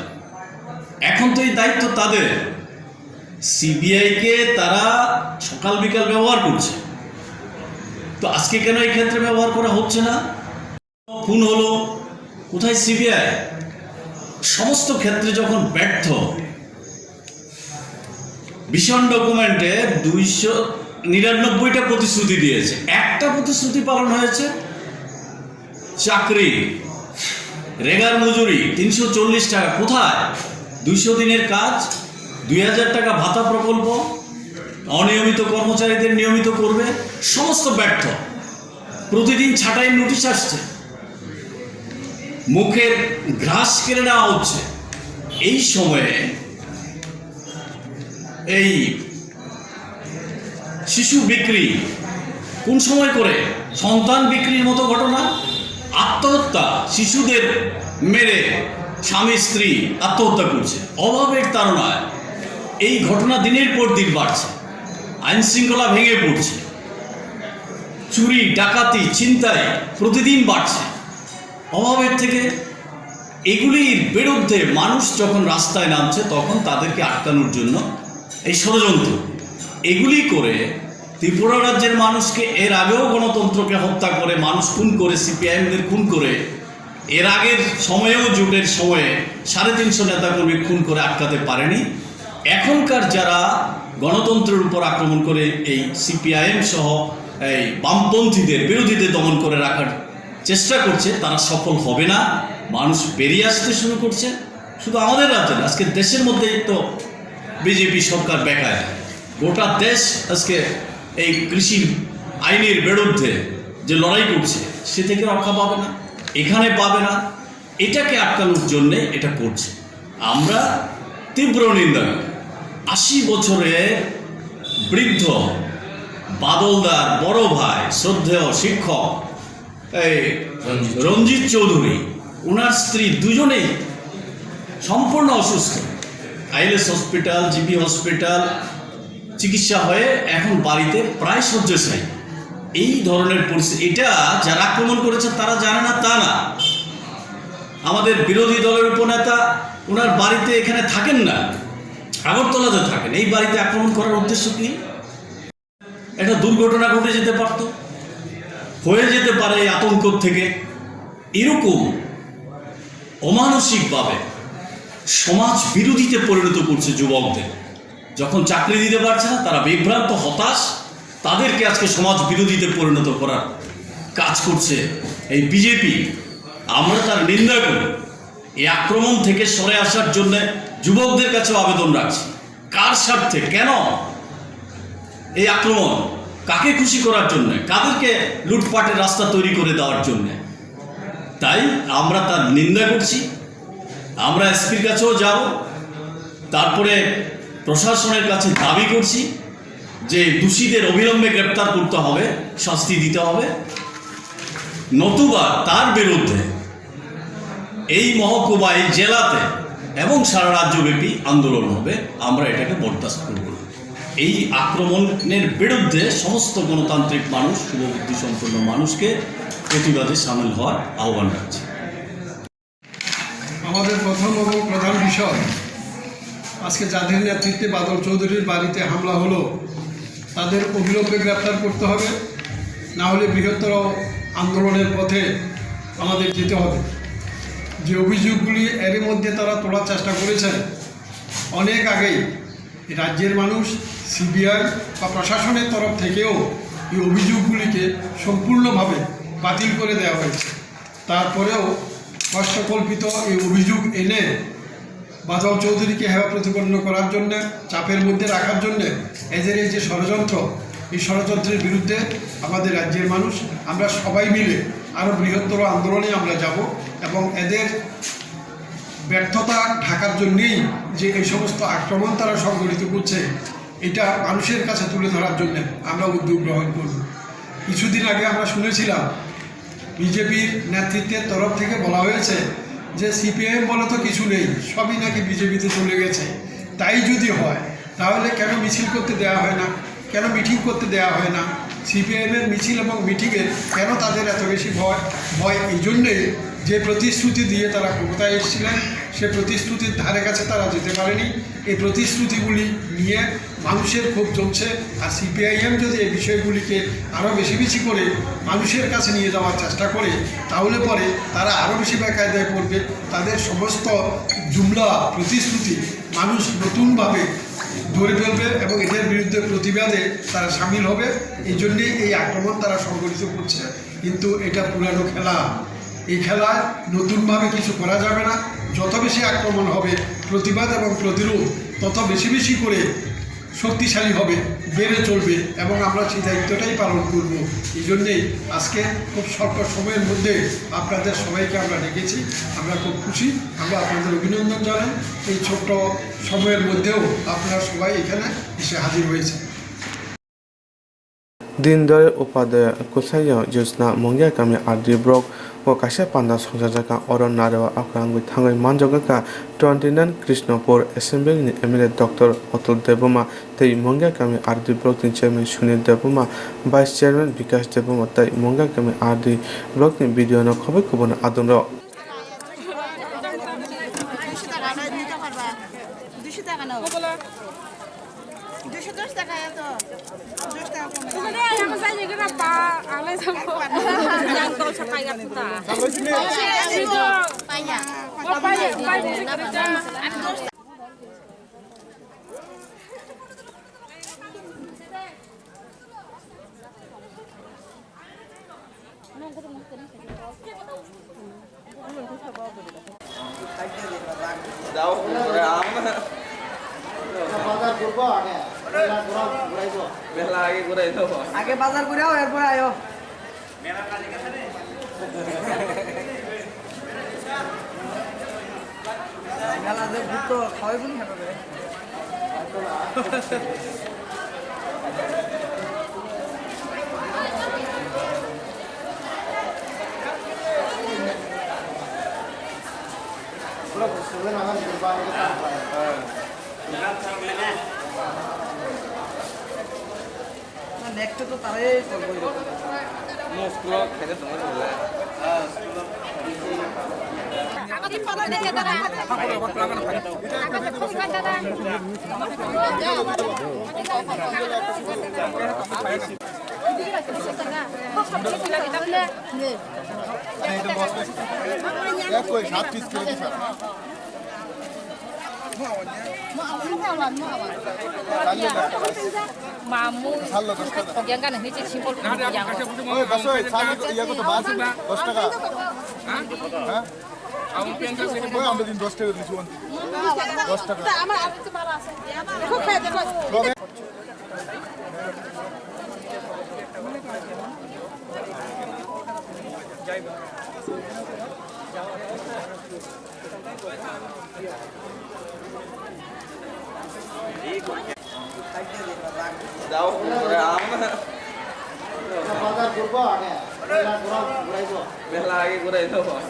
S17: এখন তো এই দায়িত্ব তাদের। সিবিআইকে তারা সকাল বিকাল ব্যবহার করছে, তো আজকে কেন এই ক্ষেত্রে ব্যবহার করা হচ্ছে না? খুন হলো, কোথায় সিবিআই? সমস্ত ক্ষেত্রে যখন ব্যর্থ, ভীষণ ডকুমেন্টে 299টা প্রতিশ্রুতি দিয়েছে, একটা প্রতিশ্রুতি পালন হয়েছে। চাকরি, রেগার মজুরি 340 টাকা, কোথায়? 200 দিনের কাজ, 2000 টাকা ভাতা প্রকল্প, অনিয়মিত কর্মচারীদের নিয়মিত করবে, সমস্ত ব্যর্থ। প্রতিদিন ছাঁটাই নোটিশ আসছে, মুখের ঘাস কেড়ে নেওয়া হচ্ছে। এই সময়ে এই শিশু বিক্রি কোন সময় করে? সন্তান বিক্রির মতো ঘটনা, আত্মহত্যা, শিশুদের মেরে স্বামী স্ত্রী আত্মহত্যা করছে, অভাবের তাড়নায় এই ঘটনা দিনের পর দিন বাড়ছে, আইন শৃঙ্খলা ভেঙে পড়ছে, চুরি ডাকাতি ছিনতাই প্রতিদিন বাড়ছে অভাবের থেকে। এগুলির বিরুদ্ধে মানুষ যখন রাস্তায় নামছে তখন তাদেরকে আটকানোর জন্য এই ষড়যন্ত্র এগুলি করে ত্রিপুরা রাজ্যের মানুষকে এর আগেও গণতন্ত্রকে হত্যা করে মানুষ খুন করে, সিপিআইএমদের খুন করে, এর আগের সময়েও জোটের সময়ে 350 নেতাকর্মী খুন করে আটকাতে পারেনি। এখনকার যারা গণতন্ত্রের উপর আক্রমণ করে এই সিপিআইএম সহ এই বামপন্থীদের বিরোধীদের দমন করে রাখার চেষ্টা করছে, তারা সফল হবে না। মানুষ বেরিয়ে আসতে শুরু করছে। শুধু আমাদের রাজ্যে না, আজকে দেশের মধ্যেই তো বিজেপি সরকার বেকায়। গোটা দেশ আজকে এই কৃষি আইনের বিরুদ্ধে যে লড়াই করছে সে থেকে রক্ষা পাবে না, এখানে পাবে না। এটাকে আটকানোর জন্যে এটা করছে। আমরা তীব্র নিন্দা করি। 80 বছরের বৃদ্ধ বাদলদার বড় ভাই শ্রদ্ধেয় শিক্ষক এই রঞ্জিত চৌধুরী, ওনার স্ত্রী দুজনেই সম্পূর্ণ অসুস্থ, আইএলএস হসপিটাল, জিবি হসপিটাল চিকিৎসা হয়ে এখন বাড়িতে প্রায় শয্যাশায়ী। এই ধরনের পরিস্থিতি, এটা যারা আক্রমণ করেছে তারা জানে না তা না। আমাদের বিরোধী দলের উপনেতা ওনার বাড়িতে এখানে থাকেন না, আগরতলাতে থাকেন। এই বাড়িতে আক্রমণ করার উদ্দেশ্য কি? একটা দুর্ঘটনা ঘটে যেতে পারত, হয়ে যেতে পারে এই আতঙ্ক থেকে। এরকম অমানসিকভাবে সমাজ বিরোধীতে পরিণত করছে যুবকদের। যখন চাকরি দিতে পারছে না তারা বিভ্রান্ত, হতাশ, তাদেরকে আজকে সমাজ বিরোধীতে পরিণত করার কাজ করছে এই বিজেপি। আমরা তার নিন্দা করি। এই আক্রমণ থেকে সরে আসার জন্য যুবকদের কাছে আবেদন রাখছি। কার স্বার্থে, কেন এই আক্রমণ? কাকে খুশি করার জন্য? কাদেরকে লুটপাটের রাস্তা তৈরি করে দেওয়ার জন্য? তাই আমরা তার নিন্দা করছি। আমরা এসপির কাছেও যাব, তারপরে প্রশাসনের কাছে দাবি করছি যে দোষীদের অবিলম্বে গ্রেপ্তার করতে হবে, শাস্তি দিতে হবে, নতুবা তার বিরুদ্ধে এই মহকুমায়, জেলাতে এবং সারা রাজ্যব্যাপী আন্দোলন হবে। আমরা এটাকে বরদাস্ত করব না। এই আক্রমণের বিরুদ্ধে সমস্ত গণতান্ত্রিক মানুষ, শুভবুদ্ধি সম্পন্ন মানুষকে প্রতিবাদে সামিল হওয়ার আহ্বান রাখছি।
S18: আমাদের প্রথম এবং প্রধান বিষয়, আজকে যাদের নেতৃত্বে বাদল চৌধুরীর বাড়িতে হামলা হলো তাদের অবিলম্বে গ্রেপ্তার করতে হবে, না হলে বৃহত্তর আন্দোলনের পথে আমাদের যেতে হবে। যে অভিযোগগুলি এর মধ্যে তারা তোলার চেষ্টা করেছেন, অনেক আগেই রাজ্যের মানুষ, সিবিআই বা প্রশাসনের তরফ থেকেও এই অভিযোগগুলিকে সম্পূর্ণভাবে বাতিল করে দেওয়া হয়েছে। তারপরেও কষ্টকল্পিত এই অভিযোগ এনে বাদল চৌধুরীকে হেয় প্রতিপন্ন করার জন্য, চাপের মধ্যে রাখার জন্য এদের এই যে ষড়যন্ত্র, এই ষড়যন্ত্রের বিরুদ্ধে আমাদের রাজ্যের মানুষ, আমরা সবাই মিলে আরও বৃহত্তর আন্দোলনে আমরা যাব এবং এদের ব্যর্থতা ঢাকার জন্যেই যে এই সমস্ত আক্রমণ তারা সংগঠিত করছে, এটা মানুষের কাছে তুলে ধরার জন্য আমরা উদ্যোগ গ্রহণ করব। কিছুদিন আগে আমরা শুনেছিলাম বিজেপির নেতৃত্বের তরফ থেকে বলা হয়েছে যে সিপিআইএম বলে তো কিছু নেই, সবই নাকি বিজেপিতে চলে গেছে। তাই যদি হয় তাহলে কেন মিছিল করতে দেওয়া হয় না, কেন মিটিং করতে দেওয়া হয় না? সিপিআইএমের মিছিল এবং মিটিংয়ে কেন তাদের এত বেশি ভয়? এই জন্যে যে প্রতিশ্রুতি দিয়ে তারা ক্ষমতায় এসেছিলেন, সে প্রতিশ্রুতির ধারে কাছে তারা যেতে পারেনি। এই প্রতিশ্রুতিগুলি নিয়ে মানুষের ক্ষোভ জমছে। আর সিপিআইএম যদি এই বিষয়গুলিকে আরও বেশি বেশি করে মানুষের কাছে নিয়ে যাওয়ার চেষ্টা করে, তাহলে পরে তারা আরও বেশি বেকায়দায় পড়বে। তাদের সমস্ত জুমলা প্রতিশ্রুতি মানুষ নতুনভাবে ধরে ফেলবে এবং এদের বিরুদ্ধে প্রতিবাদে তারা সামিল হবে। এই জন্যেই এই আক্রমণ তারা সংগঠিত করছে। কিন্তু এটা পুরানো খেলা, এই খেলায় নতুনভাবে কিছু করা যাবে না। যত বেশি আক্রমণ হবে, প্রতিবাদ এবং প্রতিরোধ তত বেশি বেশি করে শক্তিশালী হবে, বেড়ে চলবে এবং আমরা সেই দায়িত্বটাই পালন করব। এই জন্যেই আজকে খুব স্বল্প সময়ের মধ্যে আপনাদের সবাইকে আমরা ডেকেছি। আমরা খুব খুশি, আমরা আপনাদের অভিনন্দন জানাই। এই ছোট্ট সময়ের মধ্যেও আপনারা সবাই এখানে এসে হাজির হয়েছে।
S1: Dindal Upadaya Kusaya Jusna Mongya Kami Ardi Brok o Kasha Panda Sonjaka Oron Narawa Akrang with Hangai Manjogaka 29 Krishnapur Assembly in Emirate Dr. Otul Debuma Tei Mongya Kami Ardi Brok in Chairman Shunil Debuma Vice Chairman Vikas Debuma Tei Mongya Kami Ardi Brok in Video no Kobe Kubuna Adunro
S6: আগে বাজার করে এরপর আয়ো মেলা যে ভূত খাওয়াই বলি খাবে নেক্সট তো তারাই করবো স্কুল খেলে তোমার বলে
S19: 마무 연간은 회지 심볼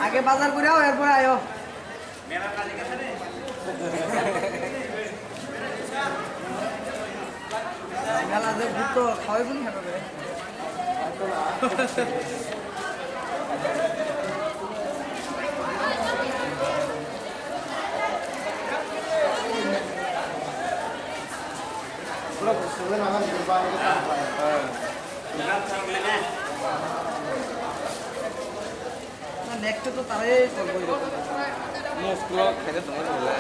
S6: আগে বাজার করে এরপর আয়ো মেলা যে ভূত খাওয়াই বলি খাবে নেক্সট তো তারাই করবো স্কুল খেলে তোমার বলে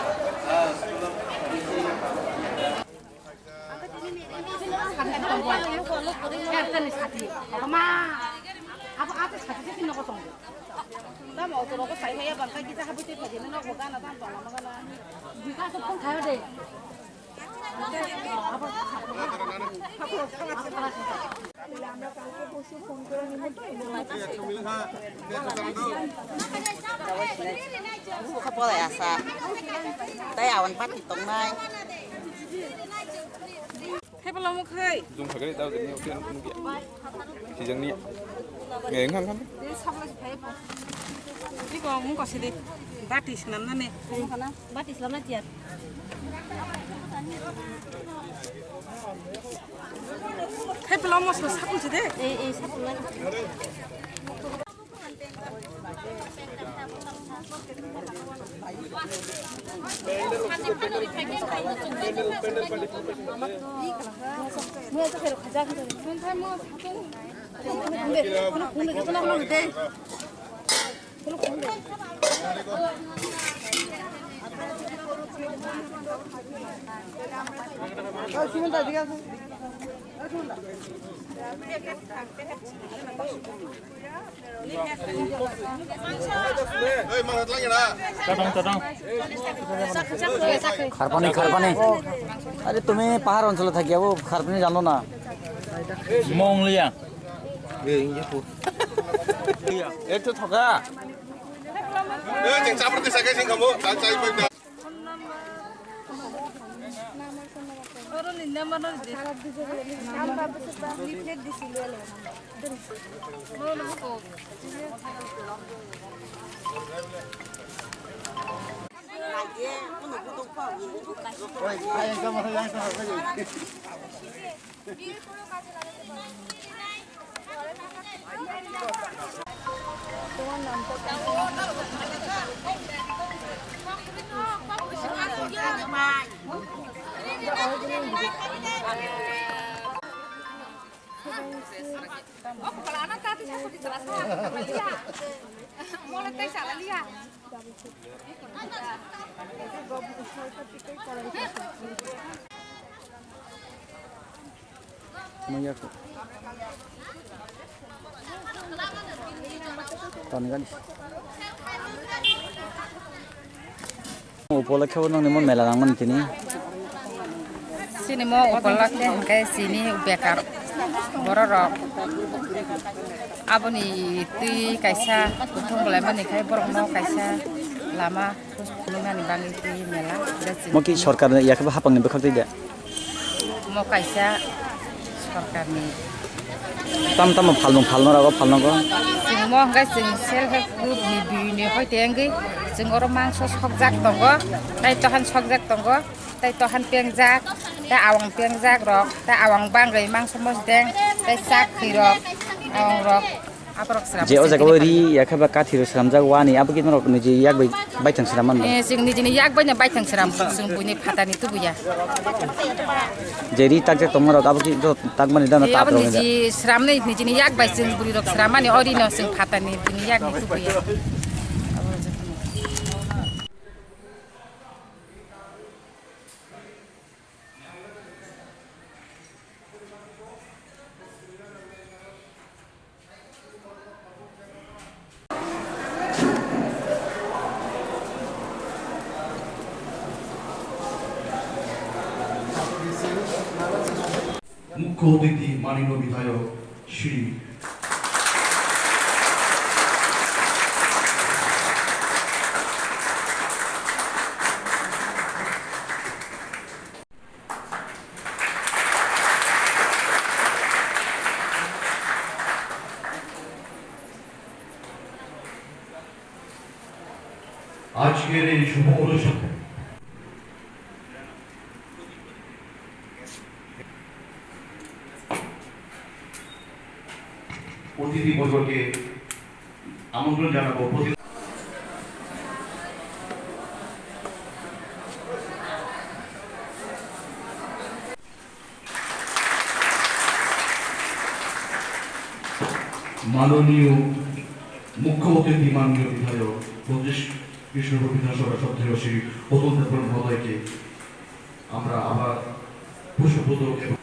S19: boleh asa tay awan pati tong nai hay belum khơi
S3: dùng phải cái tao tự nhiên tiền chỉ chẳng đi nghề ngang lắm
S19: đi có muốn có gì đi batis lắm nè batis lắm tiệt hay belum mau sắp gì đấy sắp
S16: খারপানি খারপানি আরে তুমি পাহাড় অঞ্চলে থাকি আবো খারপানি জানো না মংলিয়া একটু থকা
S19: Kalau anak tadi aku dijelaskan lihat. Mulai tes salah lihat.
S16: Semuanya aku. Tahun kan. উপলক্ষে নিমন মেলা নামান তিনি
S20: সিনেমা উপলক্ষে হাঙ্কাই সিনি বেকার বড় rock aboni tui kaisa kutung boleh manikai borong no kaisa lama terus kulungan bangi tui mela
S16: mau ki sarkar ya ke hapang ni bekak tidak
S20: mau kaisa sarkar ni
S16: tam tam falno rago falno ko
S20: sing mo hanggai sing self help group ni bini hoi tengi sing oro mangso sokjak tonggo tai tohan sokjak tonggo tai tohan pengjak tai awang pengjak rok tai awang banggai mangso mos deng tai sak khirok awang rok aprok sram
S16: je o jaga ri ya ke ba kathiro sramjak wani abki no ni je yak bai thang sraman
S20: sing ni jini yak bai na bai thang sram sing buni phatani tu buya
S16: je ri tak jak tomor abki jo tak mani dana ta
S20: ni ji sram ni jini yak bai sing buri rok sramani ori no sing phatani buni yak ni tu buya
S21: মুখ্য অতিথি মাননীয় বিধায়ক শ্রী আজকের এই শুভ অনুষ্ঠানে অতিথিবর্গকে আমন্ত্রণ জানাবো মাননীয় মুখ্য অতিথি মাননীয় বিধায়ক প্রদেশ কৃষ্ণপুর বিধানসভা সদস্য শ্রী অতুল দেববর্মা মহোদয়কে আমরা আবার পুষ্পপদক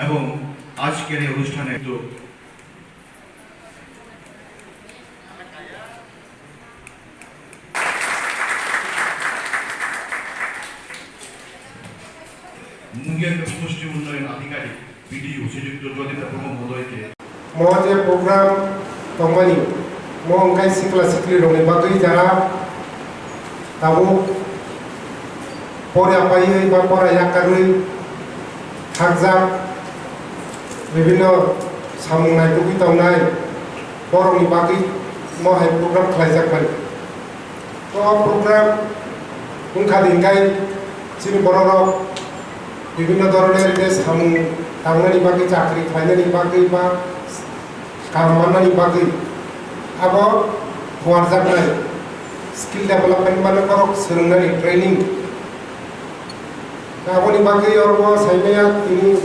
S21: এবং আজকের এই অনুষ্ঠানে তো মুঙ্গের সমষ্টি উন্নয়ন আধিকারিক বিডিও শ্রীযুক্ত জ্যোতিতা প্রমুখ মহোদয়কে
S22: মহাজে প্রোগ্রাম কোম্পানি মহাঙ্কাই সিকলা সিকলি রঙে বাকি যারা তাবো পরে আপাই বা পরে আকারই থাকজাক বিভিন্ন সামুংনাय লুगैतावनाय বরংনি বাকি মহাই প্রোগ্রাম খালাইজাকমান তো প্রোগ্রাম উনখাদিনকাই চিনি বড় বিভিন্ন ধরনের যে সামুং তাংনানি বাকি চাকরি খাইনানি বাকি বা কাম মাননানি বাকি আবো হওয়ারজাকনাय স্কিল ডেভেলপমেন্ট মানে করক सोलोंनानै training aboni bagai orbo saimaya ini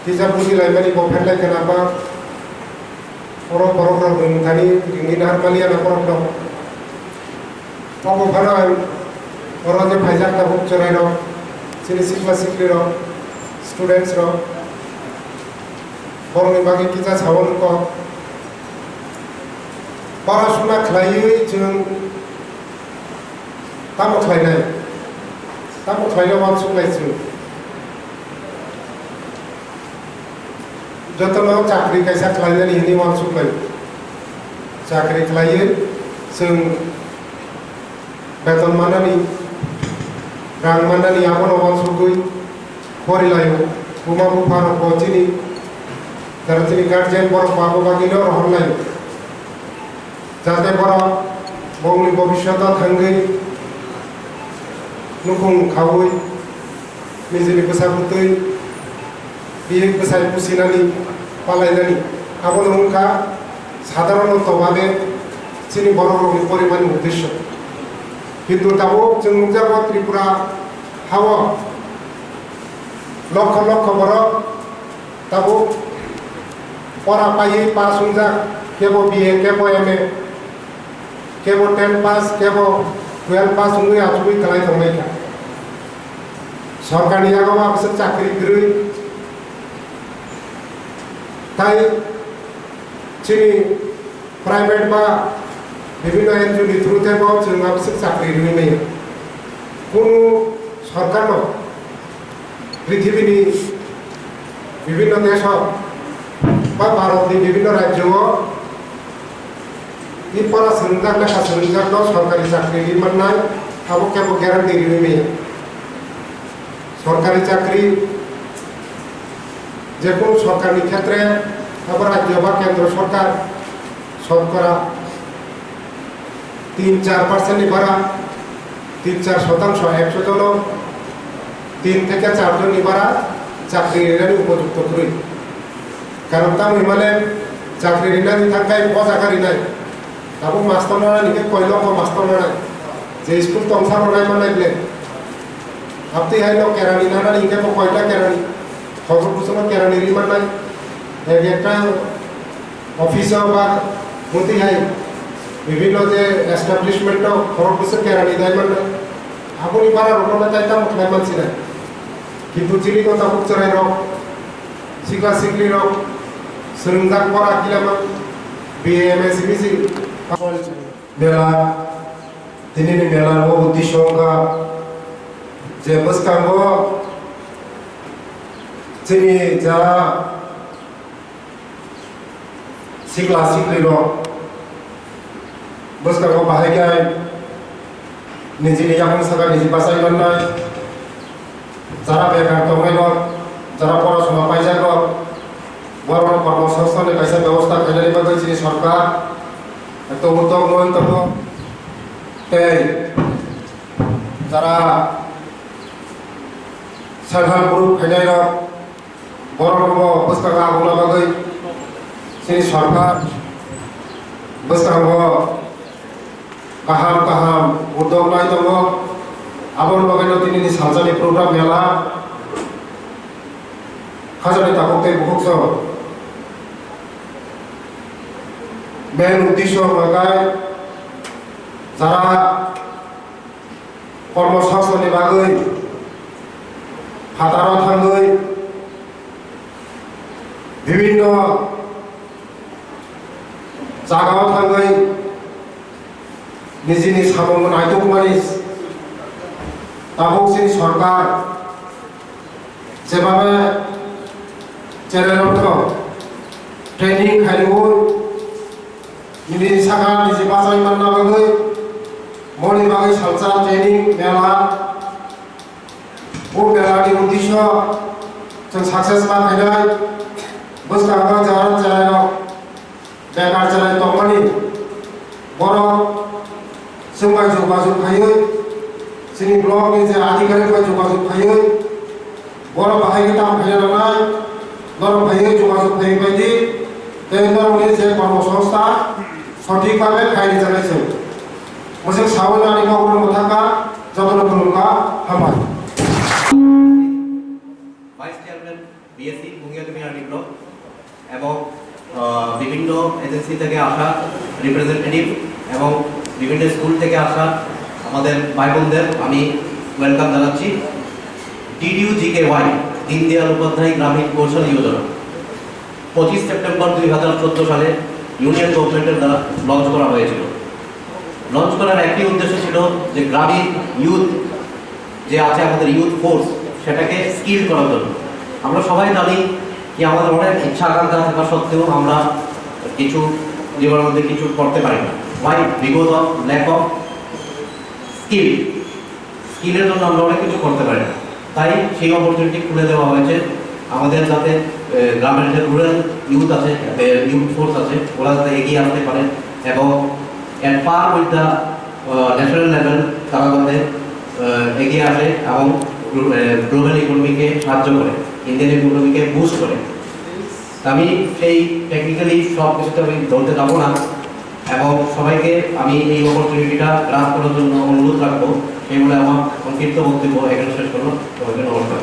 S22: tidak puji lainnya bofen lagi kenapa orang bermutani ingin harmalia na orang orang orang je pajak tabuk cerai ro sini sikla sikli ro students ro orang bagai kita sawon ko parasuna khlai jeng tamu khlainai tamu khlaina wan sungai chu जतनो चाकरी कैसा खालायनानै हिंदी मानसुखै चाकरी खालायो जों बेतन मानानै रां मानानै आबोनो मानसुखै फरिलायो बुमा बुफानो पहुंचिनी तरचनी गार्जियन बर बाबू बागिनो रहलायो जाते बर बंगली भविष्यत थांगै नुखुं खावै निजेनि गोसागुतै बिहे गोसाय पुसिनानै पालायनानै आबोनो उनका साधारणतभावे जोंनि बर' रावनि परिमाननि उद्देश्य किन्तु दाबो जों नुजागौ त्रिपुरा हाव लक्ष लक्ष बर' दाबो पढ़ा पाइए पास होजा केवल BA केवल MA केवल 10 पास केवल 12 पास होंगे आजुबी कलाई थांबाय था सरकारनि आगाव बिसोर चाकरि गैयै ताई जोंनि प्राइवेट बा विभिन्न एनजिअनि थ्रुते जोंहा बिसोर चाकरि गैयै कोनो सरकारनो पृथिवीनि विभिन्न देश बा भारतनि विभिन्न राज्यों ये परा संजाक लेखा संजाक सरकारी चाकरी मोननाय आबो केवल ग्यारान्टि गैयै सरकारी चाकरी जेकुनु सरकारनि क्षेत्रे अब राज्य बा केंद्र सरकार शतकरा 3-4% बारा 3-4% 100 जन 3 থেকে 4 जन बारा चाकरी उपयुक्त करै कारण ताम हिमालय चाकरी रिनानि थाखाय बजागारि नाय दाबो मास्टर नानिके कयलो को मास्टर नाय जे स्कुल तंसार नाय मानायले आपति हायलो केरानि नाना निके को कयटा केरानि खबर पुसनो केरानि रिमान नाय एकटा ऑफिस बा मति हाय विभिन्न जे एस्टाब्लिशमेंट खबर पुस केरानि दाय मान आबुनि बारा रखना ताइता मथाय मानसि नाय किन्तु जिनि को ताबुक चराय रक सिखला सिखली रक सोलोंजाक परा किलामा BA MA CBC मेला दिनैनि मेलानि उद्देश्यआ जे बसकांगो जोंनि जा सिखला सिखली रक बसकांगो बाहायगाय निजिनि जाफुंसारनाय निजि बासाय मोननाय যারা বেকার দंगाय रक যারা পড়াশোনা পাইजा रक বড় বড় কর্মসংস্থানের কাছে ব্যবস্থা খাইলানি বাগৈ जोंनि सरकार একটা উদ্যোগ নয় তবে তাই যারা সেলফ হেল্প গ্রুপ খাইলাই रक বড় বড় বস্তাকা আগুনা বাগৈ जोंनि सरकार বস্তাঙ্গ কাহাম কাহাম উদ্যোগ নাই দङ आबोर बागैनो दिनैनि सानजानि प्रग्राम मेला खाजानि ताबुकते बुहुक्स मेन उद्देश्य बागाय जारा कर्मसंस्थाननि बागै हादाराव थाङै विभिन्न जागायाव थाङै निजिनि सामोन आइदुकमानि ताबुक जोंनि सरकार जेभाबे चेनेलखौ ट्रेनिं खायगौ निजि सागा निजि बाजाय मानना बागै मनि बागै सालसा ट्रेनिं मेला वो मेलानि उद्देश्य जों साक्सेस बानायनाय बसकांगा जारा चेनेलाव बेकार चेनेल दंमानि बर' जोंबाय जौगाजोब हायै जोंनि ब्लकनि जे आधिकारिक जगाजग थायो बर' बाहायनो दाम फैलानाय नर फायै जगाजग थायो बायदि तेनरनि जे कर्मसंस्था सঠিকভাবে খাইনি জানাইছে मोनसे सावनानि मावनो मोथाका जतन खुलुमका हामबाय
S2: vice chairman BSc Bungiya community block এবং বিভিন্ন এজেন্সি থেকে আসা রিপ্রেজেন্টেটিভ এবং বিভিন্ন স্কুল থেকে আসা আমাদের ভাই বোনদের আমি ওয়েলকাম জানাচ্ছি DDU-GKY দীনদয়াল উপাধ্যায় গ্রামীণ কৌশল যোজনা 25 সেপ্টেম্বর 2014 সালে ইউনিয়ন গভর্নমেন্টের দ্বারা লঞ্চ করা হয়েছিল। লঞ্চ করার একটি উদ্দেশ্য ছিল যে গ্রামীণ ইউথ যে আছে আমাদের ইউথ ফোর্স সেটাকে স্কিল করার জন্য। আমরা সবাই জানি
S4: কি আমাদের অনেক ইচ্ছা আকাঙ্ক্ষা থাকা সত্ত্বেও আমরা কিছু জীবনের মধ্যে কিছু করতে পারি না। Why? Because of lack of স্কিলের জন্য আমরা অনেক কিছু করতে পারি না। তাই সেই অপরচুনিটি খুলে দেওয়া হয়েছে আমাদের, যাতে গ্রামের যে রুরাল ইউথ আছে, ইউথ ফোর্স আছে, ওরা যাতে এগিয়ে আসতে পারে এবং এট পার উইথ দ্য ন্যাশনাল লেভেল তারা যাতে এগিয়ে আসে এবং গ্লোবাল ইকোনমিকে সাহায্য করে, ইন্ডিয়ান ইকোনমিকে বুস্ট করে। আমি সেই টেকনিক্যালি সব কিছুতে আমি ধরতে যাবো না এবং সবাইকে আমি এই অপরচুনিটিটা গ্রাস করার জন্য অনুরোধ রাখবো। সেই বলে আমার সংক্ষিপ্ত বক্তব্য এখানে শেষ করলো। সবাইকে নমস্কার।